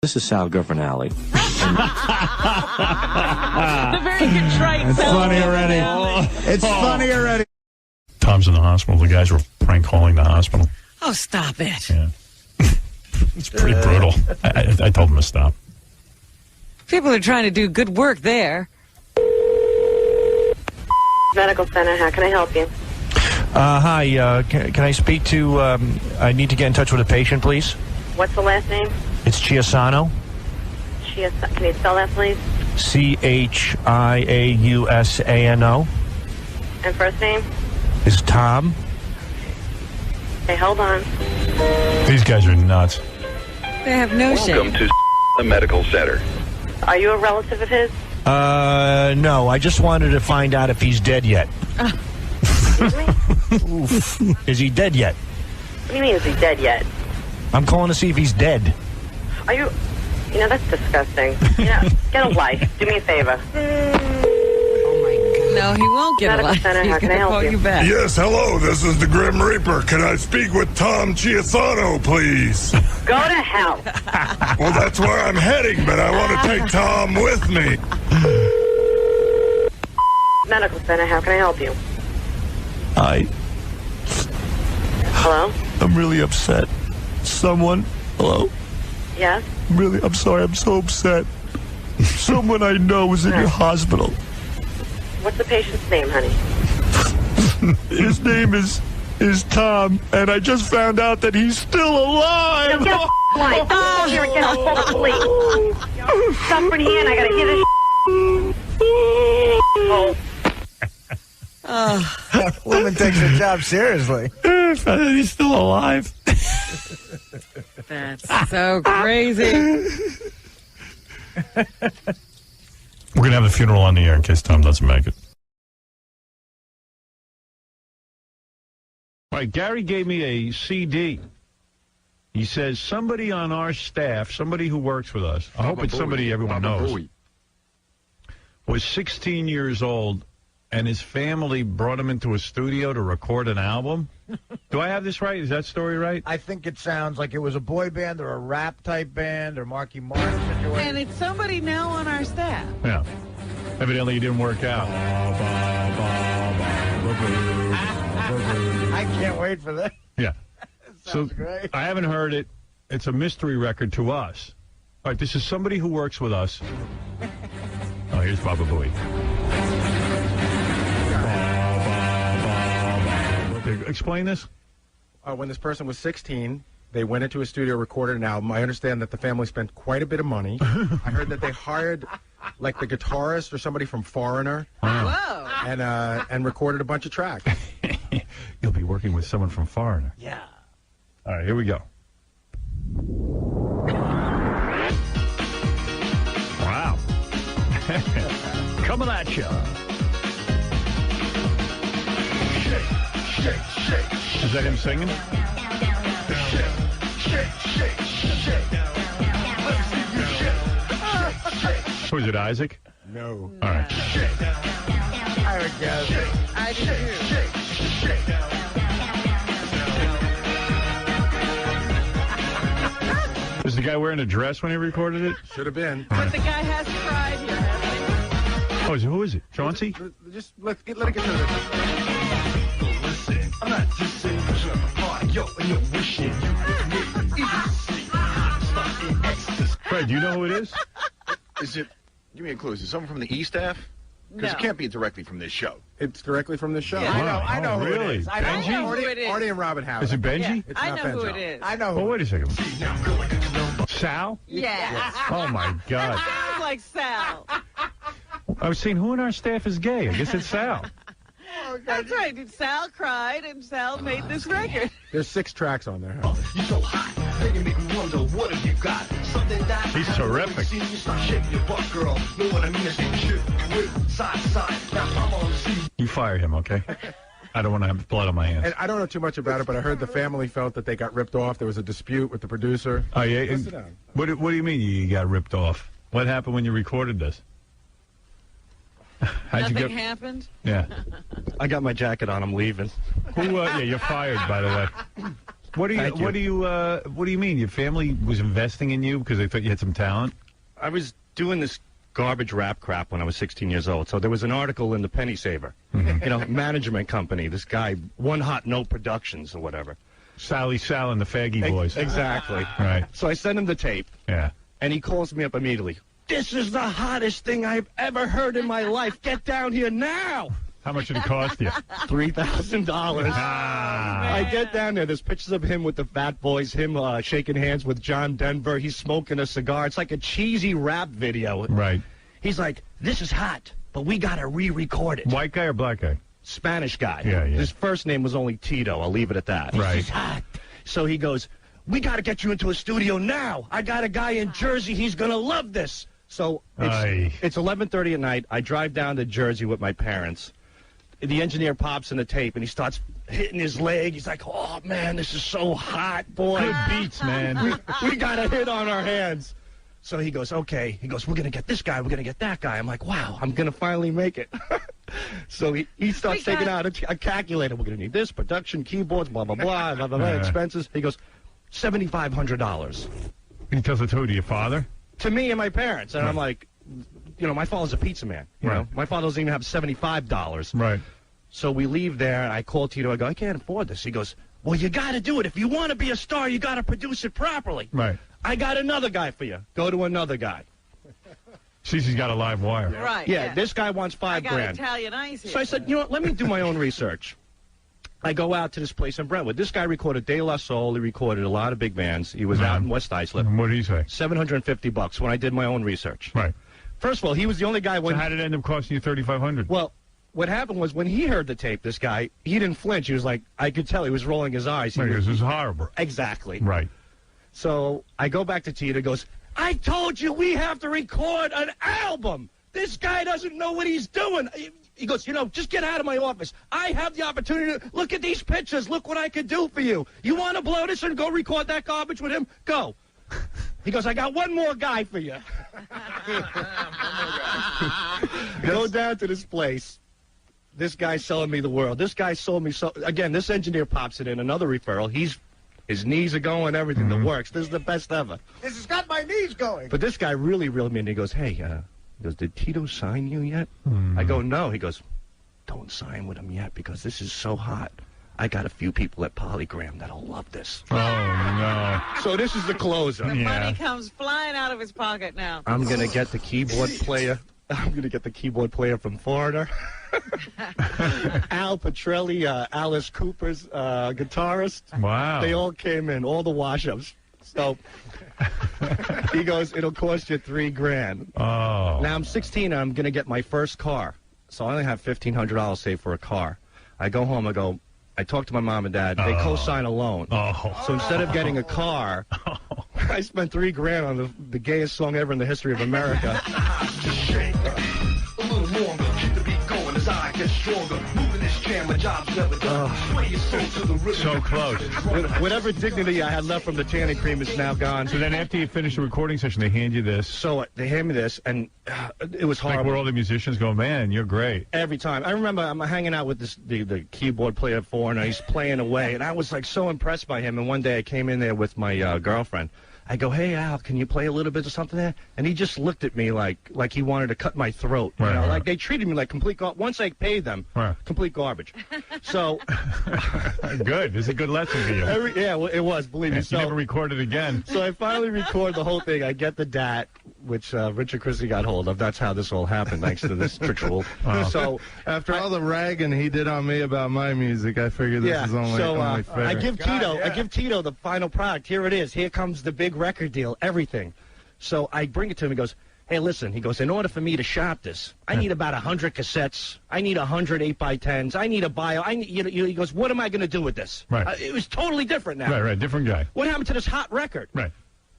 This is Sal Goffin Alley. The very contrite. It's funny already. It's funny already. Tom's in the hospital. The guys were prank calling the hospital. Oh, stop it. Yeah. It's pretty brutal. I told him to stop. People are trying to do good work there. Medical Center, how can I help you? Hi, can I speak to, I need to get in touch with a patient, please? What's the last name? It's Chiasano. Can you spell that, please? Chiausano. And first name? Is Tom. Okay, hold on. These guys are nuts. They have no Welcome shame. to the Medical Center. Are you a relative of his? No, I just wanted to find out if he's dead yet. Excuse me? Is he dead yet? What do you mean, is he dead yet? I'm calling to see if he's dead. Are you... You know, that's disgusting. Get a life. Do me a favor. No, he won't get a Medical life. Center, He's how can going I to help call you? you back. Yes, hello, this is the Grim Reaper. Can I speak with Tom Chiasano, please? Go to hell. Well, that's where I'm heading, but I want to take Tom with me. Medical Center, how can I help you? Hello? I'm really upset. Someone, hello? Yes? I'm sorry, I'm so upset. Someone I know is in your hospital. What's the patient's name, honey? His name is Tom, and I just found out that he's still alive. No, get a life. Don't come here again. I'll call the police. Suffering hand, I gotta hear this. Oh. Woman takes her job seriously. He's still alive. That's so crazy. We're going to have the funeral on the air in case Tom doesn't make it. All right, Gary gave me a CD. He says somebody on our staff, somebody who works with us, I hope it's somebody everyone knows, was 16 years old, and his family brought him into a studio to record an album. Do I have this right? Is that story right? I think it sounds like it was a boy band or a rap type band or Marky Mark situation. And it's somebody now on our staff. Yeah. Evidently, it didn't work out. I can't wait for that. Yeah. Sounds great. I haven't heard it. It's a mystery record to us. All right, this is somebody who works with us. Oh, here's Baba Booey. Explain this. When this person was 16, they went into a studio, recorded an album. I understand that the family spent quite a bit of money. I heard that they hired, like, the guitarist or somebody from Foreigner. Whoa. And recorded a bunch of tracks. You'll be working with someone from Foreigner. Yeah. All right, here we go. Wow. Coming at you. Is that him singing? Who is it, Isaac? No. All right. I would guess. I do too. Was the guy wearing a dress when he recorded it? Should have been. But the guy has tried here, hasn't Oh, who is it? Chauncey? Just let it get to the... I'm not just saying yo, and you're wishing you Fred, do you know who it is? Is it, give me a clue, is it someone from the E-staff? Because No. it can't be directly from this show. It's directly from the show. Yeah. I know who really? it is. I know I know who it is. Artie and Robin have Is it Benji? It's I not know who Benjo. it is. I know Oh, who wait a second. Sal? Yeah. Oh, my God. Sounds like Sal. I was saying, who in our staff is gay? I guess it's Sal. That's right. And Sal cried, and Sal made this record. There's 6 tracks on there. You're so hot, you make me wonder, what have you got? Something that He's terrific. you start shaking your butt, girl. Know what I mean? It's side to side. Now I'm on the scene. You fire him, okay? I don't want to have blood on my hands. And I don't know too much about it, but I heard the family felt that they got ripped off. There was a dispute with the producer. Oh, yeah? Go sit down. What do you mean you got ripped off? What happened when you recorded this? How'd Nothing you get? happened. Yeah. I got my jacket on. I'm leaving. Who? Yeah, you're fired, by the way. What do you mean? Your family was investing in you because they thought you had some talent? I was doing this garbage rap crap when I was 16 years old. So there was an article in the Penny Saver, management company. This guy, One Hot Note Productions or whatever. Sal and the Faggy Boys. Exactly. Right. So I sent him the tape. Yeah. And he calls me up immediately. This is the hottest thing I've ever heard in my life. Get down here now. How much did it cost you? $3,000. I get down there. There's pictures of him with the Fat Boys, him shaking hands with John Denver. He's smoking a cigar. It's like a cheesy rap video. Right. He's like, this is hot, but we got to re-record it. White guy or black guy? Spanish guy. Yeah. His first name was only Tito. I'll leave it at that. Right. This is hot. So he goes, we got to get you into a studio now. I got a guy in Jersey. He's going to love this. So it's 11:30 at night. I drive down to Jersey with my parents. The engineer pops in the tape, and he starts hitting his leg. He's like, oh, man, this is so hot, boy. Good beats, man. We got a hit on our hands. So he goes, okay. He goes, we're going to get this guy. We're going to get that guy. I'm like, wow, I'm going to finally make it. So he starts taking out a calculator. We're going to need this, production, keyboards, blah, blah, blah, blah, blah, blah, expenses. He goes, $7,500. He tells it to your father? To me and my parents. And I'm like, my father's a pizza man. You know, my father doesn't even have $75. Right. So we leave there, and I call Tito. I go, I can't afford this. He goes, well, you got to do it. If you want to be a star, you got to produce it properly. Right. I got another guy for you. Go to another guy. Cece's got a live wire. Right. Yeah, this guy wants $5,000. I got Italian ice here. So I said, you know what, let me do my own research. I go out to this place in Brentwood. This guy recorded De La Soul. He recorded a lot of big bands. He was out in West Islip. And what did he say? $750 when I did my own research. Right. First of all, he was the only guy when... So how did it end up costing you $3,500? Well, what happened was when he heard the tape, this guy, he didn't flinch. He was like, I could tell he was rolling his eyes. This is horrible. Exactly. Right. So I go back to Tito. Goes, I told you we have to record an album. This guy doesn't know what he's doing. He goes, just get out of my office. I have the opportunity to look at these pictures. Look what I could do for you. You want to blow this and go record that garbage with him? Go. He goes, I got one more guy for you. Go down to this place. This guy's selling me the world. This guy sold me so. Again, this engineer pops it in, another referral. His knees are going, everything. The works. This is the best ever. This has got my knees going. But this guy really reeled me in. He goes, hey, did Tito sign you yet? I go, no. He goes, don't sign with him yet because this is so hot. I got a few people at Polygram that'll love this. Oh, no. So this is the closer. The money comes flying out of his pocket now. I'm going to get the keyboard player. I'm going to get the keyboard player from Foreigner. Al Petrelli, Alice Cooper's guitarist. Wow. They all came in, all the wash-ups. So he goes, it'll cost you $3,000. Oh. Now I'm 16 and I'm going to get my first car. So I only have $1,500 saved for a car. I go home, I talk to my mom and dad. They co-sign a loan. Oh. So instead of getting a car, I spent $3,000 on the gayest song ever in the history of America. A little longer, keep the beat going as I get stronger. Moving this chair, my job's never done. Sway your soul to the rhythm. So close. Whatever dignity I had left from the tanning cream is now gone. So then after you finish the recording session, they hand you this. So they hand me this, and it was horrible. Like where all the musicians go, man, you're great. Every time. I remember I'm hanging out with the keyboard player Foreigner. He's playing away, and I was like so impressed by him. And one day I came in there with my girlfriend. I go, hey, Al, can you play a little bit of something there? And he just looked at me like he wanted to cut my throat. You know? Like they treated me like complete garbage. Once I paid them, complete garbage. So good. It's a good lesson for you. It was, believe me. So, you never recorded again. So I finally record the whole thing. I get the DAT, which Richard Christie got hold of. That's how this all happened, thanks to this ritual. So after all the ragging he did on me about my music, I figured this is only fair. I give Tito the final product. Here it is. Here comes the big record deal, everything. So I bring it to him. He goes, hey, listen. He goes, in order for me to shop this, I need about 100 cassettes. I need 100 8x10s. I need a bio. He goes, what am I going to do with this? Right. It was totally different now. Right. Different guy. What happened to this hot record? Right.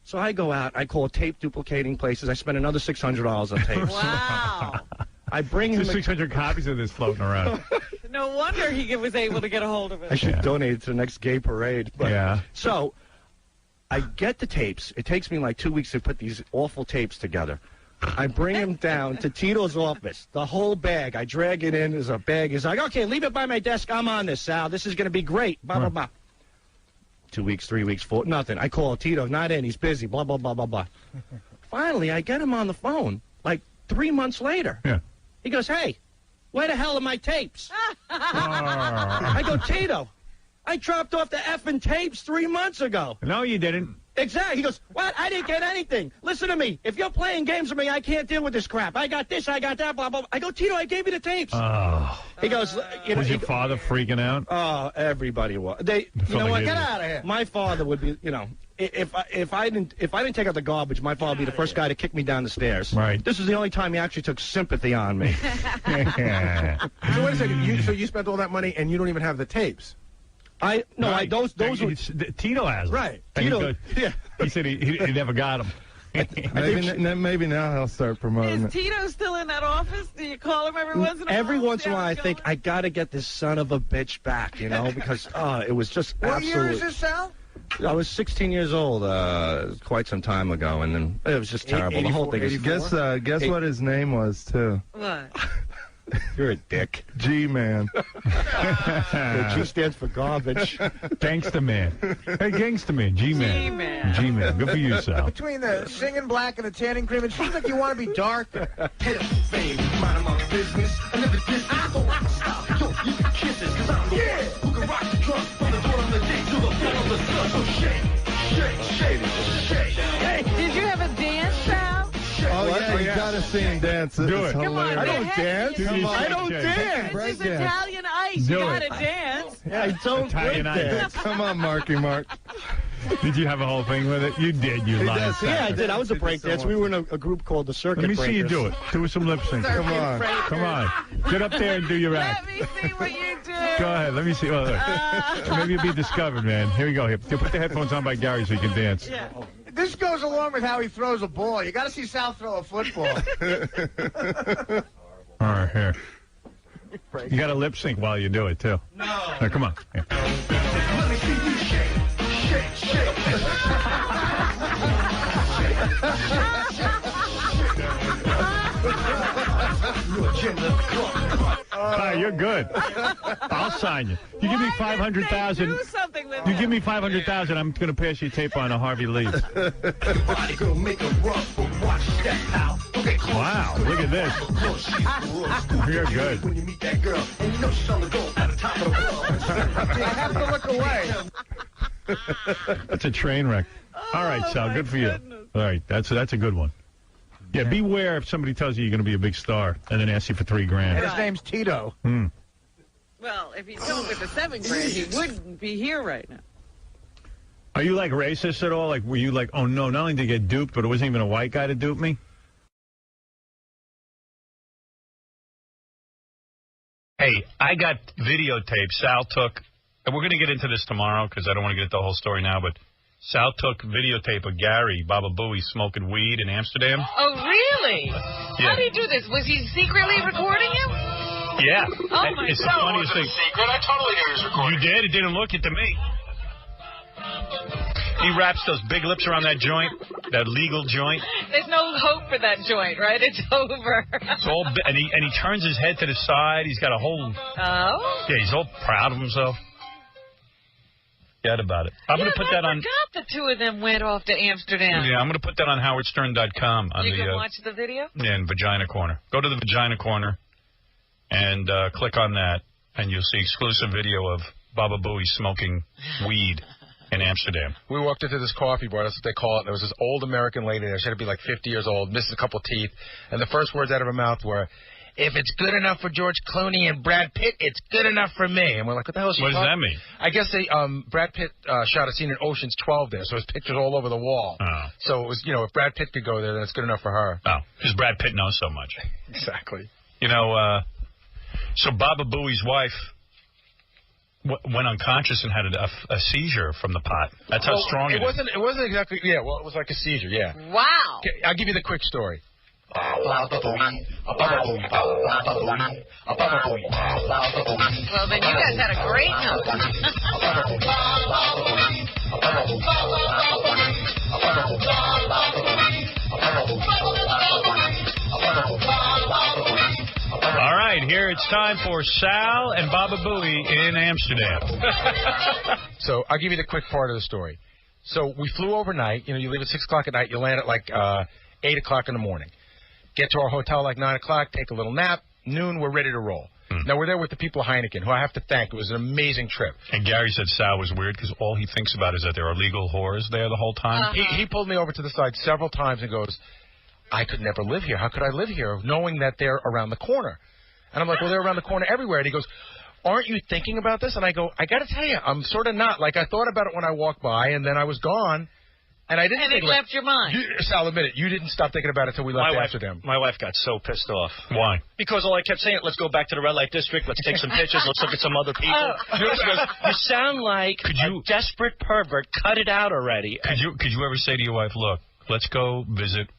So I go out. I call tape duplicating places. I spend another $600 on tapes. Wow. I bring him 600 copies of this floating around. No wonder he was able to get a hold of it. I should donate it to the next gay parade. But, yeah. So I get the tapes. It takes me like 2 weeks to put these awful tapes together. I bring him down to Tito's office. The whole bag. I drag it in. There's a bag. He's like, okay, leave it by my desk. I'm on this, Sal. This is going to be great. Blah, blah, blah. 2 weeks, 3 weeks, 4, nothing. I call Tito, not in, he's busy, blah, blah, blah, blah, blah. Finally, I get him on the phone, like 3 months later. Yeah. He goes, hey, where the hell are my tapes? I go, Tito, I dropped off the effing tapes 3 months ago. No, you didn't. Exactly. He goes, what? I didn't get anything. Listen to me. If you're playing games with me, I can't deal with this crap. I got this, I got that, blah, blah, blah. I go, Tito, I gave you the tapes. Oh. He goes, Was your father freaking out? Oh, everybody was. You know what? Get out of here. My father would be, if I didn't take out the garbage, my father would be the first guy to kick me down the stairs. Right. This is the only time he actually took sympathy on me. So wait a second. So you spent all that money and you don't even have the tapes? Those were Tito has them. Right. Tito, yeah. He said he never got them. Maybe now he'll start promoting Is it. Tito still in that office? Do you call him every once in a while? Every once in a while, I think, I got to get this son of a bitch back, because it was just absolutely... What year is this, Sal? I was 16 years old quite some time ago, and then it was just terrible. The whole thing is... Guess what his name was, too. What? You're a dick. G-Man. G stands for garbage. Gangsta Man. Hey, Gangsta Man. G-Man. G-Man. G-Man. Good for you, Sal. Between the singing black and the tanning cream, it seems like you want to be darker. Fame, mind my business. I never did. I thought I could stop. Yo, you can kiss it, cause I'm the one who can rock the drum from the door of the day to the floor of the sun. So shake, shake, shake, shake. Hey, did you have a dance, Sal? Oh, yeah, you gotta see him dance. Do it. Come on, I don't dance. Come on. I don't dance. It's just Italian ice. Do You it. gotta dance. Yeah, I don't Italian break dance. Come on, Marky Mark. Did you have a whole thing with it? You did, you lied. does. Yeah, I did. I was a break dance. We were in a group called the Circuit Let me see you Breakers. do it. Do some lip sync. Come on. Come on. Get up there and do your act. Let me see what you do. Go ahead. Let me see. Oh, look. Maybe you'll be discovered, man. Here we go. Here, put the headphones on by Gary so you can dance. Yeah. This goes along with how he throws a ball. You got to see Sal throw a football. All right, here. You got to lip sync while you do it, too. No. Come on. Here. Let me see you shake, shake, shake. You're good. I'll sign you. You give me 500,000. Do something with You him. give me 500,000. I'm going to pass your tape on to Harvey Lee. Body girl, make a rough, but watch that out. Okay, close. Wow, look at this. You're good. When you meet that girl, and you know she's on the go at the top of the world. I have to look away. That's a train wreck. All right, Sal, good for you. All right, that's a good one. Yeah, beware if somebody tells you you're going to be a big star and then asks you for $3 grand. And his name's Tito. Well, if he's going with the $7 grand, he wouldn't be here right now. Are you like racist at all? Like, were you like, oh no, not only did I get duped, but it wasn't even a white guy to dupe me? Hey, I got videotape Sal took, and we're going to get into this tomorrow because I don't want to get into the whole story now, but Sal took videotape of Gary, Baba Booey, smoking weed in Amsterdam. Oh, really? Yeah. How did he do this? Was he secretly recording him? Yeah. Oh, my It's the God. funniest thing. Secret? I totally knew he was recording. You did? It didn't look it to me. He wraps those big lips around that joint, that legal joint. There's no hope for that joint, right? It's over. It's all, and he turns his head to the side. He's got a whole. Oh? Yeah, he's all proud of himself. Forget about it. I'm going to put that on. I forgot the two of them went off to Amsterdam. Yeah, I'm going to put that on howardstern.com. You can watch the video? Yeah, in Vagina Corner. Go to the Vagina Corner and click on that, and you'll see exclusive video of Baba Booey smoking weed in Amsterdam. We walked into this coffee bar, that's what they call it, and there was this old American lady there. She had to be like 50 years old, missed a couple teeth, and the first words out of her mouth were, "If it's good enough for George Clooney and Brad Pitt, it's good enough for me." And we're like, what the hell is she What does talking? that mean? I guess they, Brad Pitt shot a scene in Ocean's 12 there, so his picture's all over the wall. Oh. So it was, if Brad Pitt could go there, then it's good enough for her. Oh, because Brad Pitt knows so much. Exactly. So Baba Booey's wife went unconscious and had a seizure from the pot. That's how strong it is. It wasn't exactly, yeah, well, it was like a seizure, yeah. Wow. Okay, I'll give you the quick story. Well, then you guys had a great night. All right, here it's time for Sal and Baba Booey in Amsterdam. So I'll give you the quick part of the story. So we flew overnight. You know, you leave at 6 o'clock at night. You land at like 8 o'clock in the morning. Get to our hotel like 9 o'clock. Take a little nap. Noon, we're ready to roll. Now, we're there with the people at Heineken, who I have to thank. It was an amazing trip. And Gary said Sal was weird because all he thinks about is that there are legal whores there the whole time. He pulled me over to the side several times and goes, I could never live here. How could I live here knowing that they're around the corner? And I'm like, well, they're around the corner everywhere. And he goes, aren't you thinking about this? And I go, I got to tell you, I'm sort of not. Like, I thought about it when I walked by, and then I was gone. And I didn't and think it left your mind. Sal, admit it. You didn't stop thinking about it until we left Amsterdam. My wife got so pissed off. Why? Because all I kept saying, let's go back to the red light district, let's take some pictures, let's look at some other people. She goes, you sound like a desperate pervert. Cut it out already. Could you ever say to your wife, look, let's go visit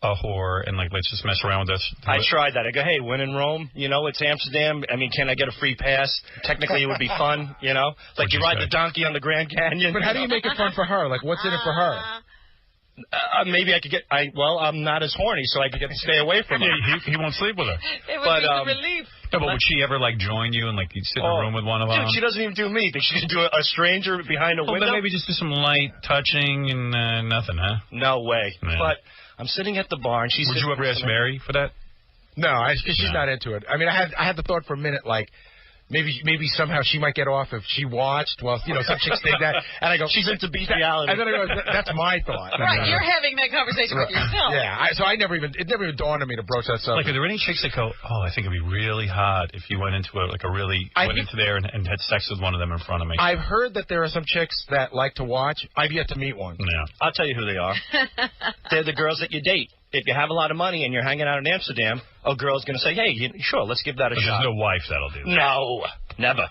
a whore and like let's just mess around with this? I tried that. I go, hey, when in Rome, you know, it's Amsterdam. I mean, can I get a free pass? Technically, it would be fun, you know? Like you ride the donkey on the Grand Canyon. But how do you make it fun for her? Like, what's in it for her? Maybe I could get. I'm not as horny, so I could get to stay away from her. He won't sleep with her. It would be the relief. No, but would she ever like join you and like you'd sit in a room with one of them? Dude, she doesn't even do me. Think she can do a stranger behind a window? Then maybe just do some light touching and nothing, huh? No way. Yeah. But I'm sitting at the bar and she's. Would you ever ask Mary for that? No, because she's not into it. I mean, I had the thought for a minute, like. Maybe somehow she might get off if she watched. Well, you know, some chicks think that. And I go, she's into bestiality. And then I go, that's my thought. Right, you're having that conversation with yourself. Yeah, so it never even dawned on me to broach that subject. Like, are there any chicks that go, oh, I think it'd be really hot if you went into into there and had sex with one of them in front of me? I've heard that there are some chicks that like to watch. I've yet to meet one. Yeah. I'll tell you who they are. They're the girls that you date. If you have a lot of money and you're hanging out in Amsterdam, a girl's going to say, hey, sure, let's give that a shot. There's no wife that'll do that. No, never.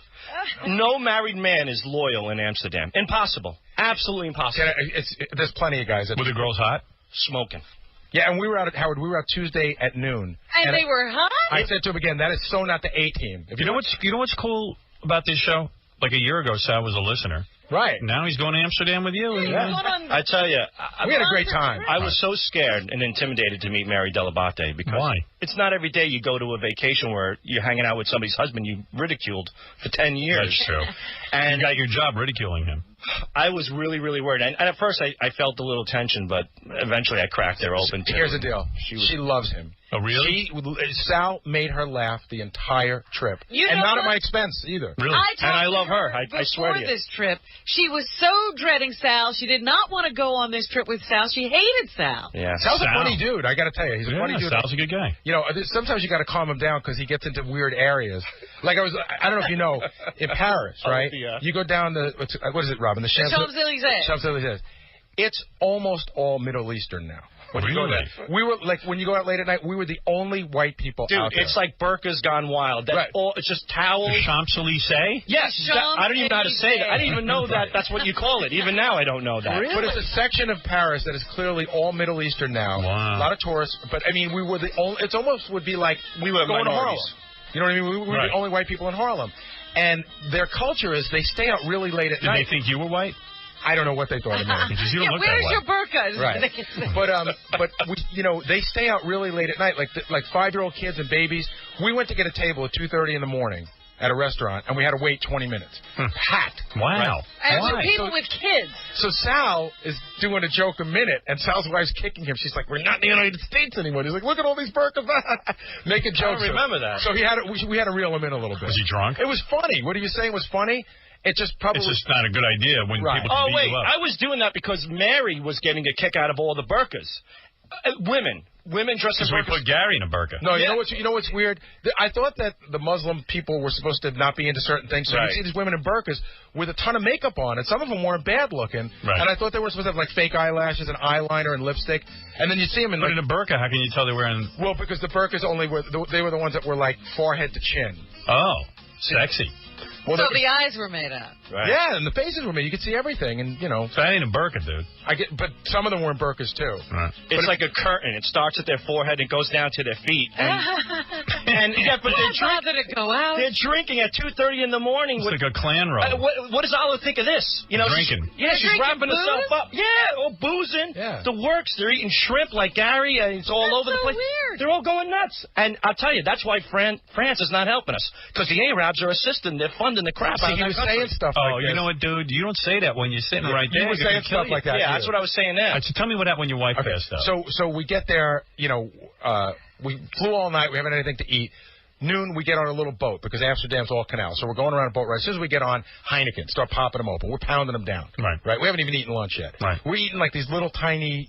No married man is loyal in Amsterdam. Impossible. Absolutely impossible. There's plenty of guys. Were the girls hot? Smoking. Yeah, and we were out at Howard. We were out Tuesday at noon. And they were hot? I said to him again, that is so not the A-team. You know what's cool about this show? Like a year ago, Sal was a listener. Right. Now he's going to Amsterdam with you. I tell you. We had a great time. I was so scared and intimidated to meet Mary Delabate because it's not every day you go to a vacation where you're hanging out with somebody's husband you ridiculed for 10 years. That's true. And you got your job ridiculing him. I was really, really worried. And at first I felt a little tension, but eventually I cracked her open. Here's the deal. She loves him. Oh, really? Sal made her laugh the entire trip. And not at my expense, either. Really? And I love her. I swear to you. Before this trip, she was so dreading Sal. She did not want to go on this trip with Sal. She hated Sal. Yeah. Sal's a funny dude, I got to tell you. He's a funny dude. Sal's a good guy. You know, sometimes you got to calm him down because he gets into weird areas. Like I don't know if you know, in Paris, right? You go down the, what is it, Robin? The Champs-Élysées. Champs-Élysées. It's almost all Middle Eastern now. When you go Really? there. We were like when you go out late at night, we were the only white people out there. It's like burkas gone wild. It's just towels. The Champs-Élysées? Yes, I don't even know how to say that. I didn't even know that. That's what you call it. Even now, I don't know that. But it's a section of Paris that is clearly all Middle Eastern now. Wow. A lot of tourists. But I mean, we were the only. It almost would be like we were going to Harlem. minorities. You know what I mean? We were the only white people in Harlem, and their culture is they stay out really late at night. Did they think you were white? I don't know what they thought of me. Because you don't look where's that your way. burqa? Right. But we, you know, they stay out really late at night, like 5-year-old kids and babies. We went to get a table at 2:30 in the morning at a restaurant, and we had to wait 20 minutes. Packed. Wow. Right? And two people with kids. So Sal is doing a joke a minute, and Sal's wife's kicking him. She's like, we're not in the United States anymore. He's like, look at all these burkas. Making jokes. I don't remember that. So we had to reel him in a little bit. Was he drunk? It was funny. What are you saying was funny? It's just not a good idea when people beat you up. I was doing that because Mary was getting a kick out of all the burkas. Women dressed in burkas. Because we put Gary in a burqa. No, you know what's weird? I thought that the Muslim people were supposed to not be into certain things. So you see these women in burqas with a ton of makeup on, and some of them weren't bad looking. Right. And I thought they were supposed to have like fake eyelashes and eyeliner and lipstick. And then you see them in. But in a burqa, how can you tell they're wearing? Well, because the burqas they were the ones that were like forehead to chin. Oh, sexy. Well, so the eyes were made up. Right. Yeah, and the faces were made. You could see everything, and you know. So that ain't a burqa, dude. But some of them were in burqas too. Right. It's like a curtain. It starts at their forehead and goes down to their feet. And but they're drinking at 2:30 in the morning. It's like a clan roll. What does Olive think of this? You know, drinking. She's wrapping herself up. Yeah, all boozing. Yeah. The works. They're eating shrimp like Gary, and it's all over the place. Weird. They're all going nuts. And I'll tell you, that's why France is not helping us, because the Arabs are assisting their fun. funding the crap out of he that was country. saying stuff like Oh, you know what, dude? You don't say that when you're sitting right there. You were You're saying gonna kill stuff you. like that. Yeah, that's what I was saying there. All right, so tell me what happened when your wife passed out. So we get there, we flew all night. We haven't had anything to eat. Noon, we get on a little boat because Amsterdam's all canal. So we're going around a boat ride. As soon as we get on, Heineken, start popping them open. We're pounding them down. Right. We haven't even eaten lunch yet. Right. We're eating like these little tiny,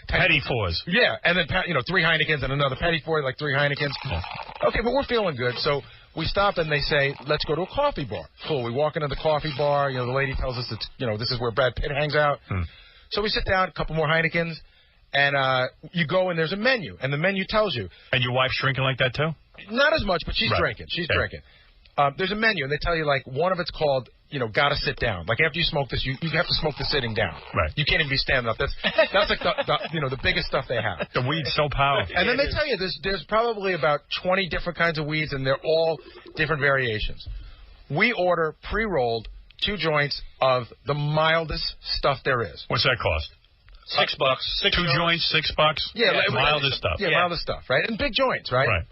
Petty fours. Yeah, and then, 3 Heinekens and another petty four, like 3 Heinekens. Okay, but we're feeling good. So we stop and they say, let's go to a coffee bar. Cool. We walk into the coffee bar. The lady tells us it's, this is where Brad Pitt hangs out. So we sit down, a couple more Heinekens, and you go and there's a menu, and the menu tells you. And your wife's drinking like that too? Not as much, but she's drinking. She's drinking. There's a menu, and they tell you, like, one of it's called, gotta sit down. Like, after you smoke this, you have to smoke the sitting down. Right. You can't even be standing up. That's like the biggest stuff they have. The weed's so powerful. And then they tell you there's probably about 20 different kinds of weeds, and they're all different variations. We order pre-rolled 2 joints of the mildest stuff there is. What's that cost? $6. 2 joints, $6. Yeah, mildest stuff. Yeah, mildest stuff, right? And big joints, right? Right.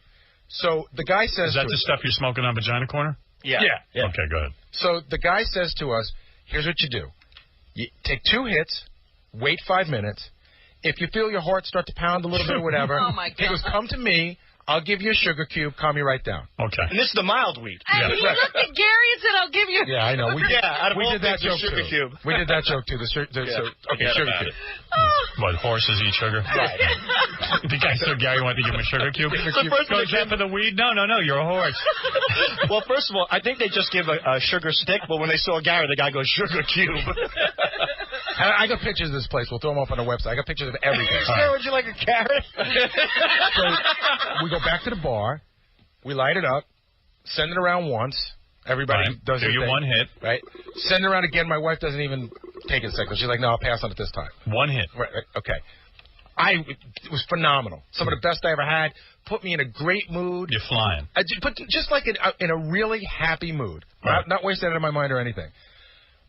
So the guy says, is that the stuff you're smoking on Vagina Corner? Yeah. Okay, go ahead. So the guy says to us, here's what you do. You take 2 hits, wait 5 minutes. If you feel your heart start to pound a little bit or whatever, Oh, my God. he goes, come to me. I'll give you a sugar cube. Calm you right down. Okay. And this is the mild weed. And he looked at Gary and said, I'll give you. Yeah, I know. We did that joke sugar too. cube. We did that joke too. Sugar cube. What, horses eat sugar? Right. The guy said Gary wanted to give him a sugar cube. So first Goes in for the weed? No, you're a horse. Well, first of all, I think they just give a sugar stick, but when they saw Gary, the guy goes, sugar cube. I got pictures of this place. We'll throw them up on the website. I got pictures of everything. Sir, would you like a carrot? So we go back to the bar. We light it up. Send it around once. Everybody does do their your thing, 1 hit. Right. Send it around again. My wife doesn't even take it a second. She's like, no, I'll pass on it this time. 1 hit. Right. Okay. It was phenomenal. Some of the best I ever had. Put me in a great mood. You're flying. But just like in a really happy mood. Right. Not wasting it in my mind or anything.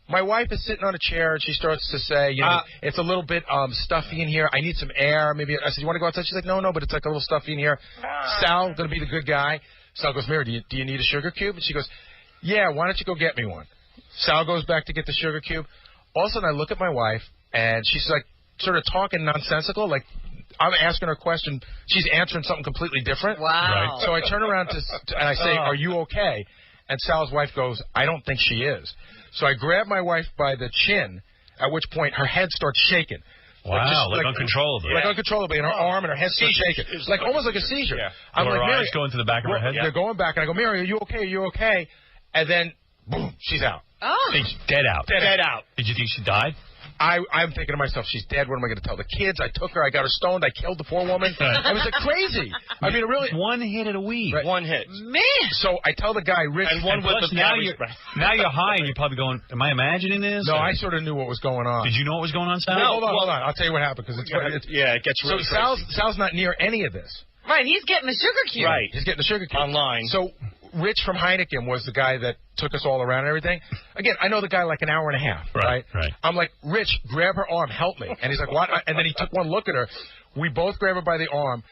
My wife is sitting on a chair, and she starts to say, it's a little bit stuffy in here. I need some air. Maybe I said, you want to go outside? She's like, no, but it's like a little stuffy in here. Sal, going to be the good guy. Sal goes, Mary, do you need a sugar cube? And she goes, yeah, why don't you go get me one? Sal goes back to get the sugar cube. All of a sudden, I look at my wife, and she's like sort of talking nonsensical, like I'm asking her a question. She's answering something completely different. Wow. Right. So I turn around and I say, are you okay? And Sal's wife goes, I don't think she is. So I grab my wife by the chin, at which point her head starts shaking. Wow, like uncontrollably. Like uncontrollably, and her arm and her head starts shaking. Like almost like a seizure. Yeah. I'm like, her Mary, eyes go into the back of her head? They're going back, and I go, Mary, are you okay? Are you okay? And then, boom, she's out. Oh. She's dead out. Dead out. Did you think she died? I'm thinking to myself, she's dead. What am I going to tell the kids? I took her. I got her stoned. I killed the poor woman. I was like crazy. I mean, really. 1 hit at a weed. Right. 1 hit. Man. So I tell the guy, Rich. And one with the now you're high and you're probably going, am I imagining this? No, or? I sort of knew what was going on. Did you know what was going on, Sal? No, hold on. I'll tell you what happened because it gets really so Sal's not near any of this. Right, he's getting the sugar cube. Right. He's getting the sugar cube. Online. So Rich from Heineken was the guy that took us all around and everything. Again, I know the guy like an hour and a half, right? I'm like, Rich, grab her arm, help me. And he's like, what? And then he took one look at her. We both grab her by the arm.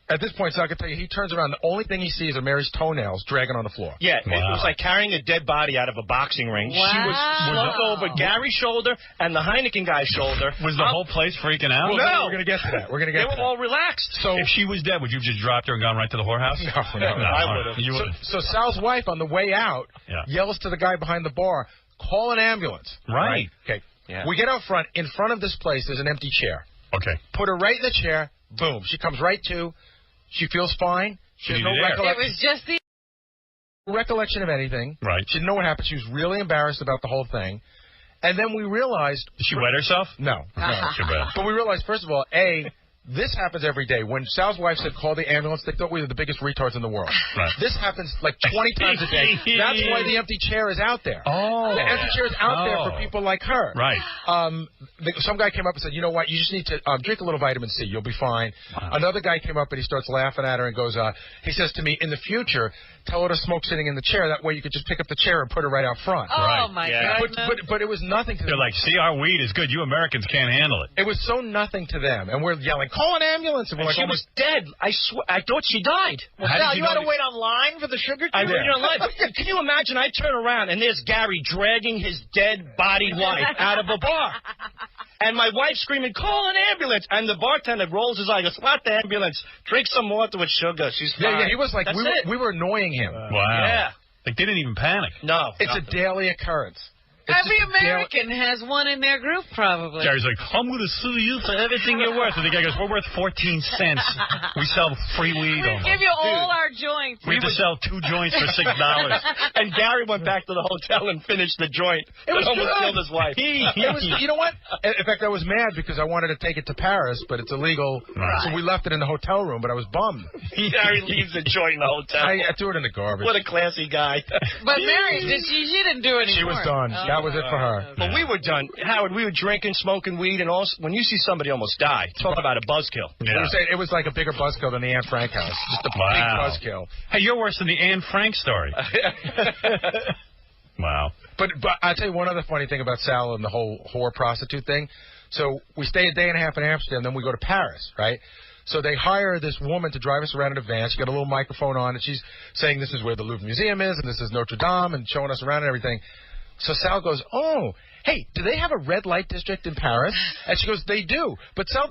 At this point, so I can tell you, he turns around. The only thing he sees are Mary's toenails dragging on the floor. Yeah, It was like carrying a dead body out of a boxing ring. Wow. She was slumped over Gary's shoulder and the Heineken guy's shoulder. Was the whole place freaking out? Well, no. We're going to get to that. They were all relaxed. So if she was dead, would you have just dropped her and gone right to the whorehouse? No, I would have. So Sal's wife, on the way out, yells to the guy behind the bar, call an ambulance. Right. Okay. Yeah. We get out front. In front of this place, there's an empty chair. Okay. Put her right in the chair. Boom. She comes right to. She feels fine. She has no It was just the recollection of anything. Right. She didn't know what happened. She was really embarrassed about the whole thing. And then we realized... Did she wet herself? No. Too bad. But we realized, first of all, this happens every day. When Sal's wife said, call the ambulance, they thought we were the biggest retards in the world. Right. This happens like 20 times a day. That's why the empty chair is out there. Oh. The empty chair is out there for people like her. Right. Some guy came up and said, you know what, you just need to drink a little vitamin C. You'll be fine. Wow. Another guy came up and he starts laughing at her and goes, he says to me, in the future, tell her to smoke sitting in the chair. That way you could just pick up the chair and put her right out front. Oh, my God. But it was nothing to them. They're like, see, our weed is good. You Americans can't handle it. It was so nothing to them. And we're yelling, call an ambulance. And we're like, she was dead. I thought she died. Well, Sal, you had to wait online for the sugar I cube? waited online. But can you imagine? I turn around, and there's Gary dragging his dead body wife out of a bar. And my wife screaming, call an ambulance. And the bartender rolls his eye, goes, what the ambulance? Drink some water with sugar. She's fine. Yeah, he was like, we were annoying him. Wow. Yeah. Like, they didn't even panic. No. It's a daily occurrence. Every American has one in their group, probably. Gary's like, I'm going to sue you for everything you're worth. And the guy goes, we're worth 14 cents. We sell free weed. We give you all our joints. We have to sell 2 joints for $6. And Gary went back to the hotel and finished the joint. It was almost good. killed his wife. You know what? In fact, I was mad because I wanted to take it to Paris, but it's illegal. Right. So we left it in the hotel room, but I was bummed. Gary leaves the joint in the hotel. I threw it in the garbage. What a classy guy. But Mary, she didn't do it anymore. She was done. That was it for her. But we were done. Howard, we were drinking, smoking weed, and all. When you see somebody almost die, talk about a buzzkill. Yeah. It was like a bigger buzzkill than the Anne Frank house. Just a big buzzkill. Hey, you're worse than the Anne Frank story. Wow. But I'll tell you one other funny thing about Sal and the whole whore prostitute thing. So we stay a day and a half in Amsterdam, then we go to Paris, right? So they hire this woman to drive us around in a van. She's got a little microphone on, and she's saying this is where the Louvre Museum is, and this is Notre Dame, and showing us around and everything. So Sal goes, oh, hey, do they have a red light district in Paris? And she goes, they do. But Sal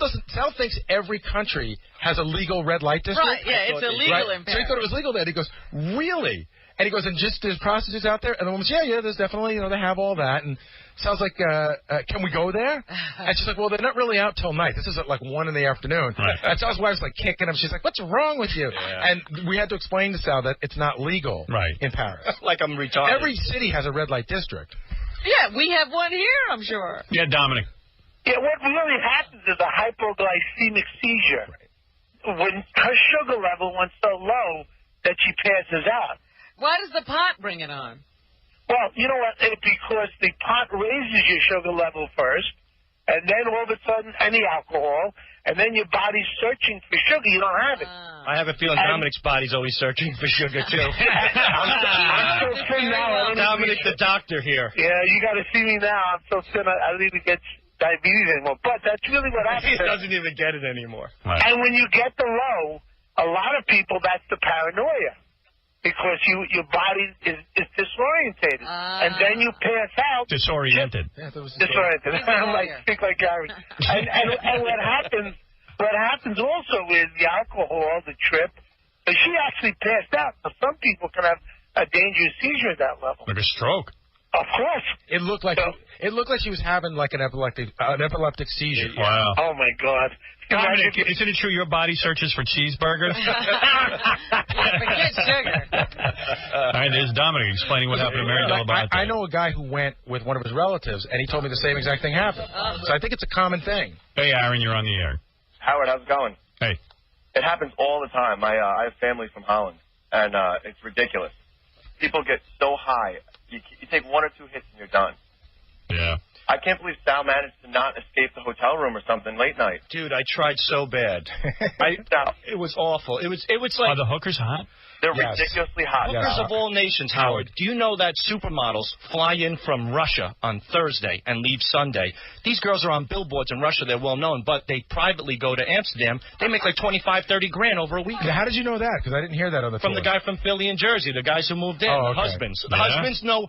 thinks every country has a legal red light district. Right, yeah, it's illegal in Paris. So he thought it was legal there. And he goes, really? And he goes, and just there's prostitutes out there? And the woman's, yeah, there's definitely, they have all that. And Sal's like, can we go there? And she's like, well, they're not really out till night. This is at like 1 in the afternoon. Right. And Sal's wife's like kicking him. She's like, what's wrong with you? Yeah. And we had to explain to Sal that it's not legal in Paris. Like I'm retarded. Every city has a red light district. Yeah, we have one here, I'm sure. Yeah, Dominic. Yeah, what really happens is a hypoglycemic seizure. When her sugar level went so low that she passes out. Why does the pot bring it on? Well, you know what? Because the pot raises your sugar level first, and then all of a sudden, any alcohol, and then your body's searching for sugar. You don't have it. I have a feeling Dominic's body's always searching for sugar, too. I'm so thin now. Dominic, the doctor here. Yeah, you got to see me now. I'm so thin, I don't even get diabetes anymore. But that's really what happens. He doesn't even get it anymore. Right. And when you get the low, a lot of people, that's the paranoia. Because your body is disorientated. And then you pass out. Disoriented. Yeah, disoriented. I'm think like Gary. And what happens also is the alcohol, the trip, she actually passed out. So some people can have a dangerous seizure at that level. Like a stroke. Of course. It looked like she was having like an epileptic seizure. Wow. Oh my God. Dominic, isn't it true your body searches for cheeseburgers? Forget sugar. All right, there's Dominic explaining what happened to Mary Delabate. I know a guy who went with one of his relatives, and he told me the same exact thing happened. So I think it's a common thing. Hey, Aaron, you're on the air. Howard, how's it going? Hey. It happens all the time. I have family from Holland, and it's ridiculous. People get so high. You take 1 or 2 hits and you're done. Yeah. I can't believe Sal managed to not escape the hotel room or something late night. Dude, I tried so bad. It was awful. It was like... Are the hookers hot? They're ridiculously hot. Hookers of all nations, Howard. Do you know that supermodels fly in from Russia on Thursday and leave Sunday? These girls are on billboards in Russia. They're well known, but they privately go to Amsterdam. They make like 25, 30 grand over a weekend. How did you know that? Because I didn't hear that on the From tour. the guy from Philly and Jersey, the guys who moved in, the husbands. The husbands know...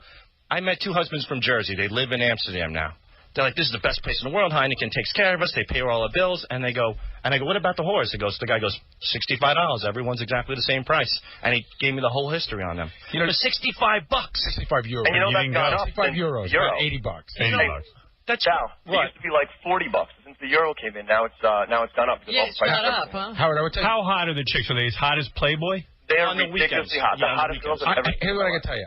I met 2 husbands from Jersey. They live in Amsterdam now. They're like, this is the best place in the world. Heineken takes care of us. They pay all our bills. And I go, what about the whores? The guy goes, $65. Everyone's exactly the same price. And he gave me the whole history on them. You know, $65. 65 euros. And you know that's gone up. 65 euros. Euro. $80. $80. That's Sal, it used to be like $40. Since the euro came in, now it's gone up. Yeah, it's gone up, huh? Howard, I would tell you. How hot are the chicks? Are they as hot as Playboy? They're on the ridiculously weekends. hot. Yeah, the hottest girls I've ever seen. Here's what I can tell you.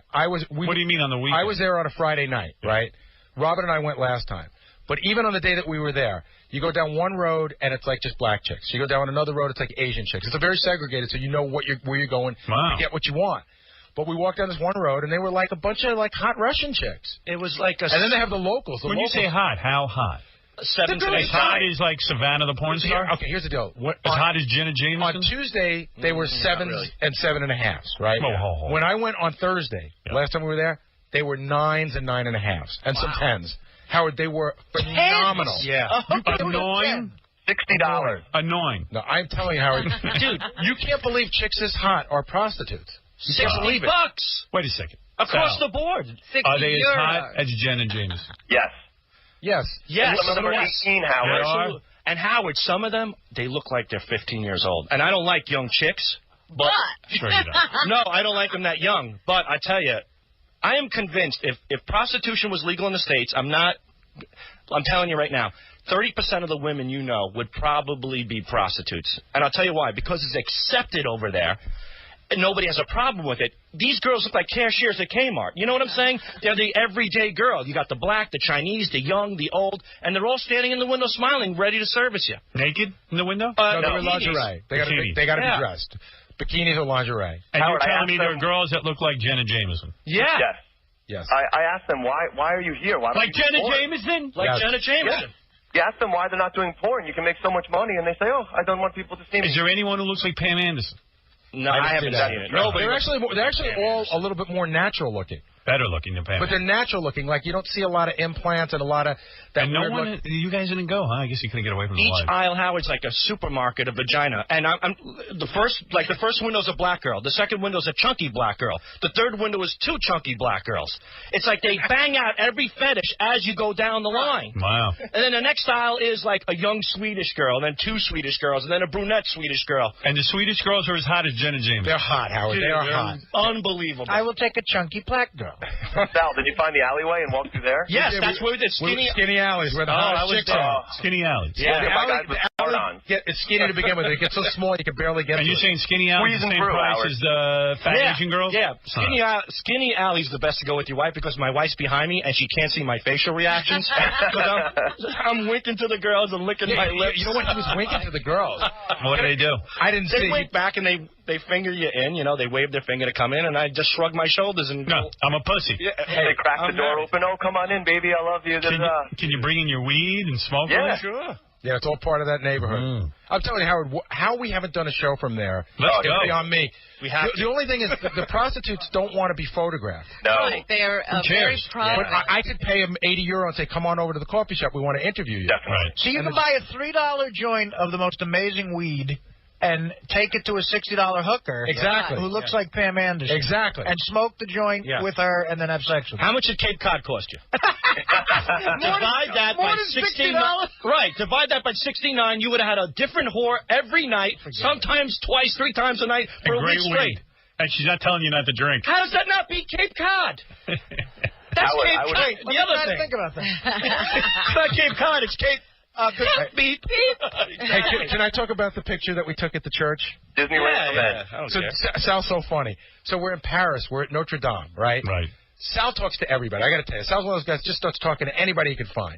What do you mean on the weekend? I was there on a Friday night, right? Robin and I went last time. But even on the day that we were there, you go down one road and it's like just black chicks. You go down another road, it's like Asian chicks. It's a very segregated, so you know where you're going to get what you want. But we walked down this one road and they were like a bunch of like hot Russian chicks. It was like and then they have the locals. When you say hot, how hot? 7 to 8. As hot as like Savannah the porn star? Okay, here's the deal. As hot as Jenna Jameson? On Tuesday, they were 7s and 7.5s, right? When I went on Thursday, last time we were there, they were 9s and 9.5s, and some 10s. Howard, they were phenomenal. Yeah. A 9? $60. Annoying. No, I'm telling you, Howard. Dude, you can't believe chicks this hot are prostitutes. You can't believe it. $60. Wait a second. Across the board. 60 Are they as euros. hot as Jenna Jameson? Yes. Yes. Yes. Some of them are 18, Howard. Absolutely. And Howard, some of them, they look like they're 15 years old. And I don't like young chicks. But Sure you don't. no, I don't like them that young. But I tell you, I am convinced if prostitution was legal in the States, I'm telling you right now, 30% of the women you know would probably be prostitutes. And I'll tell you why. Because it's accepted over there. And nobody has a problem with it. These girls look like cashiers at Kmart. You know what I'm saying? They're the everyday girl. You got the black, the Chinese, the young, the old, and they're all standing in the window smiling, ready to service you. Naked in the window? No, they're in lingerie. They got to be dressed. Bikinis or lingerie. And Howard, you're I telling me asked there are them- girls that look like Jenna Jameson? Yeah. Yes. I asked them, why are you here? Why don't Like you do Jenna porn? Jameson? Like Yes. Jenna Jameson. You ask them why they're not doing porn. You can make so much money, and they say, oh, I don't want people to see me. Is there anyone who looks like Pam Anderson? No, I haven't seen it. No, but they're actually all a little bit more natural looking. Better looking than Pam. But they're natural looking. Like, you don't see a lot of implants and a lot of that And no weird one, look. you guys didn't go, huh? I guess you couldn't get away from the Each light. aisle, Howard's like a supermarket of vagina, and the first window's a black girl, the second window's a chunky black girl, the third window is two chunky black girls. It's like they bang out every fetish as you go down the line. Wow. And then the next aisle is like a young Swedish girl, and then two Swedish girls, and then a brunette Swedish girl. And the Swedish girls are as hot as Jenna Jameson. They're hot, Howard. Dude, they are they're hot. Unbelievable. I will take a chunky black girl. Sal, did you find the alleyway and walk through there? Yes, that's where the Skinny alleys where the I hot was chicks there. are. Skinny alleys. Yeah, My guys with hard-ons. It's skinny to begin with. It gets so small you can barely get And to you're it. saying skinny alleys is the Squeezing same through, price Howard. as the fat Asian girls? Yeah, skinny alley's the best to go with your wife because my wife's behind me and she can't see my facial reactions. I'm winking to the girls and licking my lips. You know what? He was winking to the girls. What do they do? I didn't They see. wink back and they finger you in. You know, they wave their finger to come in, and I just shrug my shoulders and No, I'm a pussy. Yeah, They crack the door open. Oh, come on in, baby. I love you. Can you bring in your weed and smoke Yeah. with it? Sure. Yeah, it's all part of that neighborhood. I'm telling you, Howard, how we haven't done a show from there. Let's It's go. beyond me. We have The only thing is the prostitutes don't want to be photographed. No. Right, they are very cares? private. But I could pay them €80 and say, come on over to the coffee shop. We want to interview you. Definitely. Right. So you can buy a $3 joint of the most amazing weed and take it to a $60 hooker. Exactly. Who looks like Pam Anderson. Exactly. And smoke the joint Yeah. with her and then have sex with her. How much did Cape Cod cost you? Divide that more by than 69. $60? Right. Divide that by 69. You would have had a different whore every night, sometimes twice, 3 times a night for And a week great straight. weed. And she's not telling you not to drink. How does that not beat Cape Cod? That's Howard, Cape I would- Cod. Let The me other try to thing. think about that. It's not Cape Cod. It's Cape. Beep. Hey, can I talk about the picture that we took at the church? Disneyland. Yeah, I don't So care. Sal's so funny. So we're in Paris. We're at Notre Dame, right? Right. Sal talks to everybody. I got to tell you, Sal's one of those guys just starts talking to anybody he can find.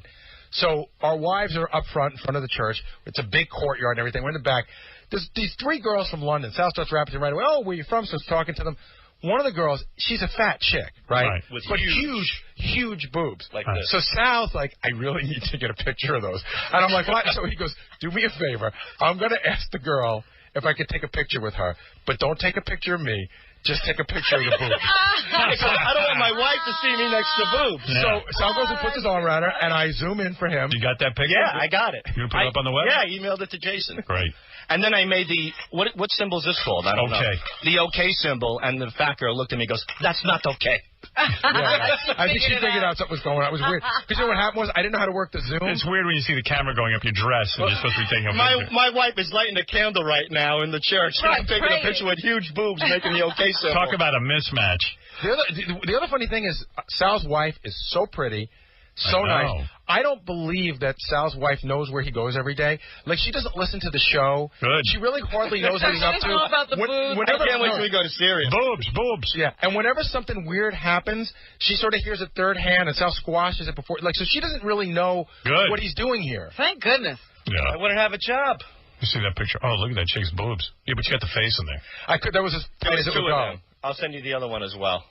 So our wives are up front in front of the church. It's a big courtyard and everything. We're in the back. There's these 3 girls from London. Sal starts rapping right away. Oh, where you from? Starts talking to them. One of the girls, she's a fat chick, right? Right. With but huge boobs. Like Right. this. So Sal's like, I really need to get a picture of those. And I'm like, what? So he goes, do me a favor. I'm going to ask the girl if I could take a picture with her, but don't take a picture of me. Just take a picture of the boobs. Because I don't want my wife to see me next to boobs. Yeah. So Sal goes and puts his arm around her, and I zoom in for him. You got that picture? Yeah, I got it. You put it up on the web? Yeah, I emailed it to Jason. Great. And then I made the what symbol is this called? I don't know. Okay. The okay symbol, and the fat girl looked at me and goes, "That's not okay." Yeah, I think she figured out something was going on. It was weird. Because you know what happened was I didn't know how to work the Zoom. It's weird when you see the camera going up your dress and you're supposed to be taking a picture. My wife is lighting a candle right now in the church. Right, I'm taking praying. a picture with huge boobs, making the okay symbol. Talk about a mismatch. The other funny thing is Sal's wife is so pretty, so I nice. know. I don't believe that Sal's wife knows where he goes every day. Like, she doesn't listen to the show. Good. She really hardly knows what he's up She to. doesn't know about the boobs. Whenever, I can't wait till we go to Syria. Boobs. Yeah, and whenever something weird happens, she sort of hears it third hand, and Sal squashes it before. Like, so she doesn't really know what he's doing here. Thank goodness. Yeah. I wouldn't have a job. You see that picture? Oh, look at that chick's boobs. Yeah, but you got the face in there. I could. That was as tight as it would go. I'll send you the other one as well.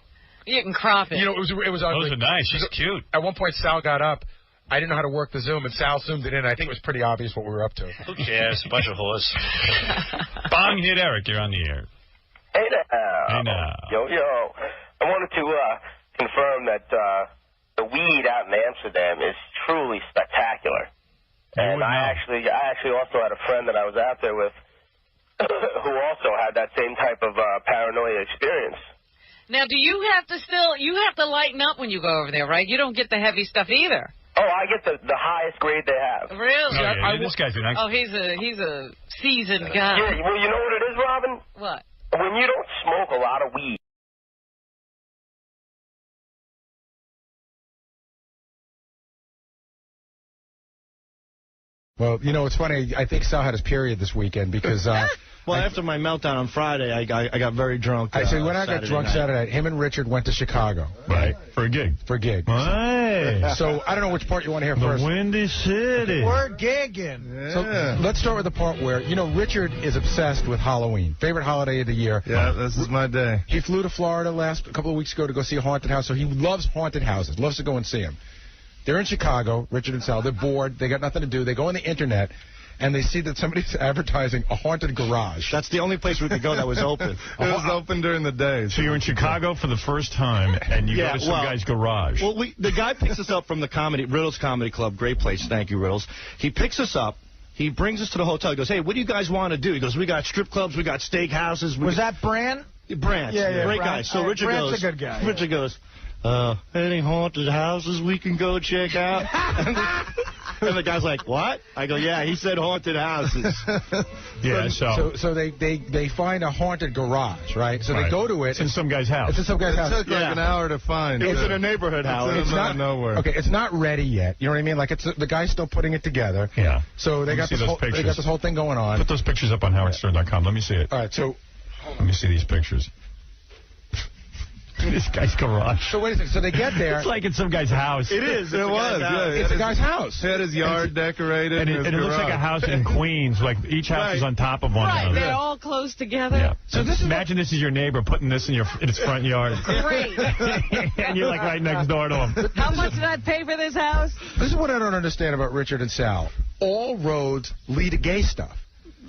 You can crop it. You know, it was ugly. Those are nice. She's cute. At one point, Sal got up. I didn't know how to work the Zoom, and Sal zoomed it in. I think it was pretty obvious what we were up to. Who cares? A bunch of whores. Bong hit Eric. You're on the air. Hey now. Hey now. Yo. I wanted to confirm that the weed out in Amsterdam is truly spectacular. And I actually also had a friend that I was out there with who also had that same type of paranoia experience. Now, do you have to lighten up when you go over there, right? You don't get the heavy stuff either. Oh, I get the highest grade they have. Really? Oh, yeah, this guy's an Oh, he's a seasoned guy. Yeah, well, you know what it is, Robin? What? When you don't smoke a lot of weed. Well, you know, it's funny. I think Sal had his period this weekend because... well, after my meltdown on Friday, I got very drunk. So when I got drunk Saturday night, him and Richard went to Chicago. Right. For a gig. For a gig. Hey. So I don't know which part you want to hear first. The Windy City. We're gigging. Yeah. So let's start with the part where, you know, Richard is obsessed with Halloween. Favorite holiday of the year. Yeah, this is my day. He flew to Florida a couple of weeks ago to go see a haunted house, so he loves haunted houses, loves to go and see them. They're in Chicago, Richard and Sal. They're bored. They got nothing to do. They go on the Internet, and they see that somebody's advertising a haunted garage. That's the only place we could go that was open. It was open during the day. So you're in Chicago for the first time, and you go to some guy's garage. Well, the guy picks us up from the Riddles Comedy Club. Great place. Thank you, Riddles. He picks us up. He brings us to the hotel. He goes, hey, what do you guys want to do? He goes, we got strip clubs. We got steak houses. Was that Bran? Brant. Yeah. Great Brant. guy. So Richard Brant's goes. a good guy. Richard goes, any haunted houses we can go check out? And the guy's like, what? I go, yeah, he said haunted houses. Yeah, So they find a haunted garage, right? So they go to it. It's in some guy's house. It's in some guy's house. It took like an hour to find. It was in a neighborhood house. It's not nowhere. Okay, it's not ready yet. You know what I mean? Like the guy's still putting it together. Yeah. So they got this whole thing going on. Put those pictures up on howardstern.com. Let me see it. All right, so let me see these pictures. This guy's garage. So wait a second. So they get there. It's like in some guy's house. It is. It was. Yeah, it's a guy's house. He had his yard decorated. And it looks like a house in Queens. Like each house is on top of one another. They're all close together. Yeah. So imagine this is your neighbor putting this in its front yard. Great. And you're like right next door to him. How much did I pay for this house? This is what I don't understand about Richard and Sal. All roads lead to gay stuff.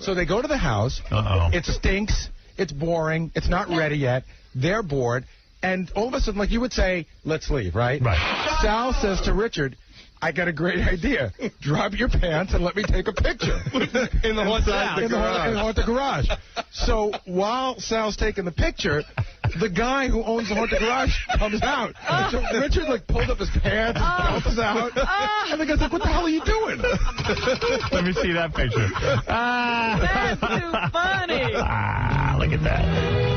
So they go to the house. It stinks. It's boring. It's not ready yet. They're bored. And all of a sudden, like you would say, let's leave, right? Right. Sal says to Richard, I got a great idea. Drop your pants and let me take a picture. in the haunted garage. So while Sal's taking the picture, the guy who owns the haunted garage comes out. So Richard, like, pulled up his pants and helps out. And the guy's like, what the hell are you doing? Let me see that picture. That's too funny. Look at that.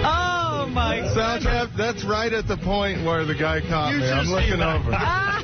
Oh, my God. That's right at the point where the guy caught me. I'm looking over. I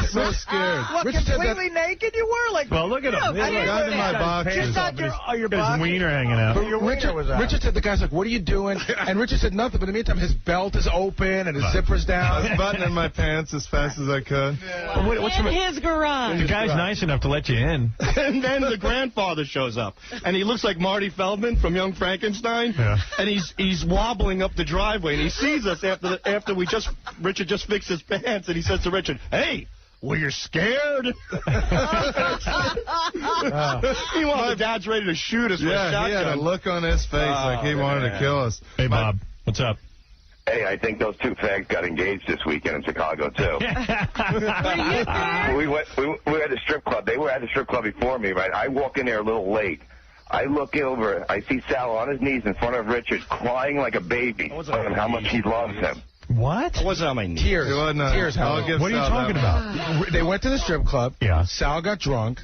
was so scared. What, Richard said completely naked you were? Like, well, look at him. I got in my boxers. Just not your His boxers. wiener hanging out. Richard said, the guy's like, what are you doing? And Richard said nothing, but in the meantime, his belt is open and his zipper's down. I was buttoning my pants as fast as I could. In his garage. The guy's nice enough to let you in. And then the grandfather shows up, and he looks like Marty Feldman from Young Frankenstein. Yeah. And he's wobbling up the driveway, and he sees us after Richard just fixed his pants, and he says to Richard, "Hey, were you scared?" Meanwhile, the dad's ready to shoot us with a shotgun. He had a look on his face like he wanted to kill us. Hey, Bob, what's up? Hey, I think those two fags got engaged this weekend in Chicago, too. We were at the strip club. They were at the strip club before me, right? I walk in there a little late. I look over. I see Sal on his knees in front of Richard, crying like a baby on how much he loves him. What? I wasn't on my knees. Tears. Tears. What are you talking about? They went to the strip club. Yeah. Sal got drunk.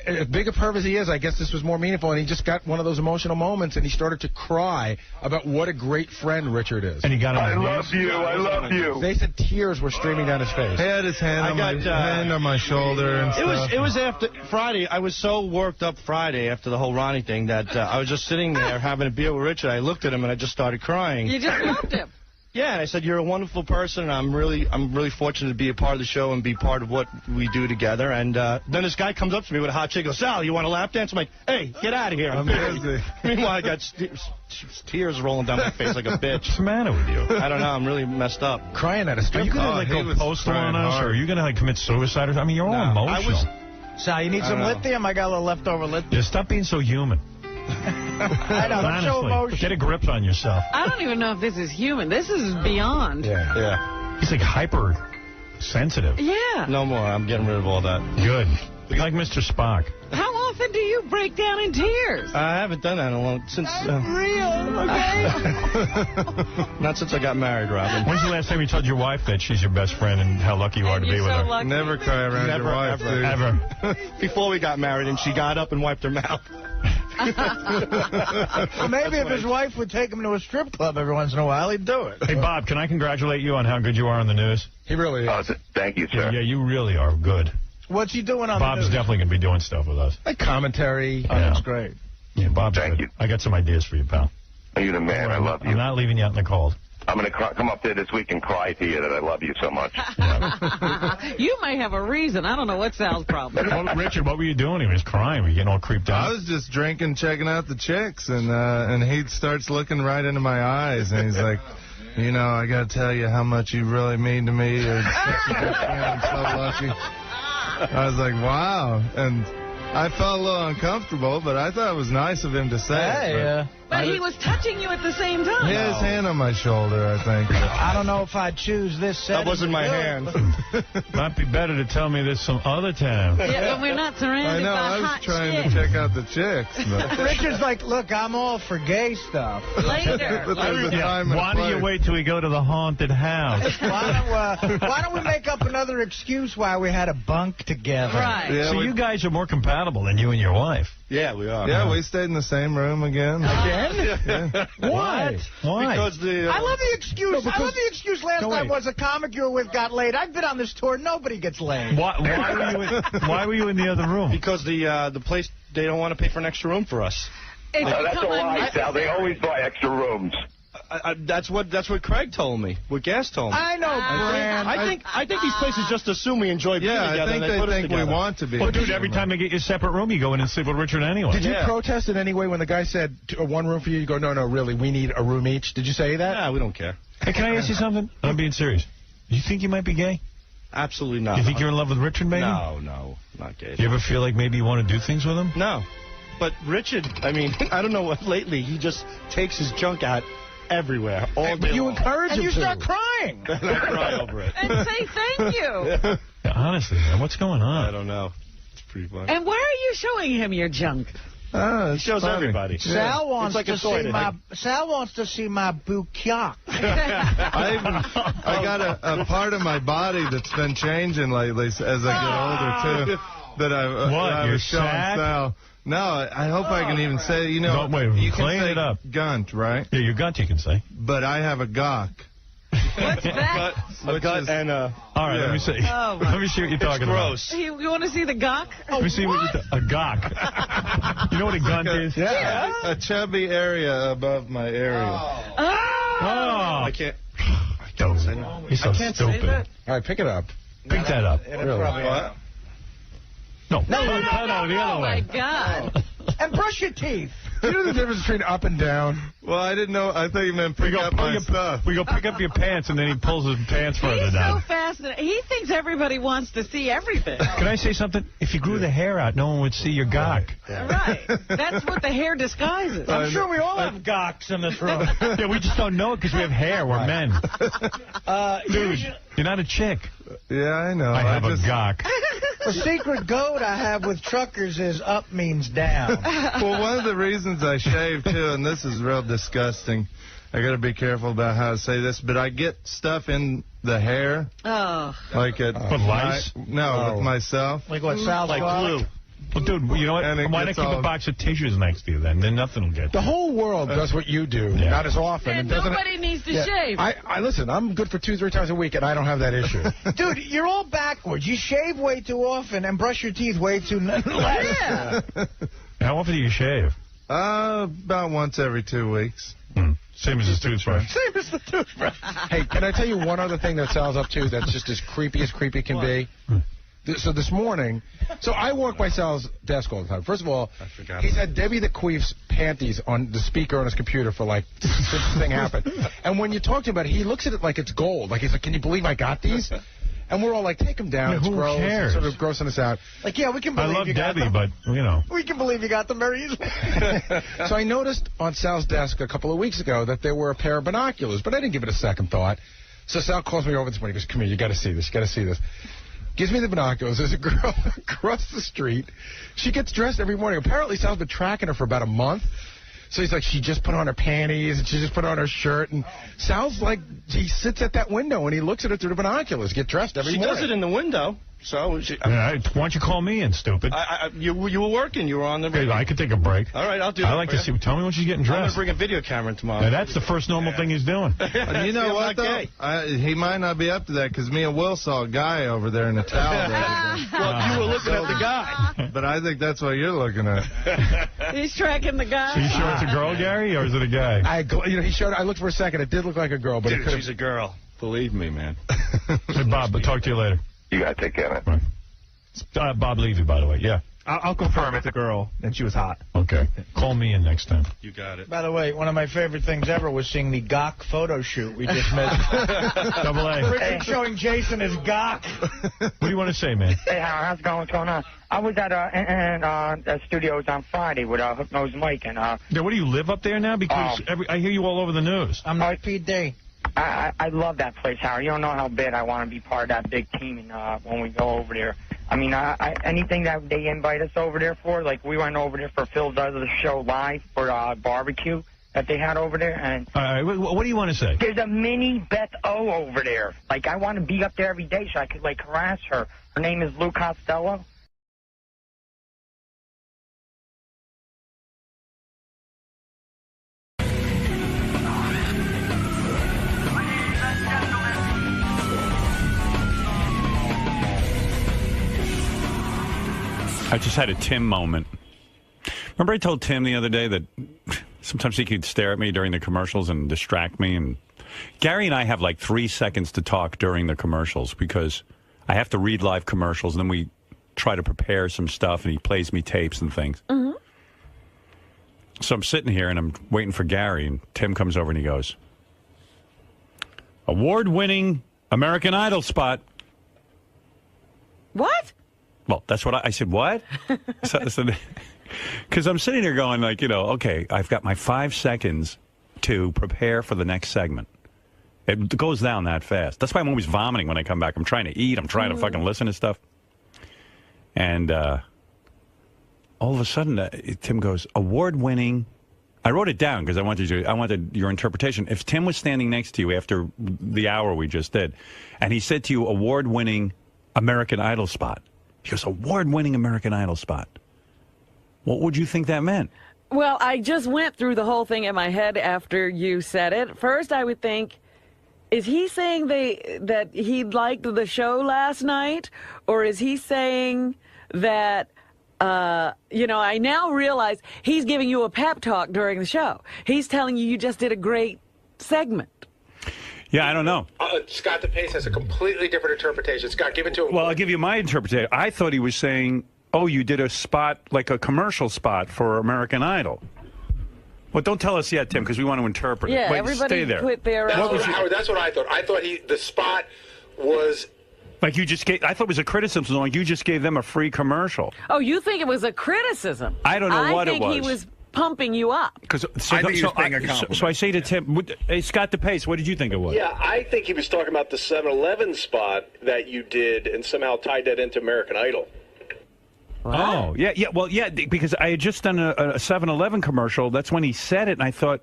As big a perv as he is, I guess this was more meaningful, and he just got one of those emotional moments, and he started to cry about what a great friend Richard is. And he got on I love you. I love you. They said tears were streaming down his face. He had his hand on my shoulder and stuff. It was after Friday. I was so worked up Friday after the whole Ronnie thing that I was just sitting there having a beer with Richard. I looked at him and I just started crying. You just loved him. Yeah, and I said, you're a wonderful person, and I'm really fortunate to be a part of the show and be part of what we do together. And then this guy comes up to me with a hot chick, goes, Sal, you want a lap dance? I'm like, hey, get out of here. I'm busy. Meanwhile, I got tears rolling down my face like a bitch. What's the matter with you? I don't know. I'm really messed up. Crying at a strip Are you club. going to go postal on us, or are you going to commit suicide? I mean, you're all emotional. Sal, you need some lithium? I got a little leftover lithium. Just stop being so human. I know, don't show emotion. Get a grip on yourself. I don't even know if this is human. This is beyond. Yeah. He's like hyper sensitive. Yeah. No more. I'm getting rid of all that. Good. Be like Mr. Spock. How often do you break down in tears? I haven't done that in a long since. Real, okay? Not since I got married, Robin. When's the last time you told your wife that she's your best friend and how lucky you are to be with her? Never cry around your wife, dude. Ever. Before we got married, and she got up and wiped her mouth. Well, maybe if his wife would take him to a strip club every once in a while, he'd do it. Hey, Bob, can I congratulate you on how good you are on the news? He really is. Oh, thank you, sir. Yeah, you really are good. What's he doing on Bob's the news? definitely going to be doing stuff with us. Like commentary. Oh, that's great. Yeah, Bob's Thank good. you. I got some ideas for you, pal. You're the man. I love you. I'm not leaving you out in the cold. I'm going to come up there this week and cry to you that I love you so much. You may have a reason. I don't know what Sal's problem is. Well, Richard, what were you doing? He was crying. Were you getting all creeped out? I was just drinking, checking out the chicks, and he starts looking right into my eyes, and he's like, you know, I got to tell you how much you really mean to me. You're such a good friend. I'm so lucky. I was like, wow. And I felt a little uncomfortable, but I thought it was nice of him to say it. But he was touching you at the same time. He had his hand on my shoulder, I think. I don't know if I'd choose this setting. That wasn't my hand. Might be better to tell me this some other time. Yeah, when we're not surrounded I know, by I was hot trying chicks. to check out the chicks. But Richard's like, look, I'm all for gay stuff. Later. but there's a time and a Why do you place. wait till we go to the haunted house? Why don't we make up another excuse why we had a bunk together? Right. Yeah, So we- you guys are more compatible than you and your wife. Yeah, we are. Yeah, we stayed in the same room again. Again? Why? Why? Because the I love the excuse. I love the excuse last time was a comic you were with got laid. I've been on this tour. Nobody gets laid. Why were you in the other room? because the place, they don't want to pay for an extra room for us. It's No, that's a become lie, Sal. They always buy extra rooms. That's what Craig told me. What Gas told me. I know, Brand. I think these places just assume we enjoy being Yeah, together. I think and they put us think we together. want to be. Well, dude, every time they get you a separate room, you go in and sleep with Richard anyway. Did you Yeah. protest in any way when the guy said one room for you? You go, no, really, we need a room each. Did you say that? Yeah, we don't care. Hey, can I ask you something? I'm being serious. You think you might be gay? Absolutely not. You think you're in love with Richard, maybe? No, not gay. Do you ever feel like maybe you want to do things with him? No. But Richard, I mean, I don't know what lately, he just takes his junk out everywhere all day But you long. encourage And him you to. start crying. And I cry over it. And say thank you. Yeah, honestly, man, what's going on? I don't know. It's pretty funny. And why are you showing him your junk? He shows everybody. Sal wants It's like to a toy. see my Sal wants to see my bouquet. I got a part of my body that's been changing lately as I get older, too. That I Your was showing sack? Sal. No, I hope I can even say, you know, No, wait, you clean can say it up. gunt, right? Yeah, your gut you can say. But I have a gawk. What's that? A gut and All right, let me see. Oh, my. Let me see what you're talking about. gross. You want to see the gawk? Let me see what a gawk. You know what a gunt is? Yeah. A chubby area above my area. Oh. I can't. Don't say that. He's so I can't say stupid. that. All right, pick it up. Pick that up. Really? What? No, No, no, the other Oh, my way. God. And brush your teeth. Do you know the difference between up and down? Well, I didn't know. I thought you meant pick up my stuff. We go pick up your pants, and then he pulls his pants further He's so down. fascinated. He thinks everybody wants to see everything. Can I say something? If you grew the hair out, no one would see your gawk. Right. That's what the hair disguises. I'm sure we all have gawks in this room. Yeah, we just don't know it because we have hair. We're men. Dude, you're not a chick. Yeah, I know. I have a gawk. The secret code I have with truckers is up means down. Well, one of the reasons I shave, too, and this is real disgusting. I got to be careful about how to say this, but I get stuff in the hair. Oh. Like at With lice? with myself. Like what Sal's Like got? glue. Well, dude, you know what? And it Why not gets keep a all- box of tissues next to you then? Then nothing will get The you. whole world does what you do, Yeah. not as often. And doesn't nobody needs to Yeah. shave. I listen. I'm good for 2-3 times a week, and I don't have that issue. Dude, you're all backwards. You shave way too often and brush your teeth way too less. Yeah. How often do you shave? About once every 2 weeks. Same as his toothbrush. Same as the toothbrush. Hey, can I tell you one other thing that Sal's up to that's just as creepy can be? So this morning, so I walk by Sal's desk all the time. First of all, he's had Debbie the Queef's panties on the speaker on his computer for like since this thing happened. And when you talk to him about it, he looks at it like it's gold. Like he's like, can you believe I got these? And we're all like, take them down. Yeah, It's who gross. cares? It's sort of grossing us out. Like, yeah, we can I believe love you got Debbie, them. but, you know. We can believe you got them very easily. So I noticed on Sal's desk a couple of weeks ago that there were a pair of binoculars, but I didn't give it a second thought. So Sal calls me over this morning. He goes, come here, you got to see this. You got to see this. gives me the binoculars. There's a girl across the street. She gets dressed every morning. Apparently, Sal's been tracking her for about a month. So he's like, she just put on her panties, and she just put on her shirt. And Sal's like, he sits at that window, and he looks at her through the binoculars, get dressed every morning. She does it in the window. So why don't you call me in, stupid? You were working. You were on the radio. I could take a break. All right, I'll do that. I like to see. Tell me when she's getting I'm going dressed. to bring a video camera in tomorrow. Now, that's the first normal thing he's doing. You know what, though? He might not be up to that because me and Will saw a guy over there in a towel. Well, you were looking at the guy. But I think that's what you're looking at. He's tracking the guy. Are you sure it's a girl, Gary, or is it a guy? He showed. I looked for a second. It did look like a girl, but Dude, she's a girl. Believe me, man. Hey, Bob, I'll talk to you later. You got to take care of it. Right. Bob Levy, by the way. Yeah. I'll confirm it's a girl, and she was hot. Okay. Call me in next time. You got it. By the way, one of my favorite things ever was seeing the Gok photo shoot we just missed. Double A. Richard showing Jason his Gok. What do you want to say, man? Hey, how's it going? What's going on? I was at studios on Friday with Hook Nose Mike. And Yeah, what do you live up there now? Because I hear you all over the news. I'm not PD. I love that place, Howard. You don't know how bad I want to be part of that big team and when we go over there. I mean, anything that they invite us over there for, like we went over there for Phil does the show live for barbecue that they had over there. And all right, what do you want to say? There's a mini Beth O over there. Like, I want to be up there every day so I could, like, harass her. Her name is Lou Costello. I just had a Tim moment. Remember I told Tim the other day that sometimes he could stare at me during the commercials and distract me. And Gary and I have like 3 seconds to talk during the commercials because I have to read live commercials and then we try to prepare some stuff and he plays me tapes and things. Mm-hmm. So I'm sitting here and I'm waiting for Gary and Tim comes over and he goes, award-winning American Idol spot. What? Well, that's what I said, what? Because I'm sitting here going like, okay, I've got my 5 seconds to prepare for the next segment. It goes down that fast. That's why I'm always vomiting when I come back. I'm trying to eat. I'm trying to fucking listen to stuff. And all of a sudden, Tim goes, award-winning. I wrote it down because I wanted your interpretation. If Tim was standing next to you after the hour we just did, and he said to you, award-winning American Idol spot. He goes, award-winning American Idol spot. What would you think that meant? Well, I just went through the whole thing in my head after you said it. First, I would think, is he saying that he liked the show last night? Or is he saying that, I now realize he's giving you a pep talk during the show. He's telling you just did a great segment. Yeah, I don't know. Scott DePace has a completely different interpretation. Scott, give it to him. Well, I'll give you my interpretation. I thought he was saying, oh, you did a spot, like a commercial spot for American Idol. Well, don't tell us yet, Tim, because we want to interpret it. Wait, everybody stay there. put their... Howard, that's what I thought. I thought the spot was... Like you just gave... I thought it was a criticism, like you just gave them a free commercial. Oh, you think it was a criticism? I don't know what it was. I think he was pumping you up. So I say to Tim, hey, Scott DePace, what did you think it was? Yeah, I think he was talking about the 7-Eleven spot that you did and somehow tied that into American Idol. Wow. Oh, yeah, because I had just done a 7-Eleven commercial. That's when he said it, and I thought,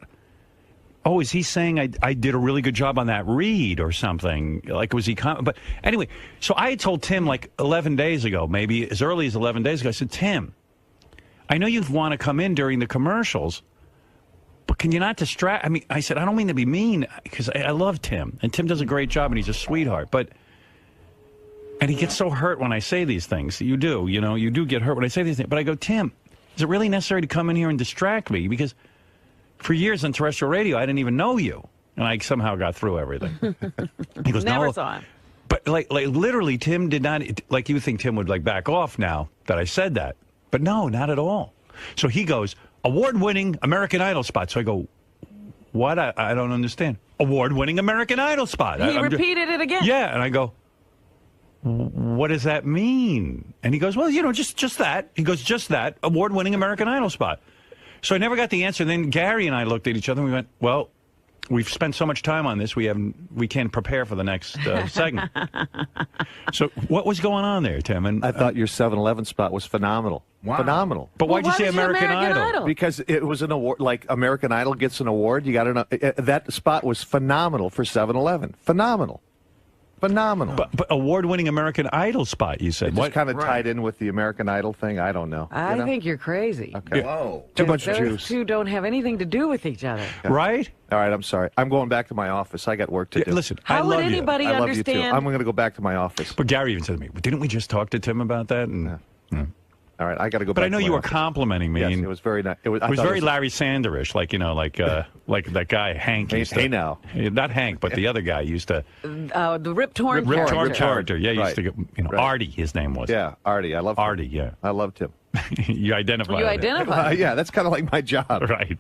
oh, is he saying I did a really good job on that read or something? Like, was he... But anyway, so I had told Tim like 11 days ago, maybe as early as 11 days ago, I said, Tim, I know you want to come in during the commercials, but can you not distract? I mean, I said, I don't mean to be mean, because I love Tim, and Tim does a great job, and he's a sweetheart, and he gets so hurt when I say these things. You do, you do get hurt when I say these things. But I go, Tim, is it really necessary to come in here and distract me? Because for years on terrestrial radio, I didn't even know you, and I somehow got through everything. He goes, Never no. saw him. But like literally, Tim did not, like you think Tim would like back off now that I said that. But no, not at all. So he goes, award-winning American Idol spot. So I go, what? I don't understand. Award-winning American Idol spot. He repeated it again. Yeah, and I go, what does that mean? And he goes, well, just that. He goes, just that, award-winning American Idol spot. So I never got the answer. Then Gary and I looked at each other and we went, well, we've spent so much time on this, we can't prepare for the next segment. So what was going on there, Tim? And I thought your 7-Eleven spot was phenomenal. Wow. Phenomenal. But why'd you say American Idol? Because it was an award, like American Idol gets an award. You got to know that spot was phenomenal for 7-Eleven. Phenomenal. Phenomenal. But award-winning American Idol spot, you said. It just kind of tied in with the American Idol thing. I don't know. You know? think you're crazy. Okay. Whoa. Too much Those juice. two don't have anything to do with each other. Right? All right, I'm sorry. I'm going back to my office. I got work to do. Listen, I I love love you. you. I love you too. I'm going to go back to my office. But Gary even said to me, didn't we just talk to Tim about that? And, All right, I got to go But back I know to my you were office. complimenting me. Yes, and it was very nice. It was, very Larry Sanderish, like that guy Hank. Used to, hey now. Not Hank, but the other guy used to. The Rip Torn Rip Torn character. character. Yeah, he used to Right. get, Artie, his name was. Yeah, Artie. I love Artie, yeah. I loved him. You identify. You with it. identify. Yeah, that's kind of like my job. Right.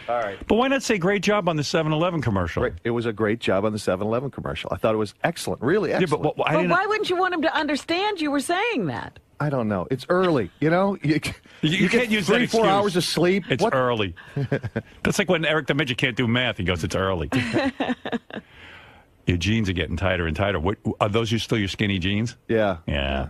All right. But why not say great job on the 7-Eleven commercial? It was a great job on the 7-Eleven commercial. I thought it was excellent, really excellent. Yeah, but I why wouldn't you want him to understand you were saying that? I don't know. It's early, you know. You You get can't use that 3-4 excuse. hours of sleep. It's What? early. That's like when Eric the Midget can't do math. He goes, it's early. Your jeans are getting tighter and tighter. What, are those still your skinny jeans? Yeah. Yeah.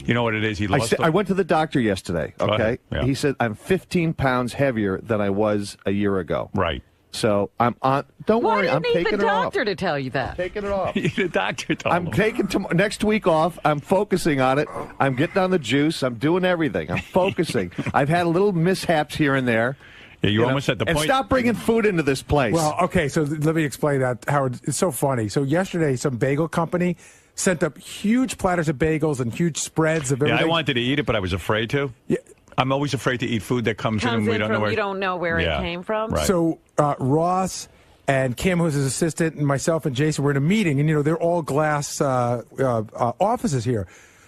You know what it is? He lost. I went to the doctor yesterday, Go okay? ahead. Yeah. He said I'm 15 pounds heavier than I was a year ago. Right. So I'm on. Don't Why worry, do you I'm need taking the it off. doctor to tell you that? Taking it off. The doctor told I'm him. taking next week off. I'm focusing on it. I'm getting on the juice. I'm doing everything. I'm focusing. I've had little mishaps here and there. Yeah, you know, almost at the and point. stop bringing food into this place. Well, okay, so let me explain that, Howard. It's so funny. So yesterday, some bagel company sent up huge platters of bagels and huge spreads of everything. Yeah, I wanted to eat it, but I was afraid to. Yeah. I'm always afraid to eat food that comes in and we don't know where. you don't know where Yeah. it came from. Right. So Ross and Kim, who's his assistant, and myself and Jason were in a meeting, and they're all glass offices here.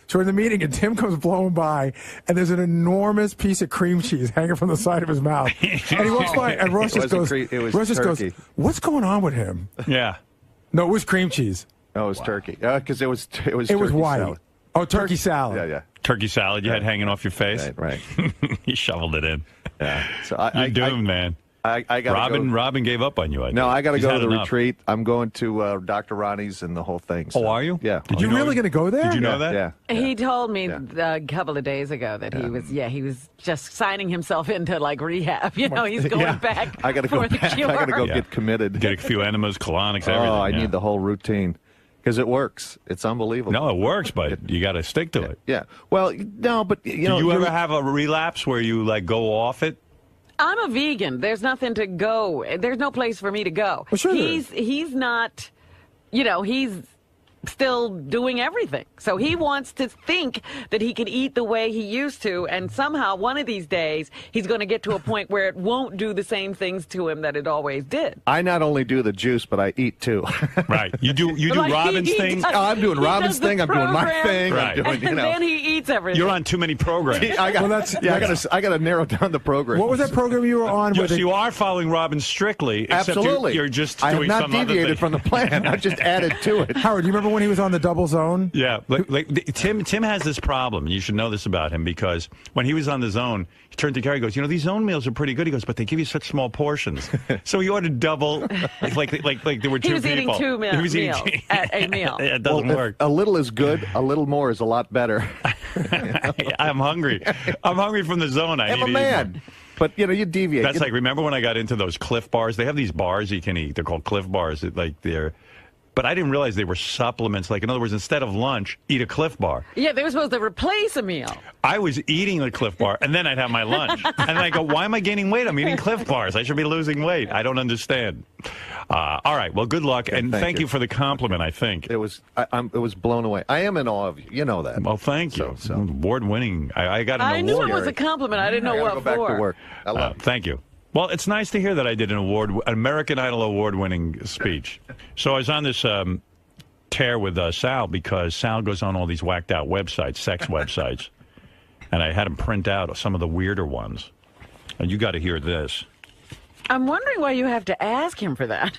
So we're in the meeting, and Tim comes blowing by, and there's an enormous piece of cream cheese hanging from the side of his mouth. And he walks by, and Ross just goes, "What's going on with him?" Yeah. No, it was cream cheese. No, it was turkey. Because it was It was turkey white. salad. Oh, turkey salad. Yeah, yeah. Turkey salad you had hanging off your face. Right. He shoveled it in. Yeah. So You're doomed, man. I got Robin gave up on you. I No, think. I got to He's go had to the enough. retreat. I'm going to Dr. Ronnie's and the whole thing. So. Oh, are you? Yeah. Did You're know really going to go there? Did you know that? Yeah. Yeah. yeah. He told me a couple of days ago that he was just signing himself into like rehab. He's going Yeah. back. I got to go for the back. I cure. got to go Yeah. get committed. Get a few enemas, colonics, everything. Oh, I yeah. need the whole routine because it works. It's unbelievable. No, it works, but you got to stick to it. Yeah. Well, no, but Do you ever have a relapse where you like go off it? I'm a vegan. There's nothing to go. There's no place for me to go. Well, sure there He's not, he's still doing everything. So he wants to think that he can eat the way he used to, and somehow one of these days he's going to get to a point where it won't do the same things to him that it always did. I not only do the juice, but I eat too. Right. You do Like, Robin's he thing? does- I'm doing he Robin's does the thing. I'm doing my program, Right. thing. I'm doing, And then he eats everything. You're on too many programs. I got to narrow down the program. What was that program you were on? Yes, you are follling Robin strictly, except Absolutely. You're just I have doing not some other deviated thing. from the plan. I just added to it. Howard, you remember when he was on the Double Zone? Yeah, Tim has this problem, and you should know this about him, because when he was on the Zone, he turned to Gary and goes, these Zone meals are pretty good. He goes, but they give you such small portions. So he ordered double, like there were two people. He was eating two meals at a meal. It doesn't work. A little is good. A little more is a lot better. I'm hungry. I'm hungry from the Zone. I'm a man. But, you deviate. That's like, remember when I got into those Cliff bars? They have these bars you can eat. They're called Cliff bars. But I didn't realize they were supplements. Like, in other words, instead of lunch, eat a Cliff bar. Yeah, they were supposed to replace a meal. I was eating the Cliff bar, and then I'd have my lunch. And then I go, why am I gaining weight? I'm eating Cliff bars. I should be losing weight. I don't understand. All right. Well, good luck, and thank you for the compliment, I think. It was blown away. I am in awe of you. You know that. Well, thank you. Award-winning. I got an award. I knew it was a compliment. I didn't know what go back for. to work. I love it. Thank you. Well, it's nice to hear that I did an American Idol award-winning speech. So I was on this tear with Sal, because Sal goes on all these whacked-out websites, sex websites, and I had him print out some of the weirder ones. And you got to hear this. I'm wondering why you have to ask him for that.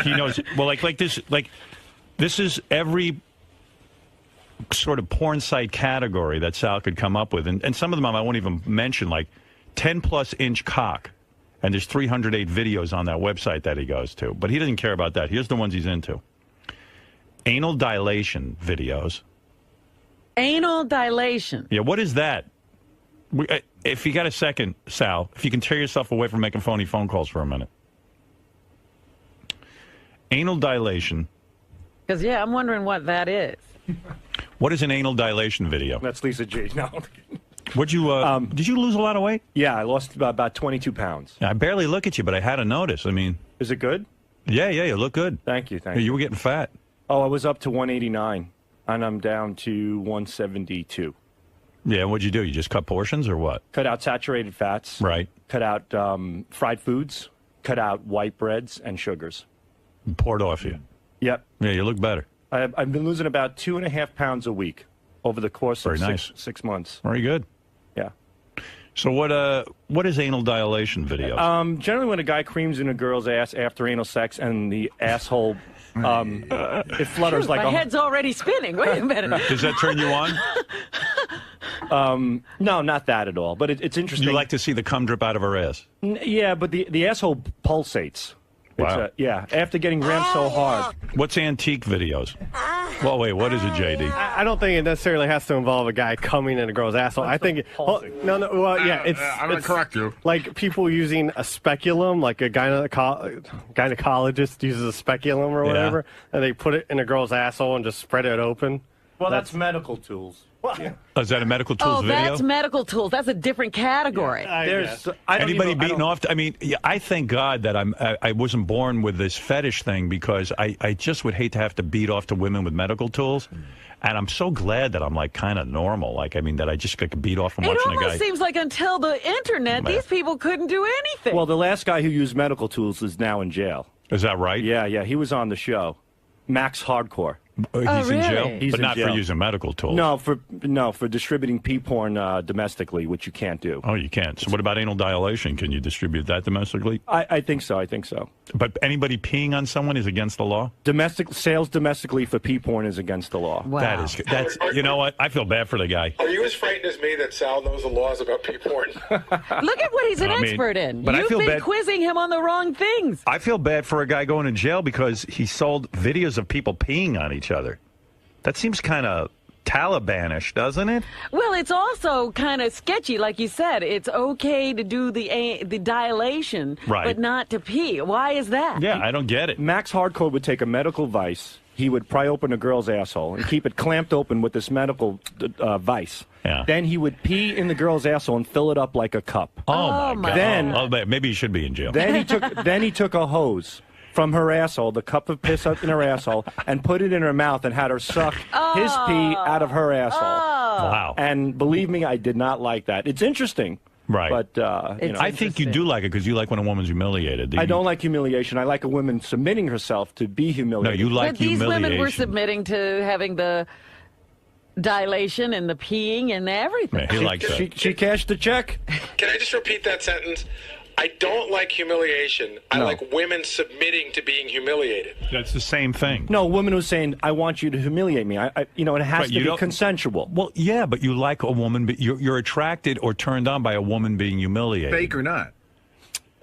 He knows. Well, like this is every sort of porn site category that Sal could come up with, and some of them I won't even mention, like 10+ inch cock, And there's 308 videos on that website that he goes to. But he doesn't care about that. Here's the ones he's into. Anal dilation videos. Anal dilation. Yeah, what is that? If you got a second, Sal, if you can tear yourself away from making phony phone calls for a minute. Anal dilation. Because, yeah, I'm wondering what that is. What is an anal dilation video? That's Lisa G. No. Did you lose a lot of weight? Yeah, I lost about 22 pounds. I barely look at you, but I had to notice. I mean, is it good? Yeah, you look good. Thank you. You were getting fat. Oh, I was up to 189, and I'm down to 172. Yeah, what'd you do? You just cut portions or what? Cut out saturated fats. Right. Cut out fried foods. Cut out white breads and sugars. Poured off you. Yep. Yeah, you look better. I've been losing about 2.5 pounds a week over the course of six months. Very good. Yeah. So what is anal dilation video? Generally when a guy creams in a girl's ass after anal sex and the asshole, it flutters like My head's already spinning. Wait a minute. Does that turn you on? No, not that at all. But it's interesting. You like to see the cum drip out of her ass? Yeah, but the asshole pulsates. Wow. Yeah, after getting rammed so hard. What's antique videos? Well, wait, what is it, JD? I don't think it necessarily has to involve a guy coming in a girl's asshole. I think well, it's I'm gonna correct you. Like people using a speculum, like a gynecologist uses a speculum or whatever, and they put it in a girl's asshole and just spread it open. Well, that's medical tools. Oh, is that a medical tools video? That's medical tools. That's a different category. Anybody beating off? I mean, I thank God that I wasn't born with this fetish thing because I just would hate to have to beat off to women with medical tools. And I'm so glad that I'm like kind of normal. Like, I mean, that I just could beat off from watching a guy. It almost seems like until the internet, these people couldn't do anything. Well, the last guy who used medical tools is now in jail. Is that right? Yeah. He was on the show. Max Hardcore. He's in jail? He's but in not jail. for using medical tools. No, for distributing pee porn domestically, which you can't do. Oh, you can't. So what about anal dilation? Can you distribute that domestically? I think so. But anybody peeing on someone is against the law? Sales domestically for pee porn is against the law. Wow. That's you know what? I feel bad for the guy. Are you as frightened as me that Sal knows the laws about pee porn? Look at what he's an expert in. But You've I feel been bad. quizzing him on the wrong things. I feel bad for a guy going to jail because he sold videos of people peeing on each other. That seems kind of Talibanish, doesn't it? Well, it's also kind of sketchy, like you said. It's okay to do the dilation, but not to pee. Why is that? Yeah, I don't get it. Max Hardcore would take a medical vice. He would pry open a girl's asshole and keep it clamped open with this medical vice. Yeah. Then he would pee in the girl's asshole and fill it up like a cup. Oh my God! Then maybe he should be in jail. Then he took a hose from her asshole, the cup of piss up in her asshole, and put it in her mouth and had her suck his pee out of her asshole. Wow. And believe me, I did not like that. It's interesting. Right. But, I think you do like it because you like when a woman's humiliated. I don't like humiliation. I like a woman submitting herself to be humiliated. No, you like humiliation. But these women were submitting to having the dilation and the peeing and everything. Yeah, he likes that. She cashed the check. Can I just repeat that sentence? I don't like humiliation. I like women submitting to being humiliated. That's the same thing. No, a woman who's saying, I want you to humiliate me. It has to be consensual. Well, yeah, but you like a woman, but you're attracted or turned on by a woman being humiliated. Fake or not?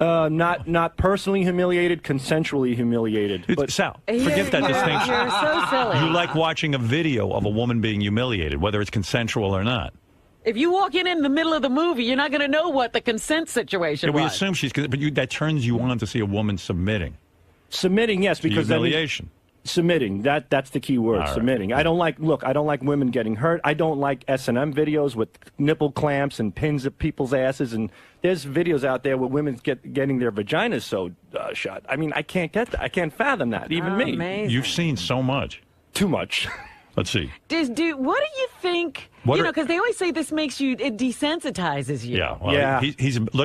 Not personally humiliated, consensually humiliated. But Sal, forget that distinction. You're so silly. You like watching a video of a woman being humiliated, whether it's consensual or not. If you walk in the middle of the movie, you're not going to know what the consent situation We was. assume she's, but that turns you on to see a woman submitting. Submitting, yes, because humiliation. Submitting, that's the key word. All right. Submitting. I don't like women getting hurt. I don't like S&M videos with nipple clamps and pins at people's asses. And there's videos out there where women getting their vaginas shut. I mean, I can't get that. I can't fathom that. Even me. Amazing. You've seen so much. Too much. Let's see. What do you think? Because they always say this makes you, it desensitizes you. Yeah. Well,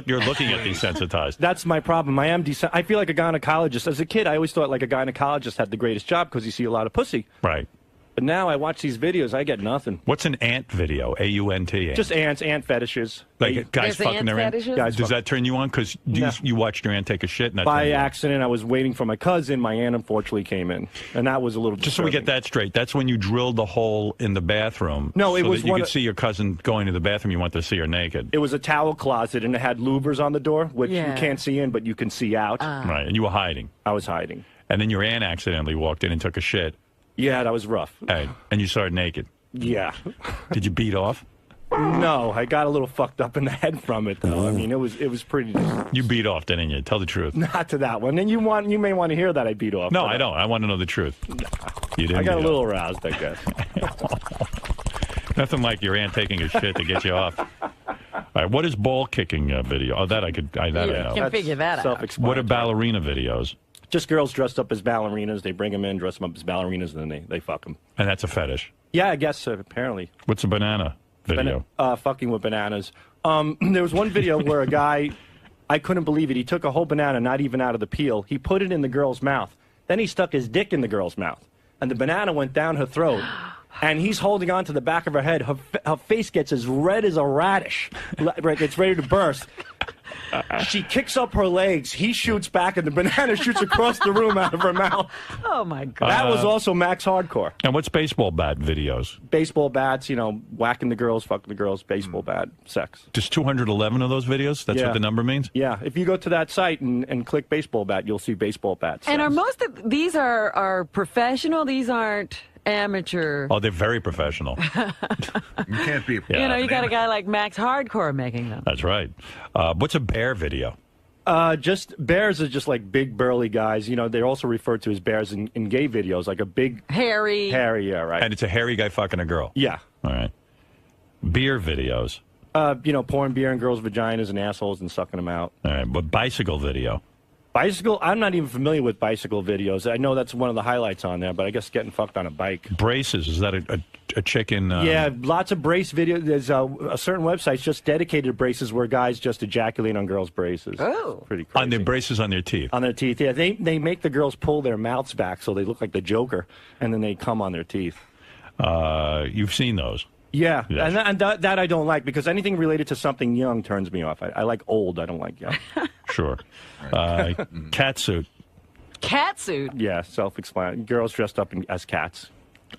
you're looking at desensitized. That's my problem. I I feel like a gynecologist. As a kid, I always thought like a gynecologist had the greatest job because you see a lot of pussy. Right. But now I watch these videos, I get nothing. What's an ant video? AUNT. Just ants, ant fetishes. Like guys fucking their ant. Does that turn you on? Because you watched your aunt take a shit? And that by accident, I was waiting for my cousin. My aunt unfortunately came in, and that was a little. Just so we get that straight, that's when you drilled the hole in the bathroom. No, it so was that you could see your cousin going to the bathroom. You wanted to see her naked. It was a towel closet, and it had louvers on the door, which you can't see in, but you can see out. Right, and you were hiding. I was hiding. And then your aunt accidentally walked in and took a shit. Yeah, that was rough. Right. And you saw her naked. Yeah. Did you beat off? No, I got a little fucked up in the head from it, though. I mean, it was pretty. You beat off, didn't you? Tell the truth. Not to that one. And you may want to hear that I beat off. No, I don't. I want to know the truth. You didn't. I got a little aroused, I guess. Nothing like your aunt taking a shit to get you off. All right, what is ball kicking video? Oh, that I could. I know. Can figure that out. What are ballerina videos? Just girls dressed up as ballerinas. They bring them in, dress them up as ballerinas, and then they fuck them. And that's a fetish. Yeah, I guess so, apparently. What's a banana video? Fucking with bananas. There was one video where a guy, I couldn't believe it. He took a whole banana, not even out of the peel. He put it in the girl's mouth. Then he stuck his dick in the girl's mouth, and the banana went down her throat. And he's holding on to the back of her head. Her face gets as red as a radish. It's ready to burst. She kicks up her legs. He shoots back, and the banana shoots across the room out of her mouth. Oh, my God. That was also Max Hardcore. And what's baseball bat videos? Baseball bats, whacking the girls, fucking the girls, baseball bat, sex. Just 211 of those videos? That's what the number means? Yeah. If you go to that site and click baseball bat, you'll see baseball bats. And are most of these are professional? These aren't amateur. Oh, they're very professional. You can't be. You got a guy like Max Hardcore making them. That's right. What's a bear video? Just bears are just like big burly guys. They're also referred to as bears in gay videos, like a big hairy. Yeah, right. And it's a hairy guy fucking a girl. Yeah. All right. Beer videos. Pouring beer in girls' vaginas and assholes and sucking them out. All right, but bicycle video. Bicycle, I'm not even familiar with bicycle videos. I know that's one of the highlights on there, but I guess getting fucked on a bike. Braces, is that a chicken? Yeah, lots of brace videos. There's a certain websites just dedicated to braces where guys just ejaculate on girls' braces. Oh. Pretty crazy. On their braces on their teeth? On their teeth, yeah. They make the girls pull their mouths back so they look like the Joker, and then they come on their teeth. You've seen those? Yeah, yes. and that I don't like because anything related to something young turns me off. I like old. I don't like young. Sure. Cat suit. Cat suit? Yeah, self-explanatory. Girls dressed up as cats.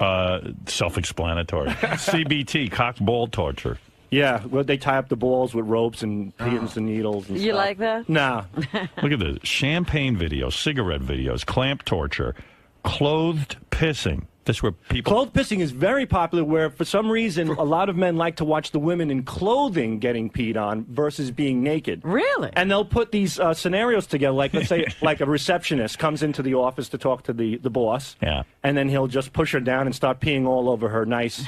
Self-explanatory. CBT, cock ball torture. Yeah, well, they tie up the balls with ropes and pins and needles and You stuff. like that? Nah. Look at this. Champagne videos, cigarette videos, clamp torture, clothed pissing. This where people... Clothed pissing is very popular where, for some reason, a lot of men like to watch the women in clothing getting peed on versus being naked. Really? And they'll put these scenarios together, like, let's say, like a receptionist comes into the office to talk to the boss. Yeah. And then he'll just push her down and start peeing all over her nice,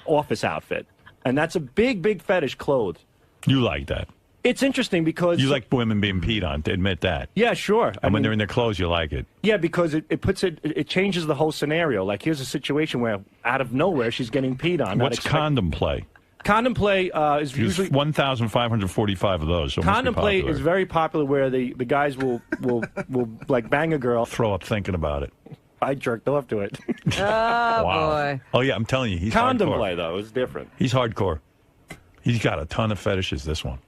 office outfit. And that's a big, big fetish, clothed. You like that? It's interesting because... You like women being peed on, to admit that. Yeah, sure. And when they're in their clothes, you like it. Yeah, because it changes the whole scenario. Like, here's a situation where, out of nowhere, she's getting peed on. What's condom play? Condom play is usually... 1,545 of those. So condom play is very popular where the guys will like, bang a girl. Throw up thinking about it. I jerked off to it. Oh, wow. boy. Oh, yeah, I'm telling you, he's condom hardcore. play, though, is different. He's hardcore. He's got a ton of fetishes, this one.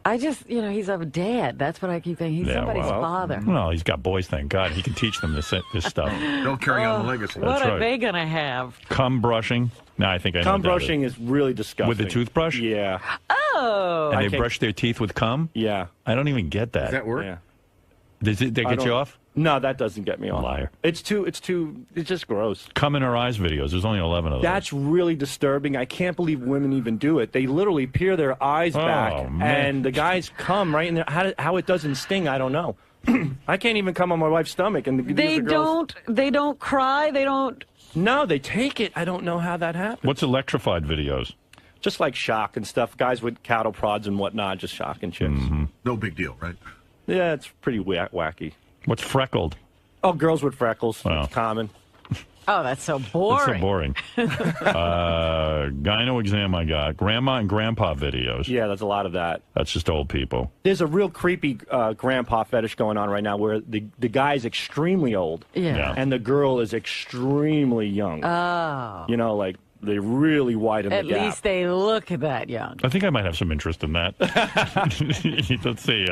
I just, he's a dad. That's what I keep thinking. He's somebody's father. Well, he's got boys, thank God. He can teach them this stuff. Don't carry on the legacy. What are they going to have? Cum brushing. No, I think I know cum brushing is really disgusting. With the toothbrush? Yeah. Oh. And they brush their teeth with cum? Yeah. I don't even get that. Does that work? Yeah. Does it get you off? No, that doesn't get me off. Liar. It's just gross. Cum in her eyes videos. There's only 11 of those. That's really disturbing. I can't believe women even do it. They literally peer their eyes back, man. and the guys come right in there. How it doesn't sting, I don't know. I can't even come on my wife's stomach, and They don't cry. They don't. No, they take it. I don't know how that happens. What's electrified videos? Just like shock and stuff. Guys with cattle prods and whatnot, just shocking chicks. Mm-hmm. No big deal, right? Yeah, it's pretty wacky. What's freckled? Oh, girls with freckles. Wow. It's common. Oh, that's so boring. That's so boring. Gyno exam I got. Grandma and grandpa videos. Yeah, there's a lot of that. That's just old people. There's a real creepy grandpa fetish going on right now where the guy's extremely old. Yeah. And the girl is extremely young. Oh. You know, like they really widen At the gap. least they look that young. I think I might have some interest in that. Let's see.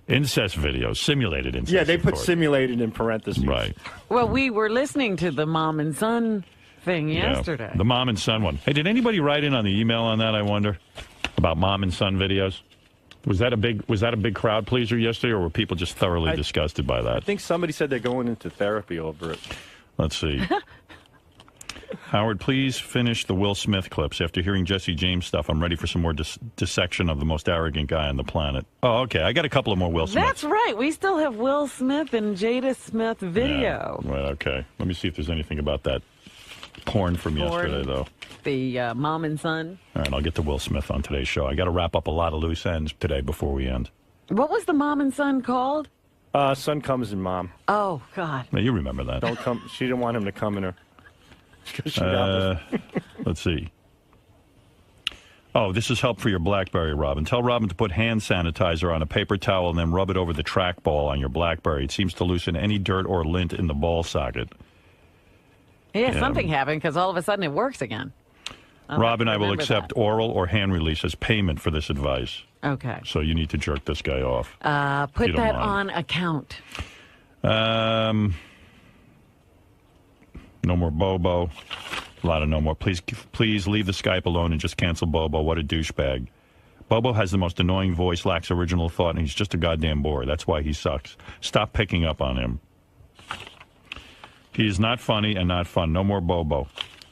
Incest videos, simulated incest. Yeah, they of put course. simulated in parentheses. Right. Well, we were listening to the mom and son thing yesterday. The mom and son one. Hey, did anybody write in on the email on that, I wonder? About mom and son videos? Was that a big crowd pleaser yesterday, or were people just thoroughly disgusted by that? I think somebody said they're going into therapy over it. Let's see. Howard, please finish the Will Smith clips. After hearing Jesse James stuff, I'm ready for some more dissection of the most arrogant guy on the planet. Oh, okay. I got a couple of more Will Smith. That's right. We still have Will Smith and Jada Smith video. Yeah, right, okay. Let me see if there's anything about that porn from yesterday, though. The mom and son. All right, I'll get to Will Smith on today's show. I got to wrap up a lot of loose ends today before we end. What was the mom and son called? Son comes in mom. Oh, God. Now, you remember that. Don't come. She didn't want him to come in her. Let's see. Oh, this is help for your BlackBerry, Robin. Tell Robin to put hand sanitizer on a paper towel and then rub it over the trackball on your BlackBerry. It seems to loosen any dirt or lint in the ball socket. Yeah, something happened because all of a sudden it works again. Robin, I will accept oral or hand release as payment for this advice. Okay. So you need to jerk this guy off. Put you don't that mind. on account. No more Bobo. A lot of no more. Please leave the Skype alone and just cancel Bobo. What a douchebag. Bobo has the most annoying voice, lacks original thought, and he's just a goddamn bore. That's why he sucks. Stop picking up on him. He is not funny and not fun. No more Bobo.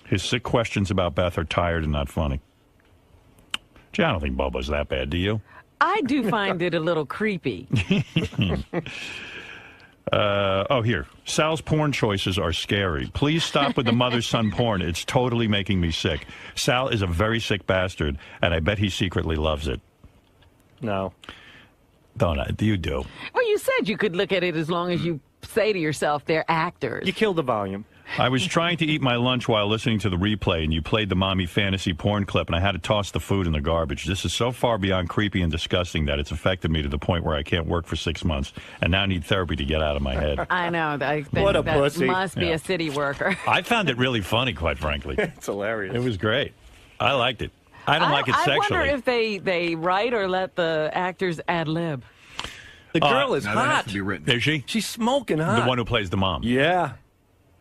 His sick questions about Beth are tired and not funny. Gee, I don't think Bobo's that bad, do you? I do find it a little creepy. Here. Sal's porn choices are scary. Please stop with the mother-son porn. It's totally making me sick. Sal is a very sick bastard, and I bet he secretly loves it. No. Don't I? You do. Well, you said you could look at it as long as you say to yourself they're actors. You killed the volume. I was trying to eat my lunch while listening to the replay, and you played the mommy fantasy porn clip, and I had to toss the food in the garbage. This is so far beyond creepy and disgusting that it's affected me to the point where I can't work for 6 months, and now need therapy to get out of my head. I know. I think What a that pussy. must be Yeah. a city worker. I found it really funny, quite frankly. It's hilarious. It was great. I liked it. I don't like it sexually. I wonder if they write or let the actors ad lib. The girl is Now that has hot. to be written. Is she? She's smoking hot. The one who plays the mom. Yeah.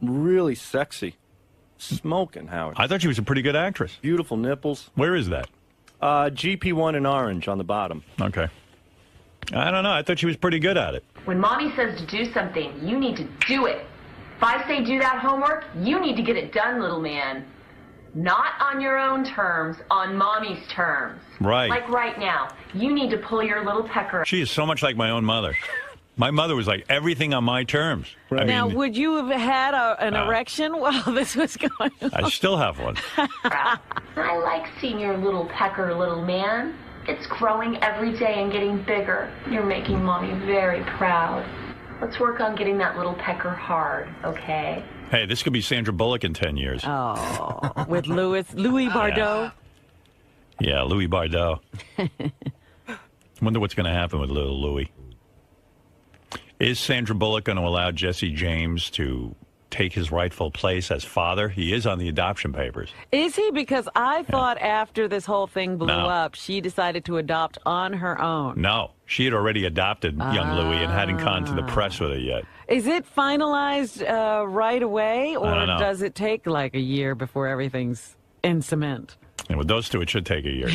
Really sexy. Smoking, Howard. I thought she was a pretty good actress. Beautiful nipples. Where is that? GP1 in orange on the bottom. Okay. I don't know. I thought she was pretty good at it. When mommy says to do something, you need to do it. If I say do that homework, you need to get it done, little man. Not on your own terms, on mommy's terms. Right. Like right now, you need to pull your little pecker. She is so much like my own mother. My mother was like, everything on my terms. I Now, mean, would you have had an erection while this was going on? I still have one. I like seeing your little pecker, little man. It's growing every day and getting bigger. You're making mommy very proud. Let's work on getting that little pecker hard, okay? Hey, this could be Sandra Bullock in 10 years. Oh, with Louis Bardot. Yeah, Louis Bardot. Wonder what's going to happen with little Louis. Is Sandra Bullock going to allow Jesse James to take his rightful place as father? He is on the adoption papers. Is he? Because I thought after this whole thing blew No. up, she decided to adopt on her own. No, she had already adopted young Louis and hadn't gone to the press with it yet. Is it finalized right away, or don't know. does it take like a year before everything's in cement? And with those two, it should take a year.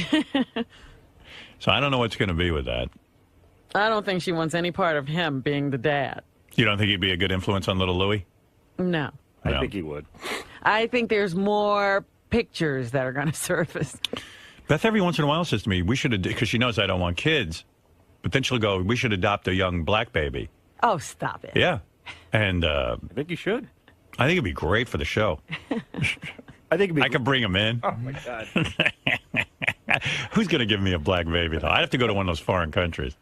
So I don't know what's going to be with that. I don't think she wants any part of him being the dad. You don't think he'd be a good influence on little Louis? No. No. I think he would. I think there's more pictures that are going to surface. Beth every once in a while says to me, we should, because she knows I don't want kids, but then she'll go, we should adopt a young black baby. Oh, stop it. Yeah. And I think you should. I think it'd be great for the show. I think I could bring him in. Oh, my God. Who's going to give me a black baby, though? I'd have to go to one of those foreign countries.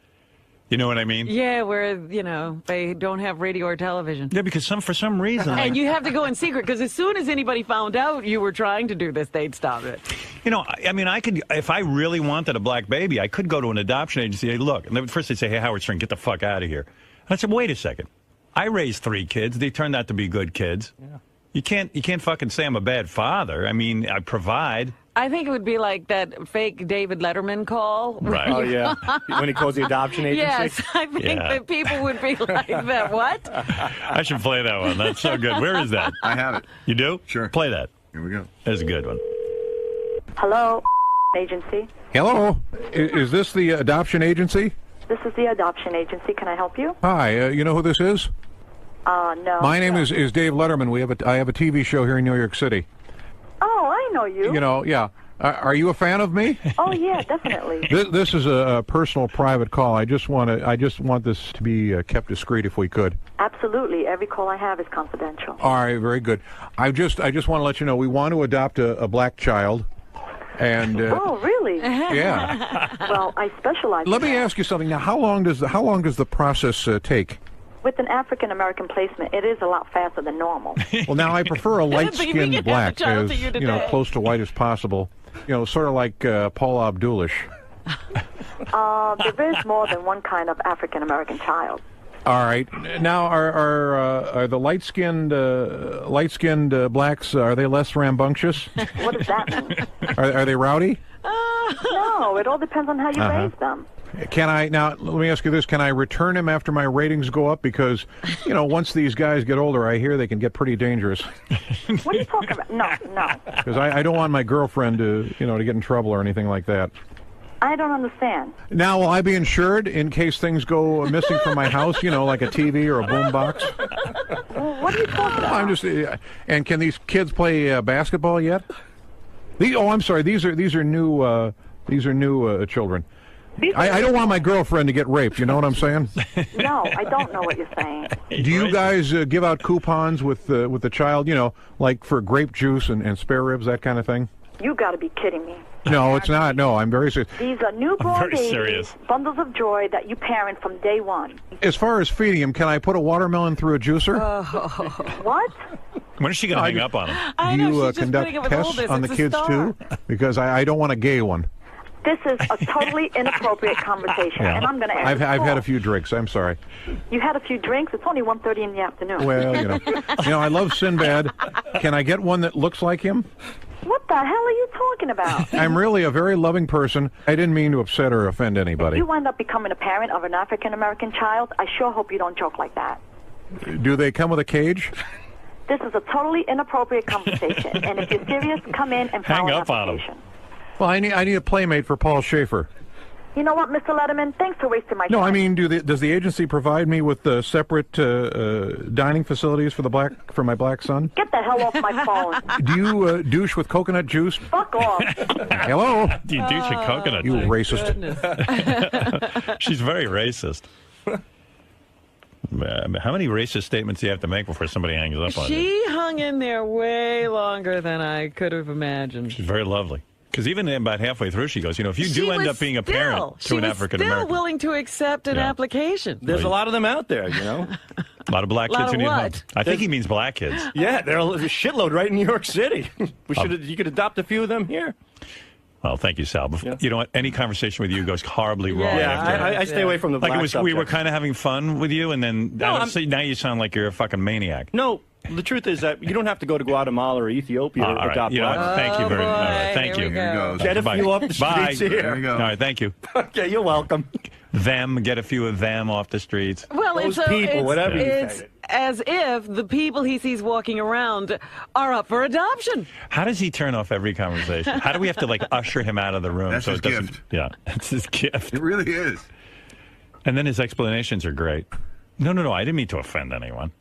You know what I mean? Yeah, where, they don't have radio or television. Yeah, because for some reason... And you have to go in secret, because as soon as anybody found out you were trying to do this, they'd stop it. I mean, I could, if I really wanted a black baby, I could go to an adoption agency. Hey, look, and first they'd say, hey, Howard Stern, get the fuck out of here. And I said, wait a second. I raised 3 kids. They turned out to be good kids. Yeah. You can't fucking say I'm a bad father. I mean, I provide. I think it would be like that fake David Letterman call. Right. Oh, yeah. When he calls the adoption agency? Yes, I think that people would be like that. What? I should play that one. That's so good. Where is that? I have it. You do? Sure. Play that. Here we go. That's a good one. Hello, agency. Hello. Is this the adoption agency? This is the adoption agency. Can I help you? Hi. You know who this is? No. My name is Dave Letterman. I have a TV show here in New York City. Oh, I know you. Yeah. Are you a fan of me? Oh, yeah, definitely. This is a personal, private call. I just want this to be kept discreet if we could. Absolutely. Every call I have is confidential. All right, very good. I just want to let you know we want to adopt a black child. And oh, really? Yeah. Well, I specialize. Let me ask you something. Now, how long does the process take? With an African American placement, it is a lot faster than normal. Well, now I prefer a light-skinned black, as close to white as possible. Sort of like Paul Abdulish. There is more than one kind of African American child. All right. Now, are the light-skinned blacks, are they less rambunctious? What does that mean? Are they rowdy? No, it all depends on how you raise them. Let me ask you this, can I return him after my ratings go up? Because, once these guys get older, I hear they can get pretty dangerous. What are you talking about? No. Because I don't want my girlfriend to get in trouble or anything like that. I don't understand. Now, will I be insured in case things go missing from my house, like a TV or a boombox? Well, what are you talking about? And can these kids play basketball yet? I'm sorry, these are new children. I don't want my girlfriend to get raped, you know what I'm saying? No, I don't know what you're saying. Do you guys give out coupons with the child, like for grape juice and spare ribs, that kind of thing? You got to be kidding me. No, it's not. No, I'm very serious. These are newborn babies, bundles of joy that you parent from day one. As far as feeding him, can I put a watermelon through a juicer? What? When is she going to hang up on him? I Do know, you conduct tests on the kids too? Because I don't want a gay one. This is a totally inappropriate conversation, and I'm going to I've had a few drinks. I'm sorry. You had a few drinks? It's only 1:30 in the afternoon. Well, I love Sinbad. Can I get one that looks like him? What the hell are you talking about? I'm really a very loving person. I didn't mean to upset or offend anybody. If you wind up becoming a parent of an African-American child, I sure hope you don't joke like that. Do they come with a cage? This is a totally inappropriate conversation, and if you're serious, come in and file Hang an up on him. application. Well, I need a playmate for Paul Schaefer. You know what, Mr. Letterman? Thanks for wasting my time. No, I mean, does the agency provide me with separate dining facilities for my black son? Get the hell off my phone. Do you douche with coconut juice? Fuck off. Hello? Do you douche with coconut You juice? racist. She's very racist. How many racist statements do you have to make before somebody hangs up on you? She hung in there way longer than I could have imagined. She's very lovely. Because even about halfway through, she goes, if you do end up being a parent to an African American. She was still willing to accept an application. There's a lot of them out there, A lot of black kids who need help. I think he means black kids. Yeah, there's a shitload right in New York City. You could adopt a few of them here. Well, thank you, Sal. You know what? Any conversation with you goes horribly wrong. Yeah, I stay away from the black we were kind of having fun with you, and then now you sound like you're a fucking maniac. No, the truth is that you don't have to go to Guatemala or Ethiopia to adopt black. Thank you very much. Thank you. Get a few off the streets here. There we go. All right, thank you. Okay, you're welcome. Get a few of them off the streets. Well, Those people, whatever you it's say. as if the people he sees walking around are up for adoption. How does he turn off every conversation? How do we have to usher him out of the room? That's so his it doesn't, gift. Yeah, that's his gift. It really is. And then his explanations are great. No, I didn't mean to offend anyone.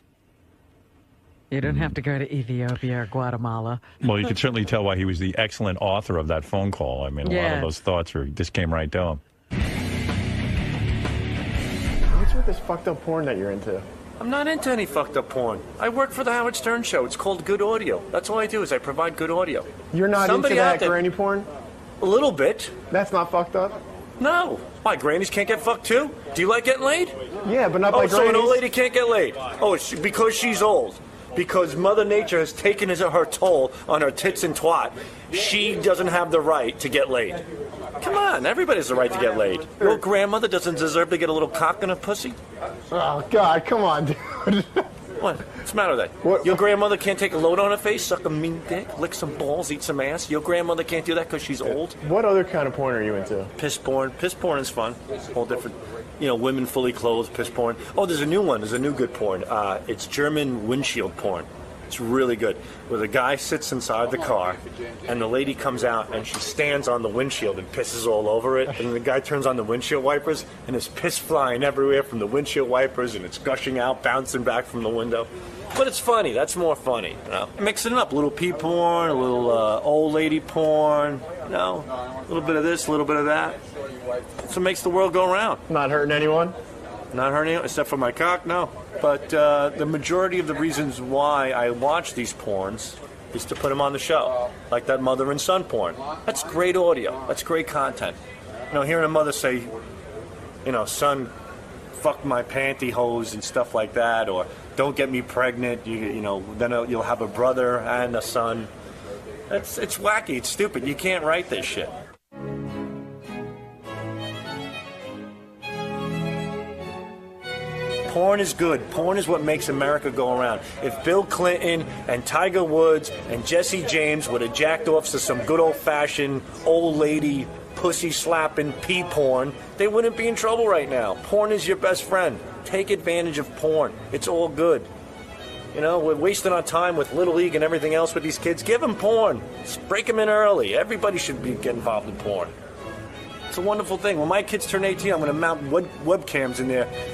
You don't have to go to Ethiopia or Guatemala. Well, you can certainly tell why he was the excellent author of that phone call. I mean, a lot of those thoughts just came right to him. What's with this fucked up porn that you're into? I'm not into any fucked up porn. I work for the Howard Stern Show. It's called Good Audio. That's all I do is I provide good audio. You're not Somebody into out that there- granny porn? A little bit. That's not fucked up? No. Why, grannies can't get fucked too? Do you like getting laid? Yeah, but not by so an grannies. old lady can't get laid. Oh, it's because she's old. Because Mother Nature has taken her toll on her tits and twat. She doesn't have the right to get laid. Come on, everybody has the right to get laid. Your grandmother doesn't deserve to get a little cock in her pussy? Oh, God, come on, dude. What? What's the matter with that? Your grandmother can't take a load on her face, suck a mean dick, lick some balls, eat some ass? Your grandmother can't do that because she's old? What other kind of porn are you into? Piss porn. Piss porn is fun. Whole different, women fully clothed, piss porn. Oh, there's a new one. There's a new good porn. It's German windshield porn. It's really good. Where the guy sits inside the car, and the lady comes out, and she stands on the windshield and pisses all over it. And the guy turns on the windshield wipers, and there's piss flying everywhere from the windshield wipers, and it's gushing out, bouncing back from the window. But it's funny. That's more funny. Mixing it up. A little pee porn, a little old lady porn. A little bit of this, a little bit of that. That's what makes the world go round. Not hurting anyone? Not hurting anyone, except for my cock, no. But the majority of the reasons why I watch these porns is to put them on the show. Like that mother and son porn. That's great audio. That's great content. Hearing a mother say, son, fuck my pantyhose and stuff like that, or don't get me pregnant, then you'll have a brother and a son. It's wacky, it's stupid. You can't write this shit. Porn is good. Porn is what makes America go around. If Bill Clinton and Tiger Woods and Jesse James would have jacked off to some good old-fashioned old lady pussy-slapping pee porn, they wouldn't be in trouble right now. Porn is your best friend. Take advantage of porn. It's all good. We're wasting our time with Little League and everything else with these kids. Give them porn. Just break them in early. Everybody should get involved in porn. It's a wonderful thing. When my kids turn 18, I'm going to mount webcams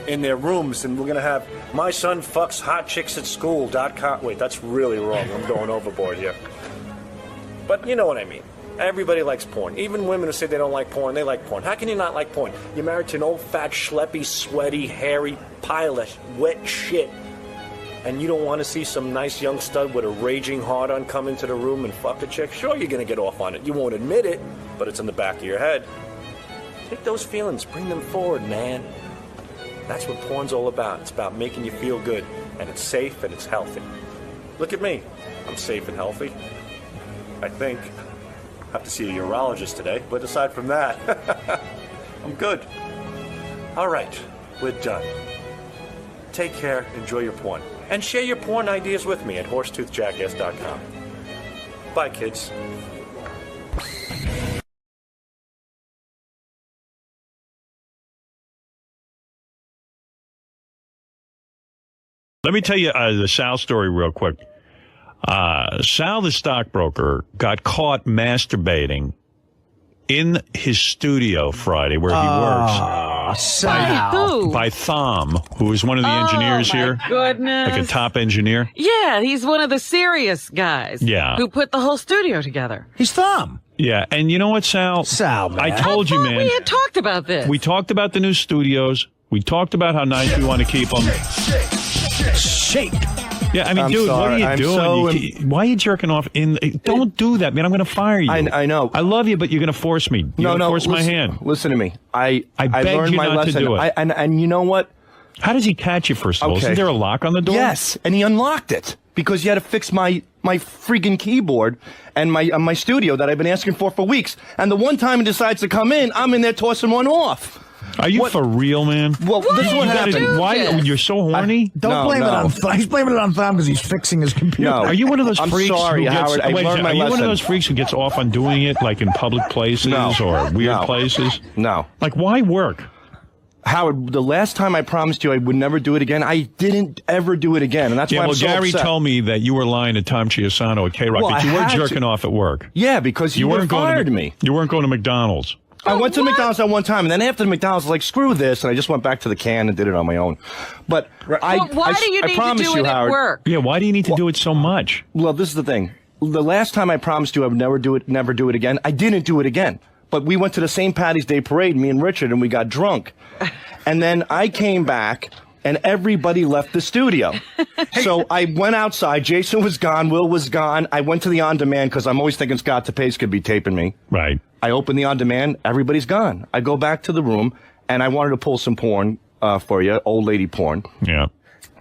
in their rooms, and we're going to have my son fucks hot chicks at school.com. Wait, that's really wrong. I'm going overboard here. But you know what I mean. Everybody likes porn. Even women who say they don't like porn, they like porn. How can you not like porn? You're married to an old, fat, schleppy, sweaty, hairy pile of wet shit, and you don't want to see some nice young stud with a raging hard-on come into the room and fuck a chick? Sure, you're going to get off on it. You won't admit it, but it's in the back of your head. Take those feelings, bring them forward, man. That's what porn's all about. It's about making you feel good, and it's safe and it's healthy. Look at me. I'm safe and healthy. I think. I have to see a urologist today, but aside from that, I'm good. All right, we're done. Take care, enjoy your porn, and share your porn ideas with me at horsetoothjackass.com. Bye, kids. Let me tell you the Sal story real quick. Sal, the stockbroker, got caught masturbating in his studio Friday where he works. By Thom, who is one of the engineers here. Goodness. Like a top engineer. Yeah, he's one of the serious guys. Yeah. Who put the whole studio together. He's Thom. Yeah, and you know what, Sal? Man. I told you, man. We had talked about this. We talked about the new studios. We talked about how nice we want to keep them. Shake. Yeah, I mean, dude, what are you doing? Why are you jerking off? Don't do that, man. I'm going to fire you. I know. I love you, but you're going to force me. You're going to force my hand. Listen to me. I begged learned you my not lesson. to do it. And you know what? How does he catch you, first of all? Isn't there a lock on the door? Yes, and he unlocked it because he had to fix my freaking keyboard and my studio that I've been asking for weeks. And the one time he decides to come in, I'm in there tossing one off. Are you for real, man? Well, this is what happened. Why you're so horny? Don't blame it on Thom. He's blaming it on Thom because he's fixing his computer. Are you one of those freaks? I'm sorry, Howard. I learned my lesson. Are you one of those freaks who gets off on doing it, like in public places or weird places? No. Like, why work? Howard, the last time I promised you I would never do it again, I didn't ever do it again, and that's why I'm so Gary upset. told me that you were lying to Tom Chiasano at K-Rock, but you were jerking off at work. Yeah, because you weren't fired me. You weren't going to McDonald's. I went to McDonald's at one time, and then after the McDonald's, I was like, screw this, and I just went back to the can and did it on my own. But why do you need to do it at work? Yeah, why do you need to do it so much? Well, this is the thing. The last time I promised you I would never do it again, I didn't do it again. But we went to the St. Patty's Day parade, me and Richard, and we got drunk. And then I came back, and everybody left the studio. So I went outside. Jason was gone. Will was gone. I went to the on-demand because I'm always thinking Scott DePace could be taping me. Right. I opened the on-demand. Everybody's gone. I go back to the room, and I wanted to pull some porn for you, old lady porn. Yeah.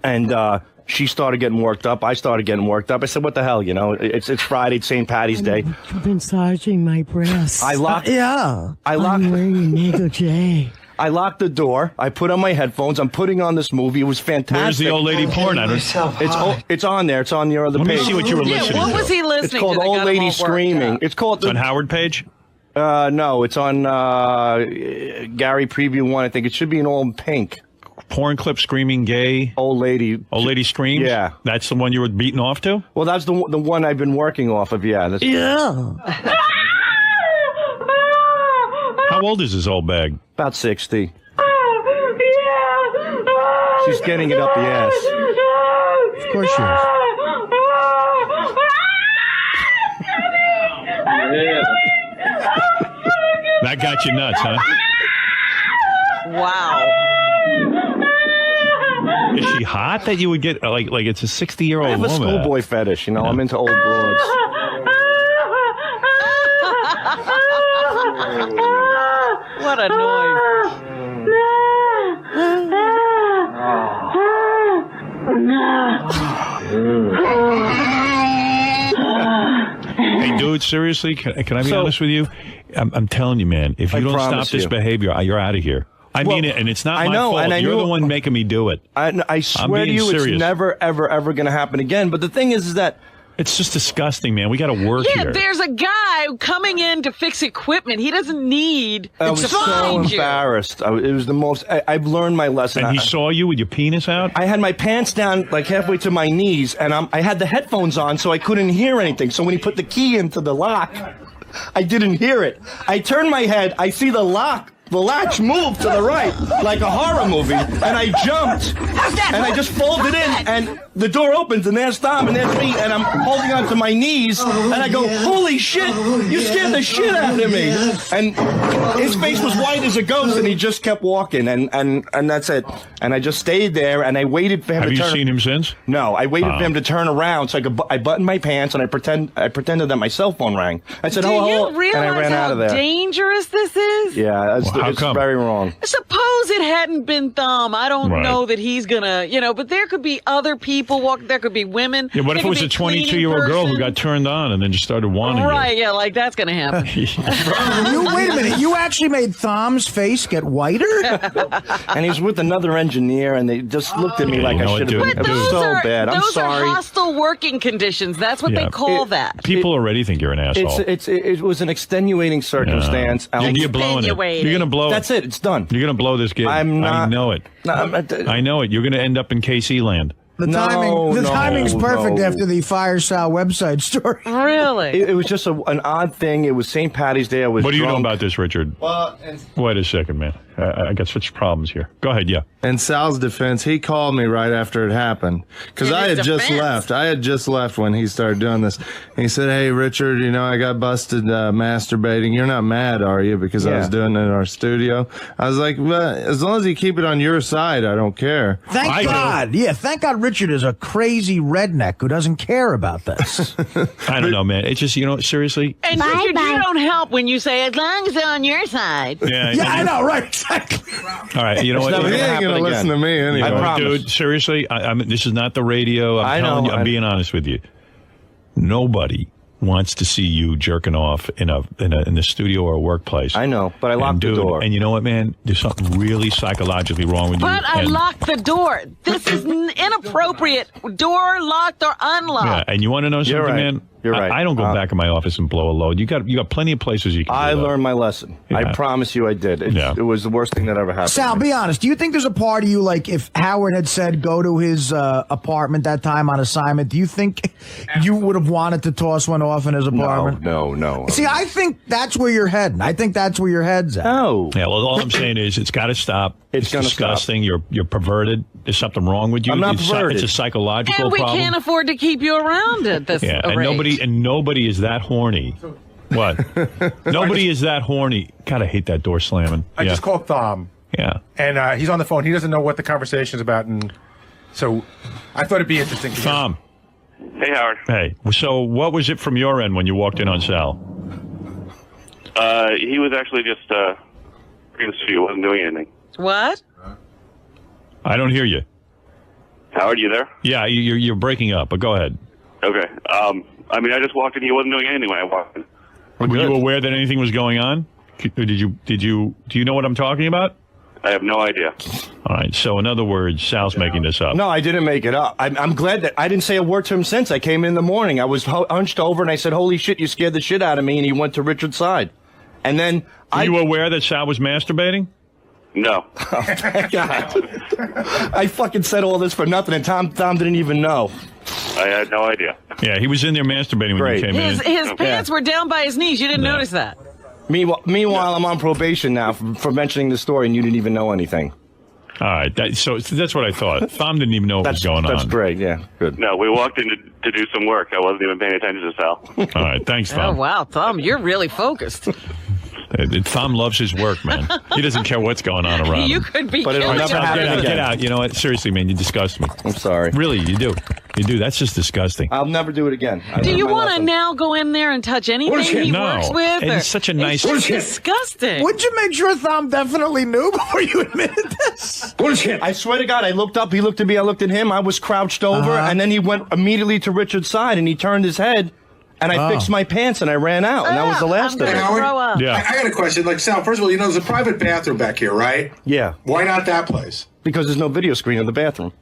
And she started getting worked up. I started getting worked up. I said, what the hell, it's Friday, it's St. Patty's Day. You've been massaging my breasts. I locked. Yeah. I'm wearing a negligee. I locked the door. I put on my headphones. I'm putting on this movie. It was fantastic. Where's the old lady porn? I don't. It's on there. It's on your other Let page. me see what you were listening What to. was he listening It's called to? that Old got him Lady all worked Screaming. up? It's called on Howard page. No, it's on Gary Preview 1. I think it should be in all pink. Porn clip screaming gay. Old lady. Old lady screams? Yeah. That's the one you were beating off to? Well, that's the one I've been working off of, yeah. Yeah. How old is this old bag? About 60. She's getting it up the ass. Of course she is. That got you nuts, huh? Wow. Is she hot that you would get, like it's a 60-year-old I have woman? a schoolboy fetish, I'm into old broads. What a noise. Hey, dude, seriously, can I be honest with you? I'm telling you, man, if you don't stop promise this you. behavior, you're out of here. I mean it, and it's not my fault. And You're the one making me do it. I swear to you, serious. it's never, ever, ever going to happen again. But the thing is that it's just disgusting, man. We got to work Yeah, here. there's a guy coming in to fix equipment. He doesn't need I to was so find you. embarrassed. It was the most. I've learned my lesson. And he saw you with your penis out? I had my pants down like halfway to my knees, and I had the headphones on, so I couldn't hear anything. So when he put the key into the lock, I didn't hear it. I turned my head. I see the latch moved to the right like a horror movie, and I jumped, and I just folded in, and the door opens, and there's Tom, and there's me, and I'm holding on to my knees, and I go, holy shit, you scared the shit out of me. And his face was white as a ghost, and he just kept walking, and that's it. And I just stayed there, and I waited for him Have to you turn. seen him since? No, I waited for him to turn around, so I buttoned my pants, and I pretended that my cell phone rang. I said, Do hello, you and realize I ran how out of there. dangerous this is? Yeah, it's come? very wrong. Suppose it hadn't been Thumb. I don't Right. know that he's gonna, but there could be other people walking. There could be women. Yeah, what if There it was could a be cleaning 22-year-old girl who person. got turned on and then just started wanting Right, yeah, like that's gonna happen. Wait a minute. You actually made Thom's face get whiter? And he was with another engineer, and they just looked at me like you know I what, should have dude? been. It was so bad. I'm Those sorry. are hostile working conditions. That's what they call that. People already think you're an asshole. It was an extenuating circumstance. You're blowing it. You're going to blow it. That's it. It's done. You're going to blow this gig. I'm not- I know it. No, I know it. You're going to end up in KC land. The timing's perfect after the Fire Sal website story. Really? It was just an odd thing. It was St. Patty's Day. I was What do you know drunk. about this, Richard? Well, Wait a second, man. I got such problems here. Go ahead, yeah. in Sal's defense, he called me right after it happened because In I his had just defense? left. I had just left when he started doing this. And he said, "Hey, Richard, I got busted masturbating. You're not mad, are you? Because I was Yeah. doing it in our studio." I was like, "Well, as long as you keep it on your side, I don't care." Thank God. Yeah, thank God Richard is a crazy redneck who doesn't care about this. I don't know, man. It's just, seriously. And Richard, you don't help when you say, as long as they're on your side. Yeah, I know, right? Exactly. All right, you know what? He ain't going to listen to me anyway. I promise. Dude, seriously, this is not the radio. I'm telling you, I'm being honest with you. Nobody wants to see you jerking off in the studio or a workplace. I know, but I locked the door. And you know what, man? There's something really psychologically wrong with you. But I and- locked the door. This is inappropriate. Door locked or unlocked. Yeah, and you want to know something, You're right. man? You're right. I don't go back in my office and blow a load. You got plenty of places you can. I do that. learned my lesson. I Yeah. promise you I did. It was the worst thing that ever happened. Sal, be honest. Do you think there's a part of you, like if Howard had said go to his apartment that time on assignment, do you think you would have wanted to toss one off in his apartment? No. See, I think that's where you're heading. I think that's where your head's at. No. Yeah, well, all I'm saying is it's got to stop. It's gonna disgusting. You're perverted. There's something wrong with you. I'm not it's perverted. It's a psychological And we problem. can't afford to keep you around at this Yeah, and rate. nobody is that horny. What? Nobody is that horny. God, I hate that door slamming. I Yeah. just called Thom. Yeah. And he's on the phone. He doesn't know what the conversation's about, and so I thought it'd be interesting. To Tom. Hey, Howard. Hey. So what was it from your end when you walked in on Sal? He was actually just in the studio, wasn't doing anything. What? I don't hear you. Howard, you there? Yeah, you're breaking up, but go ahead. Okay. I mean, I just walked in. He wasn't doing anything when I walked in. Were you aware that anything was going on? Do you know what I'm talking about? I have no idea. All right. So in other words, Sal's making this up. No, I didn't make it up. I'm glad that I didn't say a word to him since I came in the morning. I was hunched over and I said, "Holy shit, you scared the shit out of me," and he went to Richard's side. And then Were you aware that Sal was masturbating? No. Oh, thank God. I fucking said all this for nothing, and Tom didn't even know. I had no idea. Yeah, he was in there masturbating when you came in. His pants were down by his knees. You didn't notice that. Meanwhile, I'm on probation now for mentioning the story, and you didn't even know anything. All right. So that's what I thought. Tom didn't even know what was going on. That's great. Yeah, good. No, we walked in to do some work. I wasn't even paying attention to Sal. All right. Thanks, Oh, Tom. wow. Tom, you're really focused. Tom loves his work, man. He doesn't care what's going on around You him. could be But it'll killing never him. happen again. Get out. You know what? Seriously, man, you disgust me. I'm sorry. Really, you do. You do. That's just disgusting. I'll never do it again. Do you want to now go in there and touch anything he No. works with? And or- it's such a nice- It's just disgusting. Would you make sure Tom definitely knew before you admitted this? Bullshit. I swear to God, I looked up, he looked at me, I looked at him, I was crouched over, and then he went immediately to Richard's side, and he turned his head, and I fixed my pants, and I ran out, and that was the last of it. Howard, Yeah. I got a question. Like, Sal, first of all, there's a private bathroom back here, right? Yeah. Why not that place? Because there's no video screen in the bathroom.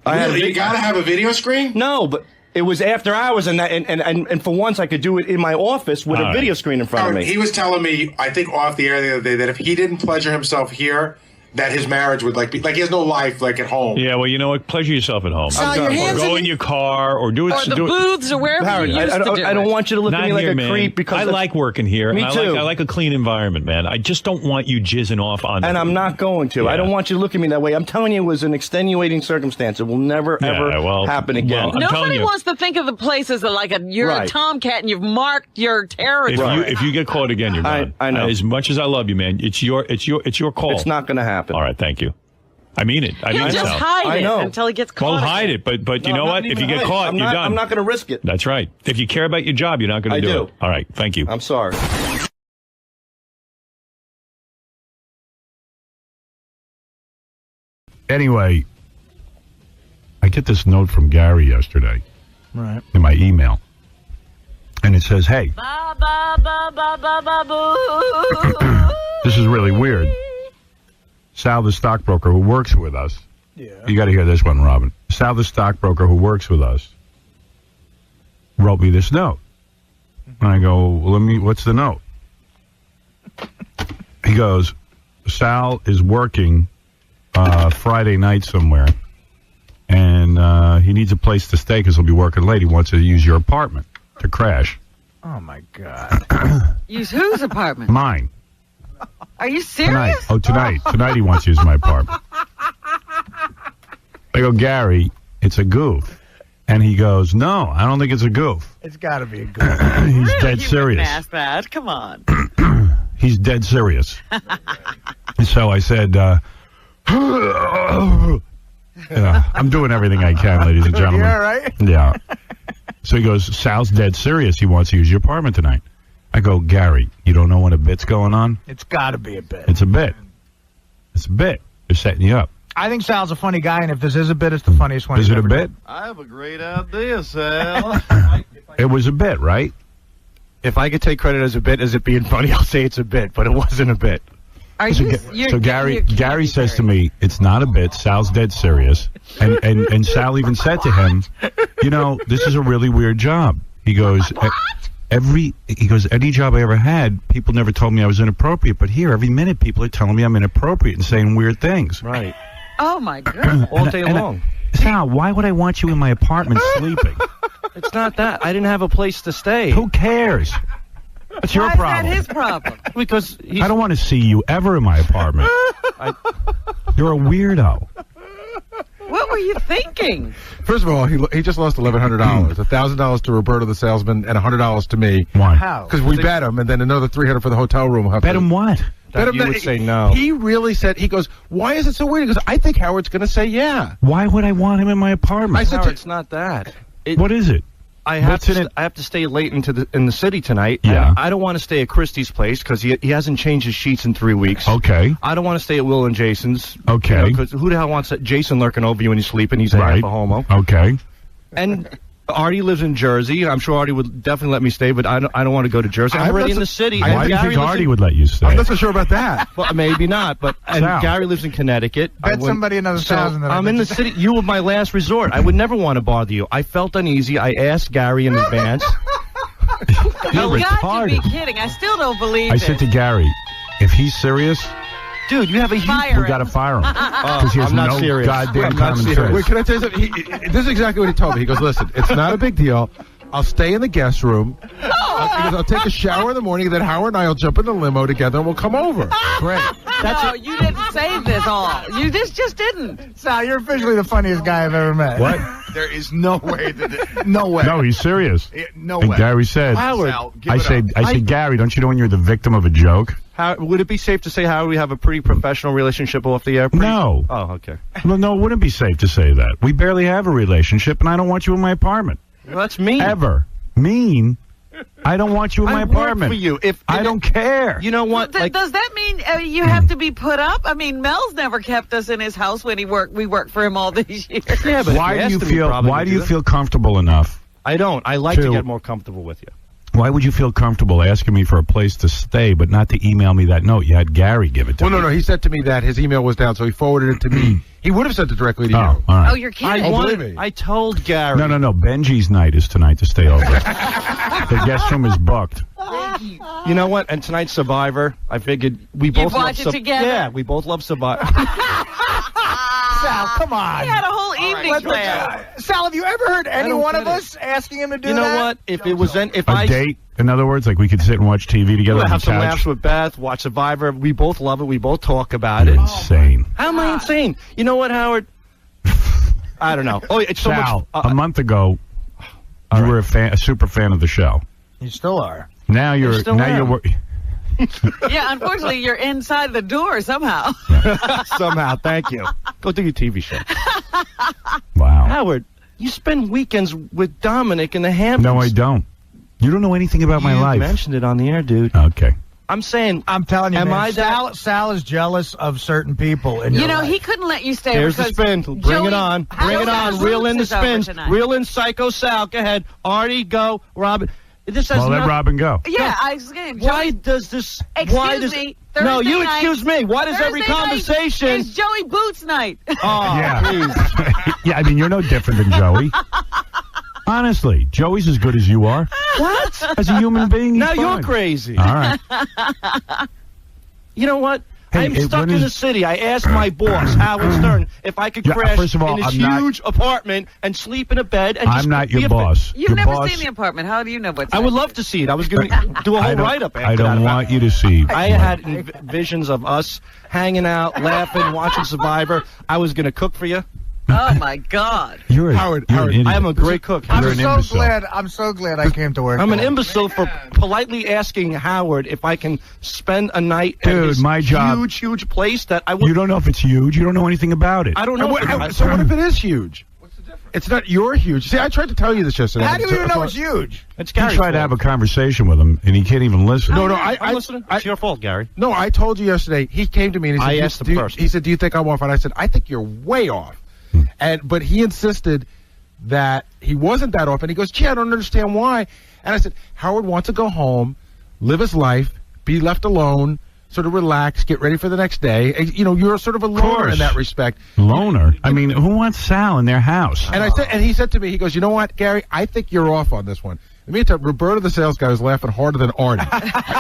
Really? You gotta have a video screen? No, but it was after hours, and for once I could do it in my office with a video screen in front of me. He was telling me, I think off the air the other day, that if he didn't pleasure himself here, that his marriage would be like he has no life like at home. Yeah, well, you know what? Pleasure yourself at home. Sal, your Or hands go in- in your car, or do it. Or the do it. booths, or wherever Howard, you used to do I don't it. want you to look Not at me like here, a man. creep because I like working here. Me and too. I like a clean environment, man. I just don't want you jizzing off on. And I'm not going to. Yeah. I don't want you to look at me that way. I'm telling you, it was an extenuating circumstance. It will never, ever happen again. Nobody wants to think of the place as you're Right. a tomcat and you've marked your territory. If you get caught again, you're gone. I know. As much as I love you, man, it's your call. It's not going to happen. All right, thank you. I mean it. I He'll mean just Sal. hide it until he gets caught. Well, hide it, but you No, know I'm what? not If you even get hiding. caught, you're done. I'm not going to risk it. That's right. If you care about your job, you're not going to do do. it. All right, thank you. I'm sorry. Anyway, I get this note from Gary yesterday Right. in my email. And it says, hey, Ba, ba, ba, ba, ba, ba, boo. this is really weird. Sal, the stockbroker who works with us. Yeah. You got to hear this one, Robin. Sal, the stockbroker who works with us, wrote me this note. And I go, well, what's the note? He goes, Sal is working Friday night somewhere, and he needs a place to stay because he'll be working late. He wants to use your apartment to crash. Oh, my God. Use whose apartment? Mine. Are you Tonight. serious? Oh, tonight. Tonight he wants to use my apartment. I go, Gary, it's a goof. And he goes, no, I don't think it's a goof. It's got to be a good He's dead You serious. wouldn't ask that. Come on. He's dead serious. So I said, I'm doing everything I can, ladies and gentlemen. Yeah, right? Yeah. So he goes, Sal's dead serious. He wants to use your apartment tonight. I go, Gary, you don't know when a bit's going on? It's got to be a bit. It's a bit. It's a bit. They're setting you up. I think Sal's a funny guy, and if this is a bit, it's the funniest one. Is he's it a ever bit? done. I have a great idea, Sal. It was a bit, right? If I could take credit as a bit, as it being funny, I'll say it's a bit, but it wasn't a bit. Are So, you? so Gary says to me, it's not a bit. Sal's dead serious. And Sal even said to him, you know, this is a really weird job. He goes, any job I ever had, people never told me I was inappropriate. But here, every minute, people are telling me I'm inappropriate and saying weird things. Right. Oh my God. All day long. Sal, why would I want you in my apartment sleeping? It's not that. I didn't have a place to stay. Who cares? What's your Why problem? is that his problem? Because I don't want to see you ever in my apartment. You're a weirdo. What were you thinking? First of all, he just lost $1,100. $1,000 to Roberto the salesman and $100 to me. Why? How? Because we bet him, and then another $300 for the hotel room. Bet him what? that you would say no. He really said, he goes, why is it so weird? He goes, I think Howard's going to say yeah. Why would I want him in my apartment? I said, Howard, it's not that. What is it? I have to stay late in the city tonight. Yeah. I don't want to stay at Christie's place because he hasn't changed his sheets in 3 weeks. Okay. I don't want to stay at Will and Jason's. Okay. Because who the hell wants Jason lurking over you when you're sleeping? He's a half a homo. Okay. And Artie lives in Jersey. I'm sure Artie would definitely let me stay, but I don't want to go to Jersey. I'm already in the city. Why do you think Artie would let you stay? I'm not so sure about that. Well, maybe not, but Gary lives in Connecticut. Bet somebody another $1,000. I'm in the city. You were my last resort. I would never want to bother you. I felt uneasy. I asked Gary in advance. You got to be kidding. I still don't believe I said to Gary, if he's serious, dude, you have a we got to fire him because he has I'm not no serious. goddamn I'm not common serious. sense. Wait, can I tell you something? This is exactly what he told me. He goes, listen, it's not a big deal. I'll stay in the guest room. I'll take a shower in the morning, and then Howard and I will jump in the limo together, and we'll come over. Great. No, you didn't say this all. You just didn't. Sal, you're officially the funniest guy I've ever met. What? There is no way that no way. No, he's serious. No and way. Gary said, Howard, Sal, give I it said, up. Gary, don't you know when you're the victim of a joke? Would it be safe to say, Howard, we have a pretty professional relationship off the air? No. Oh, okay. Well, no, it wouldn't be safe to say that. We barely have a relationship, and I don't want you in my apartment. Well, that's mean. Ever. Mean? I don't want you in my apartment. For you. I don't care. You know what? Does that mean you have to be put up? I mean, Mel's never kept us in his house when we worked for him all these years. Yeah, but why do you feel comfortable enough? I don't. I like to get more comfortable with you. Why would you feel comfortable asking me for a place to stay, but not to email me that note? You had Gary give it to me. Well, no. He said to me that his email was down, so he forwarded it to me. He would have sent it directly to you. All right. Oh, you're kidding. Believe me. I told Gary. No. Benji's night is tonight to stay over. The guest room is booked. You know what? And tonight's Survivor, I figured we both watch it together? Yeah, we both love Survivor. Sal, come on. He had a whole evening planned. Sal, have you ever heard any one of us asking him to do that? You know what? If it was a date, in other words, like we could sit and watch TV together on the have some couch. laughs with Beth, watch Survivor. We both love it. We both talk about it. Insane. How am I insane? You know what, Howard? I don't know. Oh, it's so Sal, much. a month ago, you were a super fan of the show. You still are. Now you're Yeah, unfortunately, you're inside the door somehow. Somehow, thank you. Go do your TV show. Wow. Howard, you spend weekends with Dominic in the Hamptons. No, I don't. You don't know anything about my life. You mentioned it on the air, dude. Okay. I'm saying, I'm telling you, am man, I Sal is jealous of certain people. In your life. He couldn't let you stay. There's the spin. Bring it on. Bring it on. Reel in the Boots is over spins. tonight. Reel in Psycho Sal. Go ahead. Artie, go. Robin. This has Well, let nothing- Robin go. Yeah, I was saying. Why does this? Excuse me. No, Thursday you night- excuse me. Why does every Thursday night conversation? is Joey Boots night. Oh, Yeah. please. Yeah, I mean, you're no different than Joey. Honestly, Joey's as good as you are. What? As a human being, he's Now you're fine. crazy. All right. You know what? Hey, I'm stuck when in is- the city. I asked my boss, Howard Stern, if I could Yeah, crash first of all, in this I'm not- huge apartment and sleep in a bed. And just I'm not be your a- boss. You've Your never boss- seen the apartment. How do you know what's I would love to see it. I was going to do a whole write-up after I don't that. want you to see. I had visions of us hanging out, laughing, watching Survivor. I was going to cook for you. Oh, my God. You're Howard, an idiot. I am a great cook. You're an imbecile. I'm so glad I came to work. I'm an for him. imbecile for politely asking Howard if I can spend a night at Dude, his my job- huge place that I would. You don't know if it's huge. You don't know anything about it. I don't know. So what if it is huge? What's the difference? It's not your huge. See, I tried to tell you this yesterday. How do you even know it's huge? It's You Gary's tried to fault. have a conversation with him, and he can't even listen. No, I'm listening. It's your fault, Gary. No, I told you yesterday. He came to me and he said, I asked him first. He said, "Do you think I'm off?" And I said, "I think you're way off." But he insisted that he wasn't that off, and he goes, "Gee, I don't understand why." And I said, "Howard wants to go home, live his life, be left alone, sort of relax, get ready for the next day. And, you know, you're sort of a loner in that respect." Loner? I mean, who wants Sal in their house? And I said, and he said to me, he goes, "You know what, Gary? I think you're off on this one." Let me tell you, Roberto, the sales guy, was laughing harder than Artie.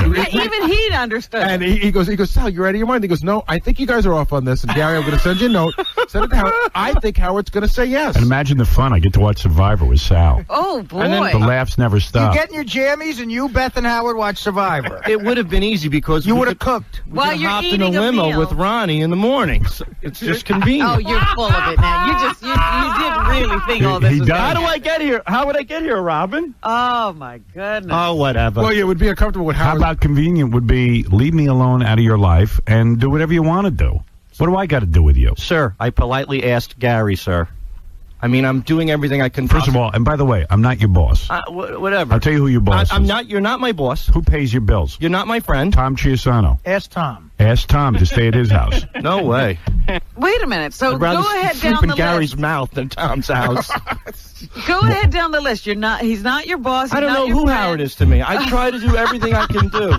Even he understood. And he goes, Sal, you're out of your mind. He goes, "No, I think you guys are off on this. And Gary, I'm going to send you a note. Send it to Howard. I think Howard's going to say yes." And imagine the fun. I get to watch Survivor with Sal. Oh, boy. And then the laughs never You stop. get in your jammies and you, Beth, and Howard watch Survivor. It would have been easy because You we would have could- cooked. We While could you're have hopped in a eating a limo meal. with Ronnie in the morning. So it's just convenient. Oh, you're full of it now. You did really think all this He is does. How do I get here? How would I get here, Robin? Oh, my goodness. Oh, whatever. Well, yeah, it would be uncomfortable with How Howard. about convenient would be leave me alone out of your life and do whatever you want to do. What do I got to do with you? Sir, I politely asked Gary, sir. I mean, I'm doing everything I can. First of all, and by the way, I'm not your boss. Whatever. I'll tell you who your boss I'm is. not. You're not my boss. Who pays your bills? You're not my friend. Tom Chiusano. Ask Tom. Ask Tom to stay at his house. No way. Wait a minute. So I'd rather go ahead sleep down in the Gary's list. mouth than Tom's house. Go ahead down the list. He's not your boss. I don't he's know not your who friend. Howard is to me. I try to do everything I can do.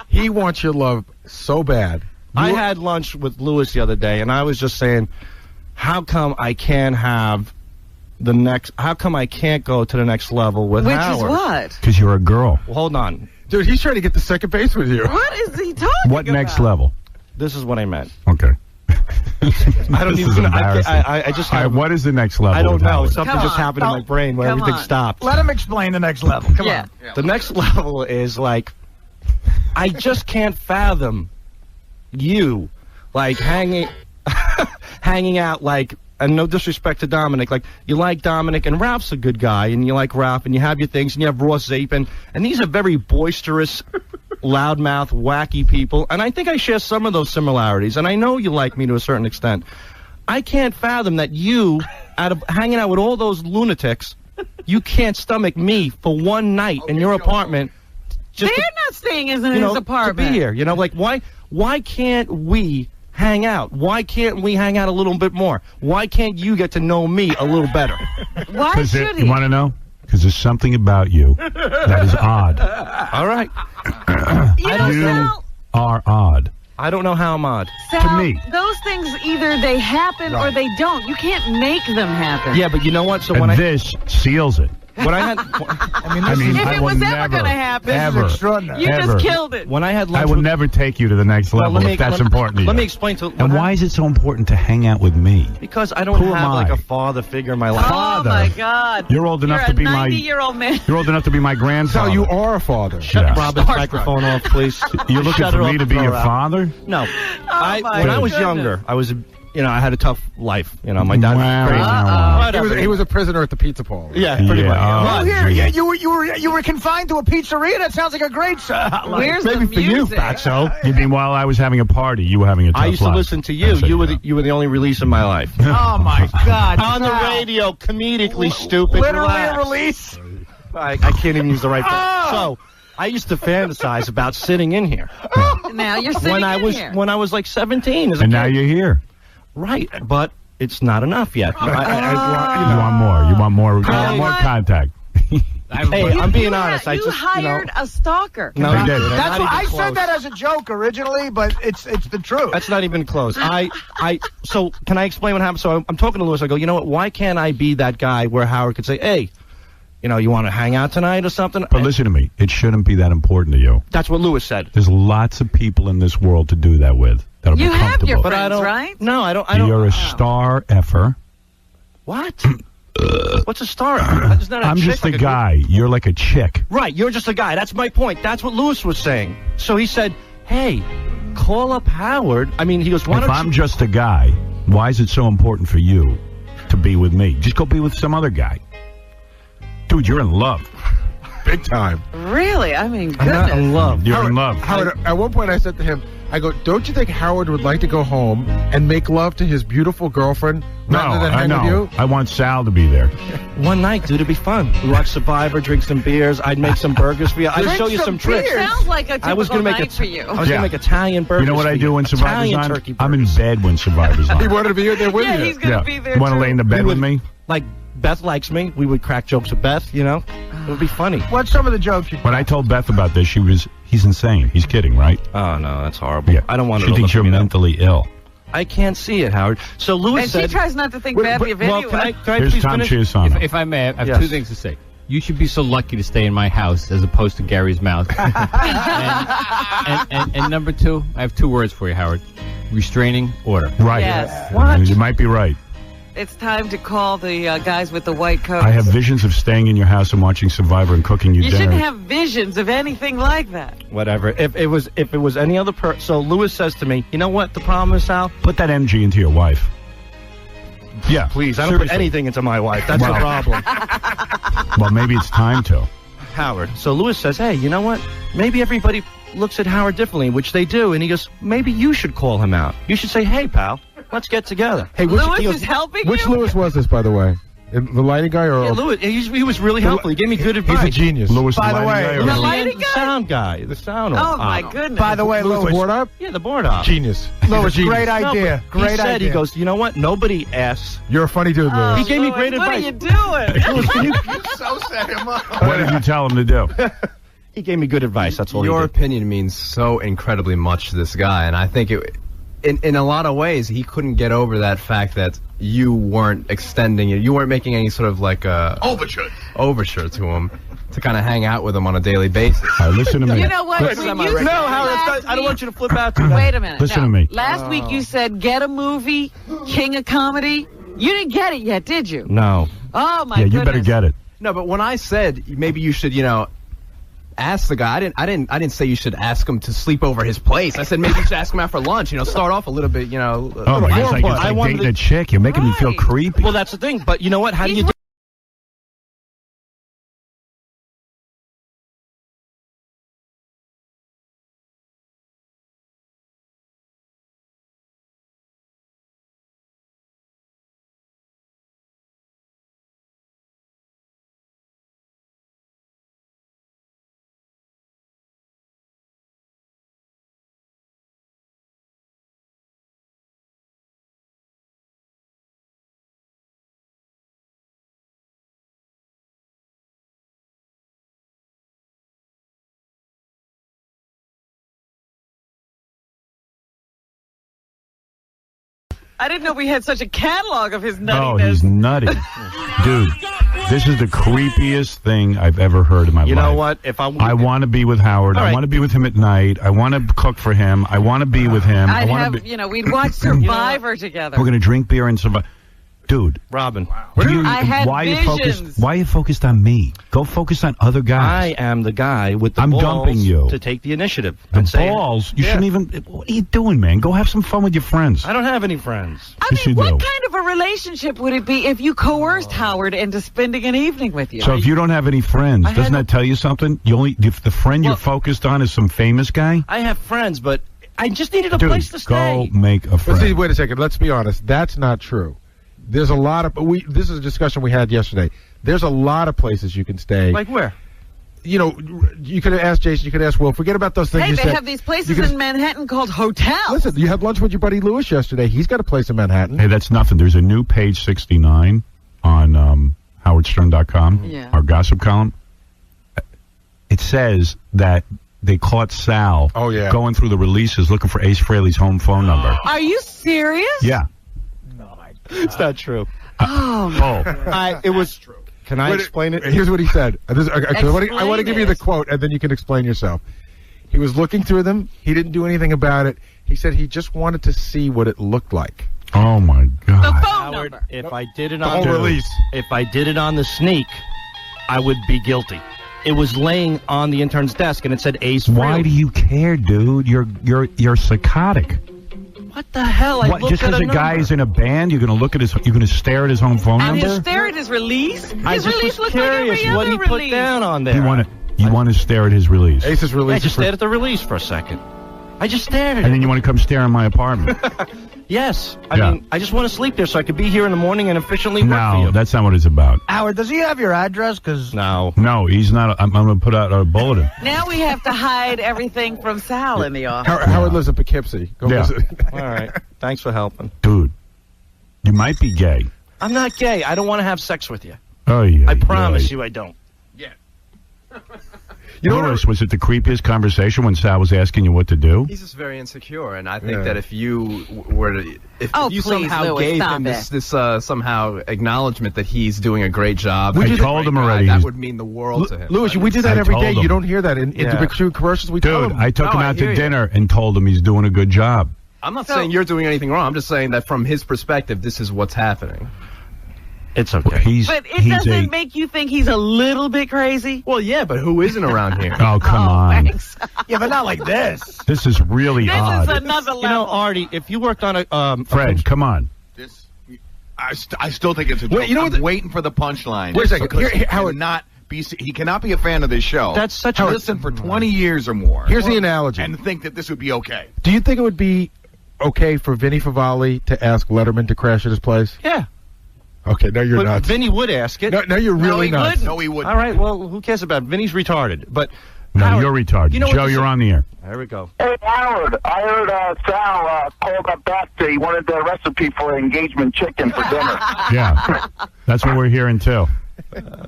He wants your love so bad. I had lunch with Lewis the other day, and I was just saying, how come I can't have the next? How come I can't go to the next level with Which Howard? is what? Because you're a girl. Well, hold on. Dude, he's trying to get to second base with you. What is he talking What next about? level? This is what I meant. Okay. I don't This is even. embarrassing. I just. All right, what is the next level? I don't with know. Howard? Something Come just on. happened in my brain where Come everything on. stopped. Let him explain the next level. Come on. The next level is like, I just can't fathom you, like hanging out like. And no disrespect to Dominic, like you like Dominic and Ralph's a good guy, and you like Ralph, and you have your things, and you have Ross Zapin, and these are very boisterous, loudmouth, wacky people, and I think I share some of those similarities, and I know you like me to a certain extent. I can't fathom that you, out of hanging out with all those lunatics, you can't stomach me for one night in your apartment. They're not staying in his To apartment. be here, like why can't we hang out? Why can't we hang out a little bit more? Why can't you get to know me a little better? Why should he? You want to know? Because there's something about you that is odd. All right. You are odd. I don't know how I'm odd. Sal, To me. those things either they happen or they don't. You can't make them happen. Yeah, but you know what? So And when this seals it. when I had if I it will was ever never, going to happen, ever, you ever. just killed it. when I had lunch I will with, never take you to the next Well, level if that's important to you. Let me explain to. And why is it so important to hang out with me? Because I don't Who am have like I? a father figure in my life. Oh, my God. You're old enough You're to be a my 90-year-old man. You're old enough to be my grandfather. So you are a father. Shut Yeah. Robin's microphone off, please. You're looking Shut for it me off to and be throw your it out. father? No. my When I was goodness. younger, I was, I had a tough life. My dad Wow. was crazy. Uh-oh. Whatever. He was a prisoner at the pizza parlor. Yeah, pretty much. Oh, here, Yeah. you were confined to a pizzeria. That sounds like a great. Where's Maybe the for you, music? Fatso. You mean while I was having a party, you were having a tough I used to life? listen to you. You were the only release in my life. Oh my God! On the Sal. radio, comedically stupid. Literally Relax. a release. I can't even use the right word. So I used to fantasize about sitting in here Now you're sitting when I in was here. when I was like 17. As a And kid. now you're here. Right, but it's not enough yet. You want more. You want more. You want more contact. Hey, I'm being honest. I You just hired a stalker. No, I did. That's Not what even I close. said that as a joke originally, but it's the truth. That's not even close. So can I explain what happened? So I'm talking to Lewis. I go, you know what? Why can't I be that guy where Howard could say, hey, you want to hang out tonight or something? But listen to me. It shouldn't be that important to you. That's what Lewis said. There's lots of people in this world to do that with. That'll You be have your comfortable. But I friends, don't. right? No, I don't. You're a star effer. What? What's a star? Isn't that a I'm chick, just a like guy. You're like a chick. Right, you're just a guy. That's my point. That's what Lewis was saying. So he said, hey, call up Howard. I mean, he goes, why If don't I'm you... just a guy, why is it so important for you to be with me? Just go be with some other guy. Dude, you're in love. Big time. Really? I mean, I'm not goodness. in love. You're in love. Howard, at one point I said to him, I go, don't you think Howard would like to go home and make love to his beautiful girlfriend rather than I hang know. with you? I want Sal to be there. One night, dude, it'd be fun. We watch Survivor, drink some beers. I'd make some burgers for you. I'd Drink show you some tricks. beers. Sounds like a typical I was gonna make night for you. I was gonna make Italian burgers. You know what for I do when Survivor's Italian on? turkey I'm in burgers. bed when Survivor's on. He wanted to be there with Yeah, you. he's going to be there, You want to too. lay in the bed with me? Like Beth likes me. We would crack jokes with Beth. It would be funny. What's some of the jokes you? When I told Beth about this, he's insane. He's kidding, right? Oh no, that's horrible. Yeah. I don't want She to. thinks you're mentally ill. I can't see it, Howard. So Lewis And said. she tries not to think badly of anyone. Can I Here's please Tom finish? Chiusano. If I may, I have Yes. two things to say. You should be so lucky to stay in my house as opposed to Gary's mouth. and number two, I have two words for you, Howard. Restraining order. Right. Yes. You might be right. It's time to call the guys with the white coats. I have visions of staying in your house and watching Survivor and cooking you You dinner. shouldn't have visions of anything like that. Whatever. If it was any other person. So Lewis says to me, you know what the problem is, Sal? Put that MG into your wife. Yeah, Please, I don't seriously. put anything into my wife. That's the Well. problem. Well, maybe it's time to. Howard. So Lewis says, hey, you know what? Maybe everybody looks at Howard differently, which they do. And he goes, maybe you should call him out. You should say, hey, pal, let's get together. Hey, Lewis is helping Which you? Lewis was this, by the way? The lighting guy or Yeah, Lewis, he was really helpful. He gave me good advice. He's a genius. Lewis, By the lighting way, guy or The Lewis? lighting The guy? sound guy. The sound. Oh, my goodness. By the way, Lewis, the Lewis, board up? Yeah, the board op. Genius. Lewis, He's a great genius. idea. But Great he said, idea. he goes, you know what? Nobody asks. You're a funny dude, Lewis. He gave me great What advice. are you doing? Lewis, can you? So set him up. What did you tell him to do? He gave me good advice. That's all Your he did. opinion means so incredibly much to this guy, and I think in a lot of ways he couldn't get over that fact that you weren't extending it. You weren't making any sort of like a overture to him to kind of hang out with him on a daily basis. All right, listen to me. You know what? Listen, When I'm you not said No, Howard, last I don't week- want you to flip out to that. Wait a minute. Listen no. to me. Last week you said get a movie, king of comedy. You didn't get it yet, did you? No. Oh my Yeah, goodness. you better get it. No, but when I said maybe you should, ask the guy, I didn't say you should ask him to sleep over his place. I said maybe you should ask him out for lunch. Start off a little bit, Oh, my, it's like dating a chick. You're making me feel creepy. Well, that's the thing. But you know what? How do you do? I didn't know we had such a catalog of his Oh, nuttiness. he's nutty. Dude, this is the creepiest thing I've ever heard in my life. You know what? If I want to be with Howard. All I right. want to be with him at night. I want to cook for him. I want to be with him. I'd I want have, to be. we'd watch Survivor together. We're going to drink beer and survive. Dude. Robin. I had why visions. Are you focused on me? Go focus on other guys. I am the guy with the I'm balls dumping you. to take the initiative. The and say- balls? You Yeah. shouldn't even. What are you doing, man? Go have some fun with your friends. I don't have any friends. Yes, you What do. kind of a relationship would it be if you coerced Howard into spending an evening with you? So if you don't have any friends, doesn't that tell you something? If the friend you're focused on is some famous guy, I have friends, but I just needed a dude, place to stay. go make a But friend. see, wait a second. Let's be honest. That's not true. There's a lot of this is a discussion we had yesterday. There's a lot of places you can stay. Like where? You could have asked Jason. You could ask Will. Forget about those things. Hey, you they said. have these places You could- in Manhattan called hotels. Listen, you had lunch with your buddy Lewis yesterday. He's got a place in Manhattan. Hey, that's nothing. There's a new page 69 on howardstern.com, Yeah. our gossip column. It says that they caught Sal going through the releases looking for Ace Frehley's home phone number. Are you serious? Yeah. It's not true. Oh. It was true. Can I explain it? Here's what he said. I want to give you the quote, and then you can explain yourself. He was looking through them. He didn't do anything about it. He said he just wanted to see what it looked like. Oh my God! The phone Howard, number. if I did it The on whole release. if I did it on the sneak, I would be guilty. It was laying on the intern's desk, and it said Ace Why Frehley. do you care, dude? You're psychotic. What the hell? I What, looked just at because a guy number. is in a band, you're going to stare at his home phone And number? his stare at his release? I His just release was looked like curious every what other he put release. down on there. You want to stare at his release. Ace's I release. just stared at the release for a second. I just stared at And it. then you want to come stare in my apartment. Yes. I Yeah. mean, I just want to sleep there so I could be here in the morning and efficiently work for No, you. that's not what it's about. Howard, does he have your address? Because No. No, he's not. I'm going to put out a bulletin. Now we have to hide everything from Sal in the office. Howard lives in Poughkeepsie. Go Yeah. visit. All right. Thanks for helping. Dude, you might be gay. I'm not gay. I don't want to have sex with you. Oh, yeah. I promise you I don't. Lewis, was it the creepiest conversation when Sal was asking you what to do? He's just very insecure, and I think that if you were to, if Oh, you please, somehow Louis, gave stop him it. this somehow acknowledgement that he's doing a great job, I he's a told great him guy, already. that He's- would mean the world to him. Louis, we do that I every told day. him. You don't hear that in Yeah. the commercials. We tell Dude, them. I took him I out hear to you. dinner and told him he's doing a good job. I'm not saying you're doing anything wrong. I'm just saying that from his perspective, this is what's happening. It's okay. But it doesn't make you think he's a little bit crazy? Well, yeah, but who isn't around here? Oh, come on. Thanks. yeah, but not like this. This is really This odd. is another level. You know, Artie, if you worked on a Fred, come on. I still think it's a joke. Wait, you know what I'm waiting for the punchline. Wait a second. Because Here, Howard. He cannot be a fan of this show. That's such a- listen for 20 years or more. Here's the analogy. And think that this would be okay. Do you think it would be okay for Vinny Favale to ask Letterman to crash at his place? Yeah. Okay, now you're But nuts. Vinny would ask it. No, you're really nuts. No, he wouldn't. All right, well, who cares about it? Vinny's retarded. But No, Howard, you're retarded. you know what Joe, this you're is? on the air. There we go. Hey, Howard, I heard Sal called up back. He wanted the recipe for engagement chicken for dinner. Yeah, that's what we're hearing too.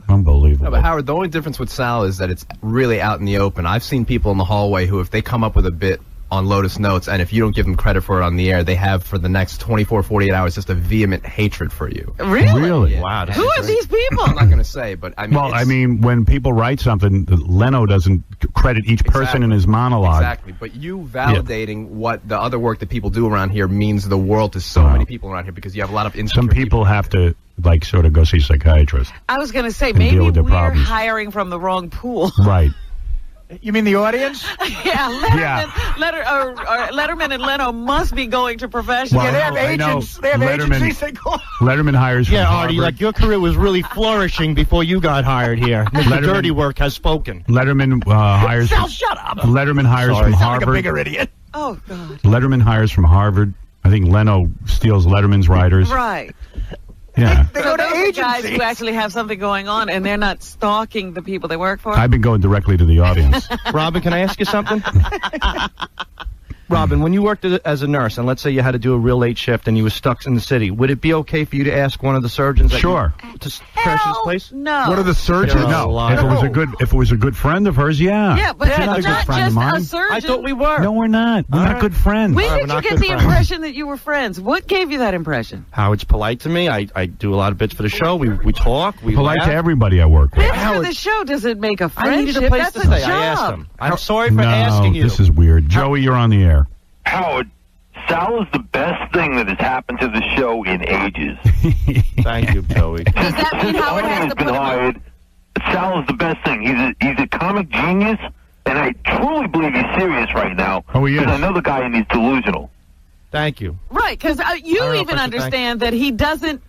Unbelievable. No, but Howard, the only difference with Sal is that it's really out in the open. I've seen people in the hallway who, if they come up with a bit on Lotus Notes, and if you don't give them credit for it on the air, they have for the next 24, 48 hours just a vehement hatred for you. Really? Yeah. Wow. Who are these people? I'm not going to say, but I mean... Well, I mean, when people write something, Leno doesn't credit each person in his monologue. Exactly, but you validating what the other work that people do around here means the world to so many people around here, because you have a lot of insecure Some people have to, like, sort of go see psychiatrists. I was going to say, And deal maybe with their we're problems. hiring from the wrong pool. Right. You mean the audience? Yeah, Letterman and Leno must be going to professionals. Well, They have I know. agents. They have Letterman- agencies they call. Letterman hires from Yeah, Artie, Harvard. like your career was really flourishing before you got hired here. Mr. Dirty Work has spoken. Letterman hires. Sal, shut up. Letterman hires from Sound like a Harvard. bigger idiot. Oh, God. Letterman hires from Harvard. I think Leno steals Letterman's writers. Right. Yeah. They So go to those are guys agencies. who actually have something going on, and they're not stalking the people they work for. I've been going directly to the audience. Robin, can I ask you something? Robin, when you worked as a nurse, and let's say you had to do a real late shift and you were stuck in the city, would it be okay for you to ask one of the surgeons that Sure. to crash his place? No. What are the surgeons? They're No, alive. if it was a good friend of hers, yeah. Yeah, but She's not a good not friend of just mine. a surgeon. I thought we were. No, we're not. We're All not right. good friends. When All right, did we're you not get good the friends. impression that you were friends? What gave you that impression? Howard's polite to me. I do a lot of bits for the show. We talk. We Polite laugh. to everybody I work with. After the show doesn't make a I friendship. needed a place That's to a stay. job. I asked him. I'm sorry for No, asking you. this is weird. Joey, you're on the air. Howard, Sal is the best thing that has happened to the show in ages. Thank you, Joey. Does that mean Howard has to been put him on? hired. Sal is the best thing. He's a comic genius, and I truly believe he's serious right now. Oh, he is. Because I know the guy and he's delusional. Thank you. Right, because I you don't know even if I should understand that he doesn't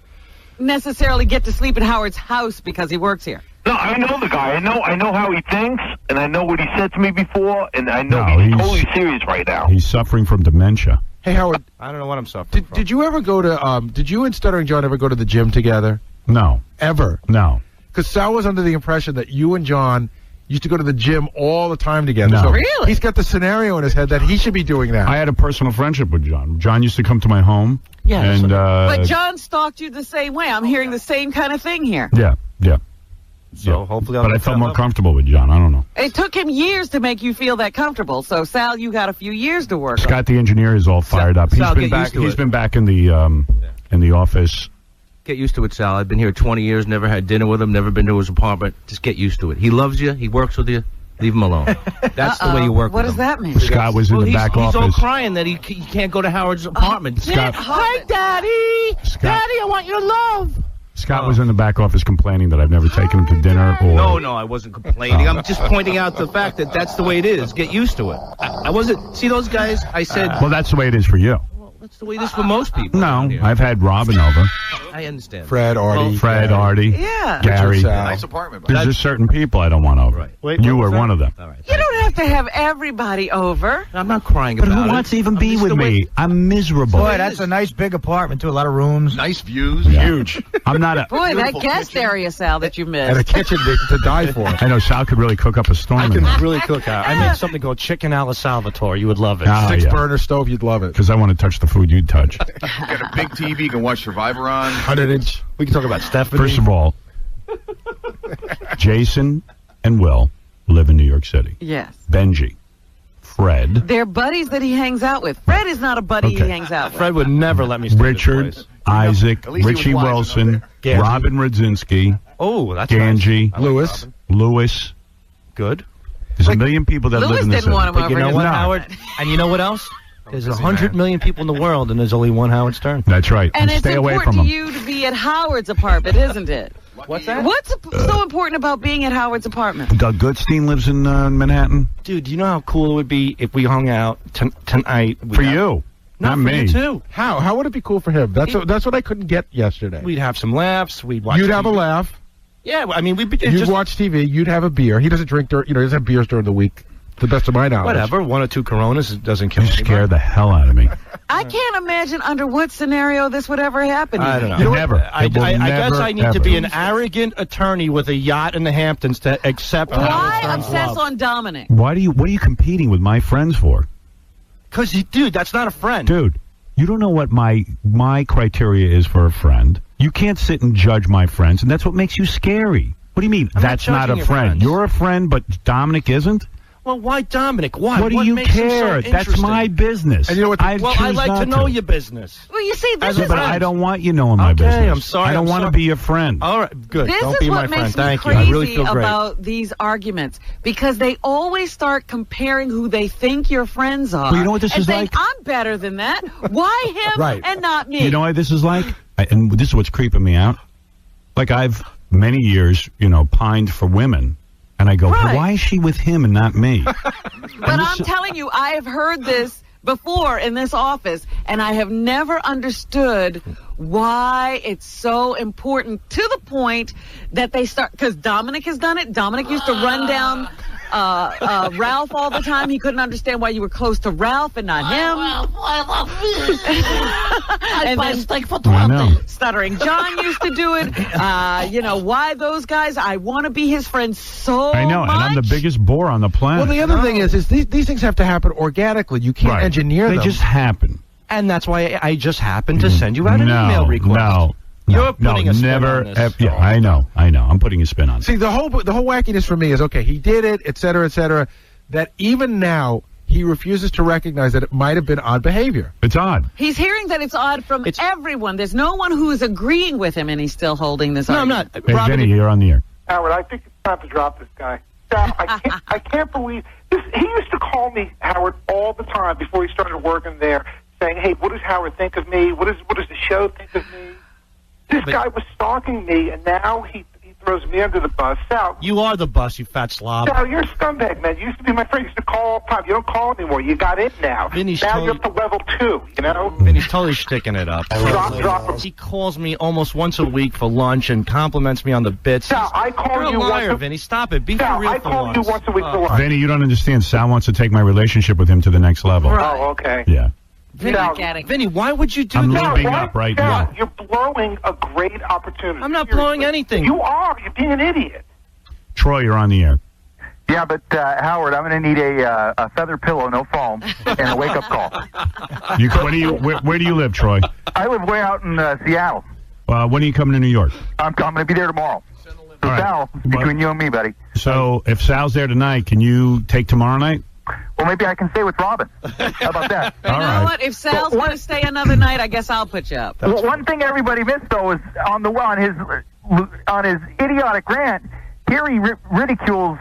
necessarily get to sleep at Howard's house because he works here. No, I know the guy. I know how he thinks, and I know what he said to me before, and I know No, he's he's- totally serious right now. He's suffering from dementia. Hey, Howard, I don't know what I'm suffering from. did you ever go to, did you and Stuttering John ever go to the gym together? No. Ever? No. Because Sal was under the impression that you and John used to go to the gym all the time together. No. So Really? He's got the scenario in his head that he should be doing that. I had a personal friendship with John. John used to come to my home. Yeah, And, But John stalked you the same way. I'm hearing the same kind of thing here. yeah. So hopefully I'll But I get felt that more level. comfortable with John. I don't know. It took him years to make you feel that comfortable. So, Sal, you got a few years to work on. Scott, the engineer, is all fired up. Sal, He's been get back. used to He's it. been back in the office. Get used to it, Sal. I've been here 20 years, never had dinner with him, never been to his apartment. Just get used to it. He loves you. He works with you. Leave him alone. That's the way you work What with does him. that mean? Scott was in the back He's all office. crying that he can't go to Howard's apartment. Scott, Hi, Daddy. Scott- Daddy, I want your love. Scott was in the back office complaining that I've never taken him to dinner. Or No, I wasn't complaining. I'm just pointing out the fact that that's the way it is. Get used to it. I wasn't. See those guys? I said. Well, that's the way it is for you. That's the way it is for most people. No, around here. I've had Robin over. I understand. Fred, Artie. Fred, Artie, Yeah. Gary. Sal. Nice apartment. There's just certain people I don't want over. Right. Wait, You what were was one that? of them. All right. You don't have to have everybody over. I'm not crying But about it. who wants to even I'm be just with the way- me? I'm miserable. Boy, that's a nice big apartment, too. A lot of rooms. Nice views. Yeah. Huge. I'm not a. Boy, that Beautiful guest kitchen. area, Sal, that you And a missed. kitchen to die for. I know Sal could really cook up a storm I in can there. really cook out. I made something called chicken alla Salvatore. You would love it. Ah, Six yeah. burner stove, you'd love it. Because I want to touch the food you'd touch. Got a big TV you can watch Survivor on. 100-inch. We can talk about Stephanie. First of all, Jason and Will live in New York City. Yes. Benji, Fred, They're buddies that he hangs out with. Fred is not a buddy Okay. he hangs out with. Fred would never let me stay at his Richard, place. Isaac, At least he was Richie wise enough Wilson, there. Robin Radzinski, Oh, that's Ganji, nice. I like Lewis. Robin. Lewis. Good. There's a million people that live Lewis in this didn't city. want him But over you know his what, apartment. Howard? And you know what else? There's busy 100 man. million people in the world, and there's only one Howard Stern. That's right. And it's stay away important from to him. you to be at Howard's apartment, isn't it? What's that? What's so important about being at Howard's apartment? Doug Goodstein lives in Manhattan. Dude, you know how cool it would be if we hung out tonight? For you. Not for me. you too. How would it be cool for him? That's what I couldn't get yesterday. We'd have some laughs. We'd watch. You'd have a TV. laugh. Yeah, I mean, we'd be You'd just watch TV. You'd have a beer. He doesn't drink. He doesn't have beers during the week. To the best of my knowledge. whatever. 1 or 2 Coronas doesn't kill You anybody. scared the hell out of me. I can't imagine under what scenario this would ever happen. I don't know. You know what? Never. I It will guess never, I need to ever. be an arrogant attorney with a yacht in the Hamptons to accept Why obsess on Dominic? What are you competing with my friends for? Because, dude, that's not a friend. Dude, you don't know what my criteria is for a friend. You can't sit and judge my friends, and that's what makes you scary. What do you mean? I'm not That's not judging a your friend. friends. You're a friend, but Dominic isn't? Well, why Dominic? Why? What do you makes him so care? That's interesting? my business. And you know what? Well, I choose like to not know your business. Well, you see, this As a is But friend. I don't want you knowing my Okay, business. I'm sorry, I don't I'm want to sorry. be your friend. All right, good. This Don't is be my what friend. makes me Thank you. crazy I really feel great. about these arguments because they always start comparing who they think your friends are. Well, you know what this and is saying, like? I'm better than that. Why him Right. and not me? You know what this is like? And this is what's creeping me out. Like I've many years, pined for women. And I go, Right. why is she with him and not me? But I'm telling you, I have heard this before in this office, and I have never understood why it's so important to the point that they start, because Dominic has done it. Dominic used to run down Ralph all the time. He couldn't understand why you were close to Ralph and not him. I love fish. I buy steak for I know. Stuttering John used to do it. Why those guys? I want to be his friend so I know, much. and I'm the biggest bore on the planet. Well, the other thing is these things have to happen organically. You can't Right. engineer They them. just happen. And that's why I just happened to send you out an no, email request. No, You're putting a spin never. on this. Yeah, I know. I'm putting a spin on it. See, the whole wackiness for me is, okay, he did it, et cetera, that even now he refuses to recognize that it might have been odd behavior. It's odd. He's hearing that it's odd from everyone. There's no one who is agreeing with him, and he's still holding this argument. Hey, Vinny, you're on the air. Howard, I think it's time to drop this guy. Sal, I can't believe this. He used to call me, Howard, all the time before he started working there, saying, "Hey, what does Howard think of me? What does the show think of me?" This guy was stalking me, and now he throws me under the bus. Sal, You are the bus, you fat slob. Sal, you're a scumbag, man. You used to be my friend. You used to call all the time. You don't call anymore. You got in now. Vinny's now told- you're up to level 2, you know? Vinny's totally sticking it up. Drop him. He calls me almost once a week for lunch and compliments me on the bits. Sal, I call You're a you liar, once a- Vinny. Stop it. Be Sal, for real I for call once. you once a week for lunch. Vinny, you don't understand. Sal wants to take my relationship with him to the next level. Oh, okay. Yeah. Vinny, why would you do I'm that? lubing up right now. You're blowing a great opportunity. I'm not blowing anything. You are. You're being an idiot. Troy, you're on the air. Yeah, but Howard, I'm going to need a feather pillow, no foam, and a wake-up call. Where do you live, Troy? I live way out in Seattle. When are you coming to New York? I'm going to be there tomorrow. So, All right. Sal, between you and me, buddy. So if Sal's there tonight, can you take tomorrow night? Well, maybe I can stay with Robin. How about that? You know what? If Sal's going to stay another night, I guess I'll put you up. Well, one thing everybody missed, though, is on his idiotic rant, here he ridicules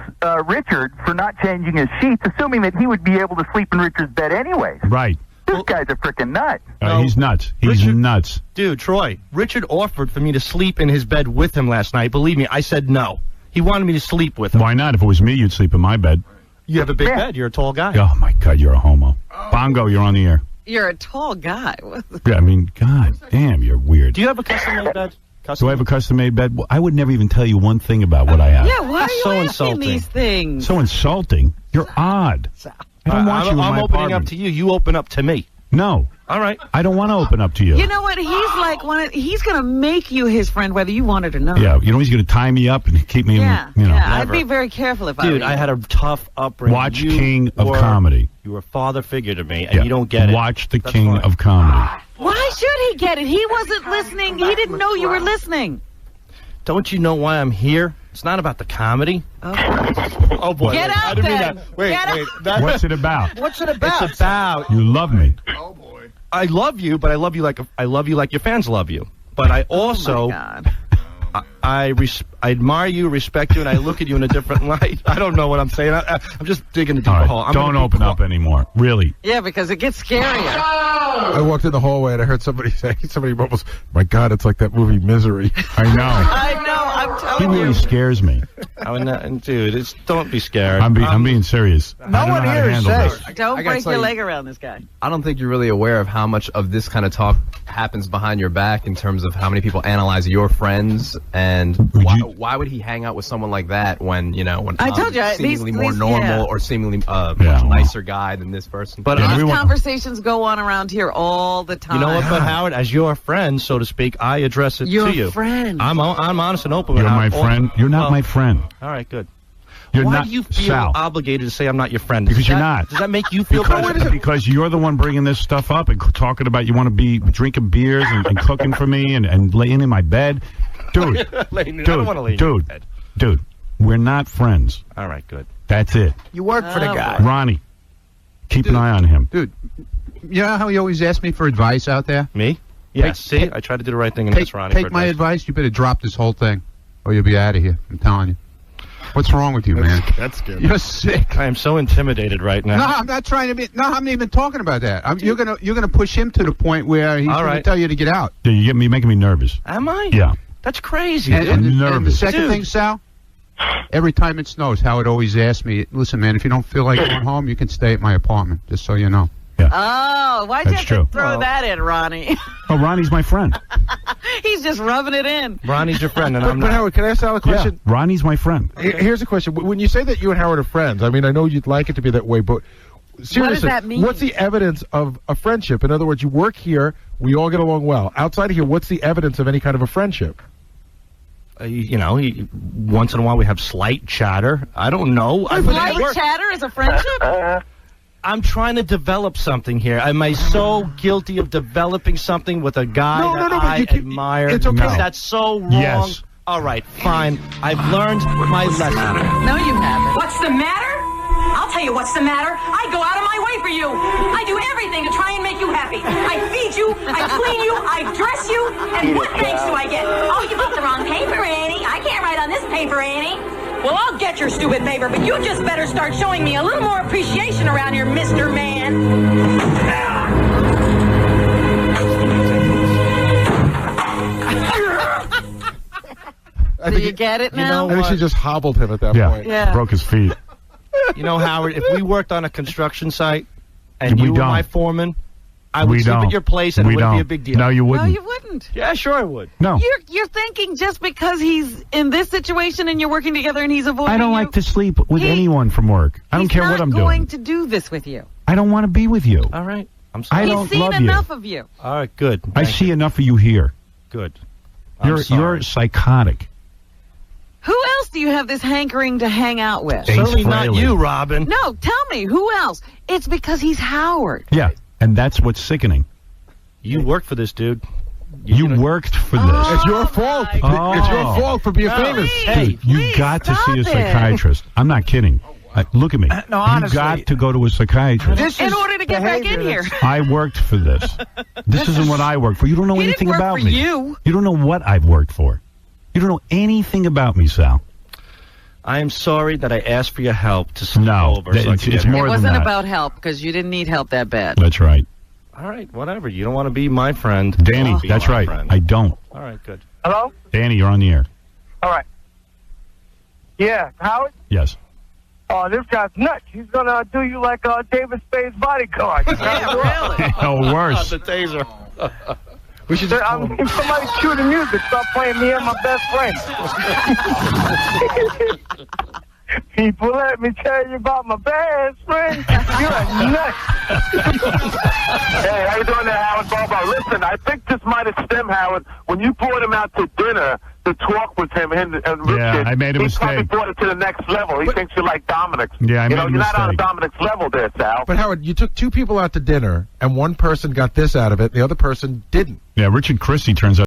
Richard for not changing his sheets, assuming that he would be able to sleep in Richard's bed anyways. Right. This guy's a freaking nut. He's nuts. He's nuts. Dude, Troy, Richard offered for me to sleep in his bed with him last night. Believe me, I said no. He wanted me to sleep with him. Why not? If it was me, you'd sleep in my bed. You have a big bed. You're a tall guy. Oh, my God, you're a homo. Bongo, you're on the air. You're a tall guy. Yeah, I mean, God damn, you're weird. Do you have a custom-made bed? Do I have a custom-made bed? Well, I would never even tell you one thing about what I have. Yeah, why are you So asking insulting. these things? So insulting. You're odd. I don't want you in my I'm opening apartment. up to you. You open up to me. No. All right. I don't want to open up to you. You know what? He's like he's going to make you his friend whether you want it or not. Yeah, he's going to tie me up and keep me Yeah, in, yeah. I'd Never. be very careful if I were Dude, you. I had a tough upbringing. Watch You King of were- Comedy. You were a father figure to me, and Yeah. you don't get it. Watch the That's King fine. of Comedy. Why should he get it? He wasn't listening. He didn't know you were listening. Don't you know why I'm here? It's not about the comedy. Oh boy! Get wait, out I didn't mean then. that. Wait, Get wait. out. What's it about? What's it about? It's about You love me. I love you, but I love you like your fans love you. But I also I admire you, respect you, and I look at you in a different light. I don't know what I'm saying. I'm just digging a deeper All right, hole. I'm don't gonna be open up anymore. Really. Yeah, because it gets scarier. I walked in the hallway and I heard somebody almost, my God, it's like that movie Misery. I know. I know. I'm He telling really you. scares me. Dude, don't be scared. I'm being serious. No one here is safe. Don't I gotta break tell your you- leg around this guy. I don't think you're really aware of how much of this kind of talk happens behind your back in terms of how many people analyze your friends and why would he hang out with someone like that when I told you, Tom's seemingly more normal or seemingly much nicer guy than this person. But These conversations go on around here all the time. You know what, but Howard, as your friend, so to speak, I address it Your to you. friend. I'm honest and open. You're with my how- friend. You're not my friend. All right, good. You're Why not, do you feel Sal. obligated to say I'm not your friend? Because you're not. Does that make you feel better? Because you're the one bringing this stuff up and talking about you want to be drinking beers and cooking for me and laying in my bed. Dude, I don't want to lay in your bed. dude, we're not friends. All right, good. That's it. You work for the guy. Ronnie, keep an eye on him. Dude, you know how he always asks me for advice out there? Me? Yeah, see, I tried to do the right thing in this, Ronnie. Take my advice. You better drop this whole thing, or you'll be out of here. I'm telling you. What's wrong with you, man? That's good. You're sick. I am so intimidated right now. No, I'm not trying to be. No, I'm not even talking about that. You're gonna push him to the point where he's All gonna right. tell you to get out. Yeah, you get me making me nervous. Am I? Yeah. That's crazy. And, dude. and, the, and the nervous. second Dude. thing, Sal, every time it snows, Howard always asks me, "Listen, man, if you don't feel like going home, you can stay at my apartment." Just so you know. Oh, why'd you That's have to true. throw that in, Ronnie? Oh, Ronnie's my friend. He's just rubbing it in. Ronnie's your friend, and I'm But not. Howard, Can I ask Sal a question? Yeah, Ronnie's my friend. Here's a question. When you say that you and Howard are friends, I mean, I know you'd like it to be that way, but seriously, that mean? what's the evidence of a friendship? In other words, you work here, we all get along well. Outside of here, what's the evidence of any kind of a friendship? Once in a while we have slight chatter. I don't know. Light chatter is a friendship? I'm trying to develop something here. Am I so guilty of developing something with a guy No, that no, but I you can- admire? it's okay. Because that's so wrong. Yes. All right, fine. I've learned my lesson. No, you haven't. What's the matter? I'll tell you what's the matter. I go out of my way for you. I do everything to try and make you happy. I feed you, I clean you, I dress you, and what thanks do I get? Oh, you put the wrong paper, Annie. I can't write on this paper, Annie. Well, I'll get your stupid paper, but you just better start showing me a little more appreciation around here, Mr. Man. Do you get it now? I think she just hobbled him at that point. Yeah. Broke his feet. You know, Howard, if we worked on a construction site and We you were don't. my foreman, I would We sleep don't. at your place and We it wouldn't be a don't. big deal. No, you No, wouldn't. you wouldn't. Yeah, sure I would. No. You're thinking just because he's in this situation and you're working together and he's avoiding I don't you, like to sleep with He- anyone from work. I don't he's care not what I'm going doing. to do this with you. I don't want to be with you. All right. I'm I sorry. He's don't seen love enough you. of you. All right, good. I Thank see you. enough of you here. Good. I'm You're sorry. psychotic. Who else do you have this hankering to hang out with? Ace Certainly not Frehley. you, Robin. No, tell me, who else? It's because he's Howard. Yeah, and that's what's sickening. You work for this dude. You worked for this. It's your fault. Oh. It's your fault for being famous. Dude, you got to see a psychiatrist. I'm not kidding. Look at me. No, You honestly. got to go to a psychiatrist. In order to get back in here. I worked for this. This isn't what I worked for. You don't know He didn't anything work about for me. you. You don't know what I've worked for. You don't know anything about me, Sal. I am sorry that I asked for your help to sleep over. So I it's could get more It than wasn't that. about help because you didn't need help that bad. That's right. All right, whatever. You don't want to be my friend. Danny, I'll be that's my right. friend. I don't. All right, good. Hello? Danny, you're on the air. All right. Yeah, Howard? Yes. Oh, this guy's nuts. He's going to do you like David Spade's bodyguard. Yeah, really. Oh, worse. The taser. We should just call him. Somebody cue the music. Stop playing me and my best friend. People, let me tell you about my best friend. You're a nut. Hey, how you doing there, Howard Bobo? Listen, I think this might have stemmed, Howard, when you brought him out to dinner to talk with him and Richard. I made a he probably mistake. brought it to the next level. He thinks you like Dominic's. Yeah, I you made know, a you're not on mistake. Dominic's level there, Sal. But Howard, you took two people out to dinner, and one person got this out of it, the other person didn't. Yeah, Richard Christie turns out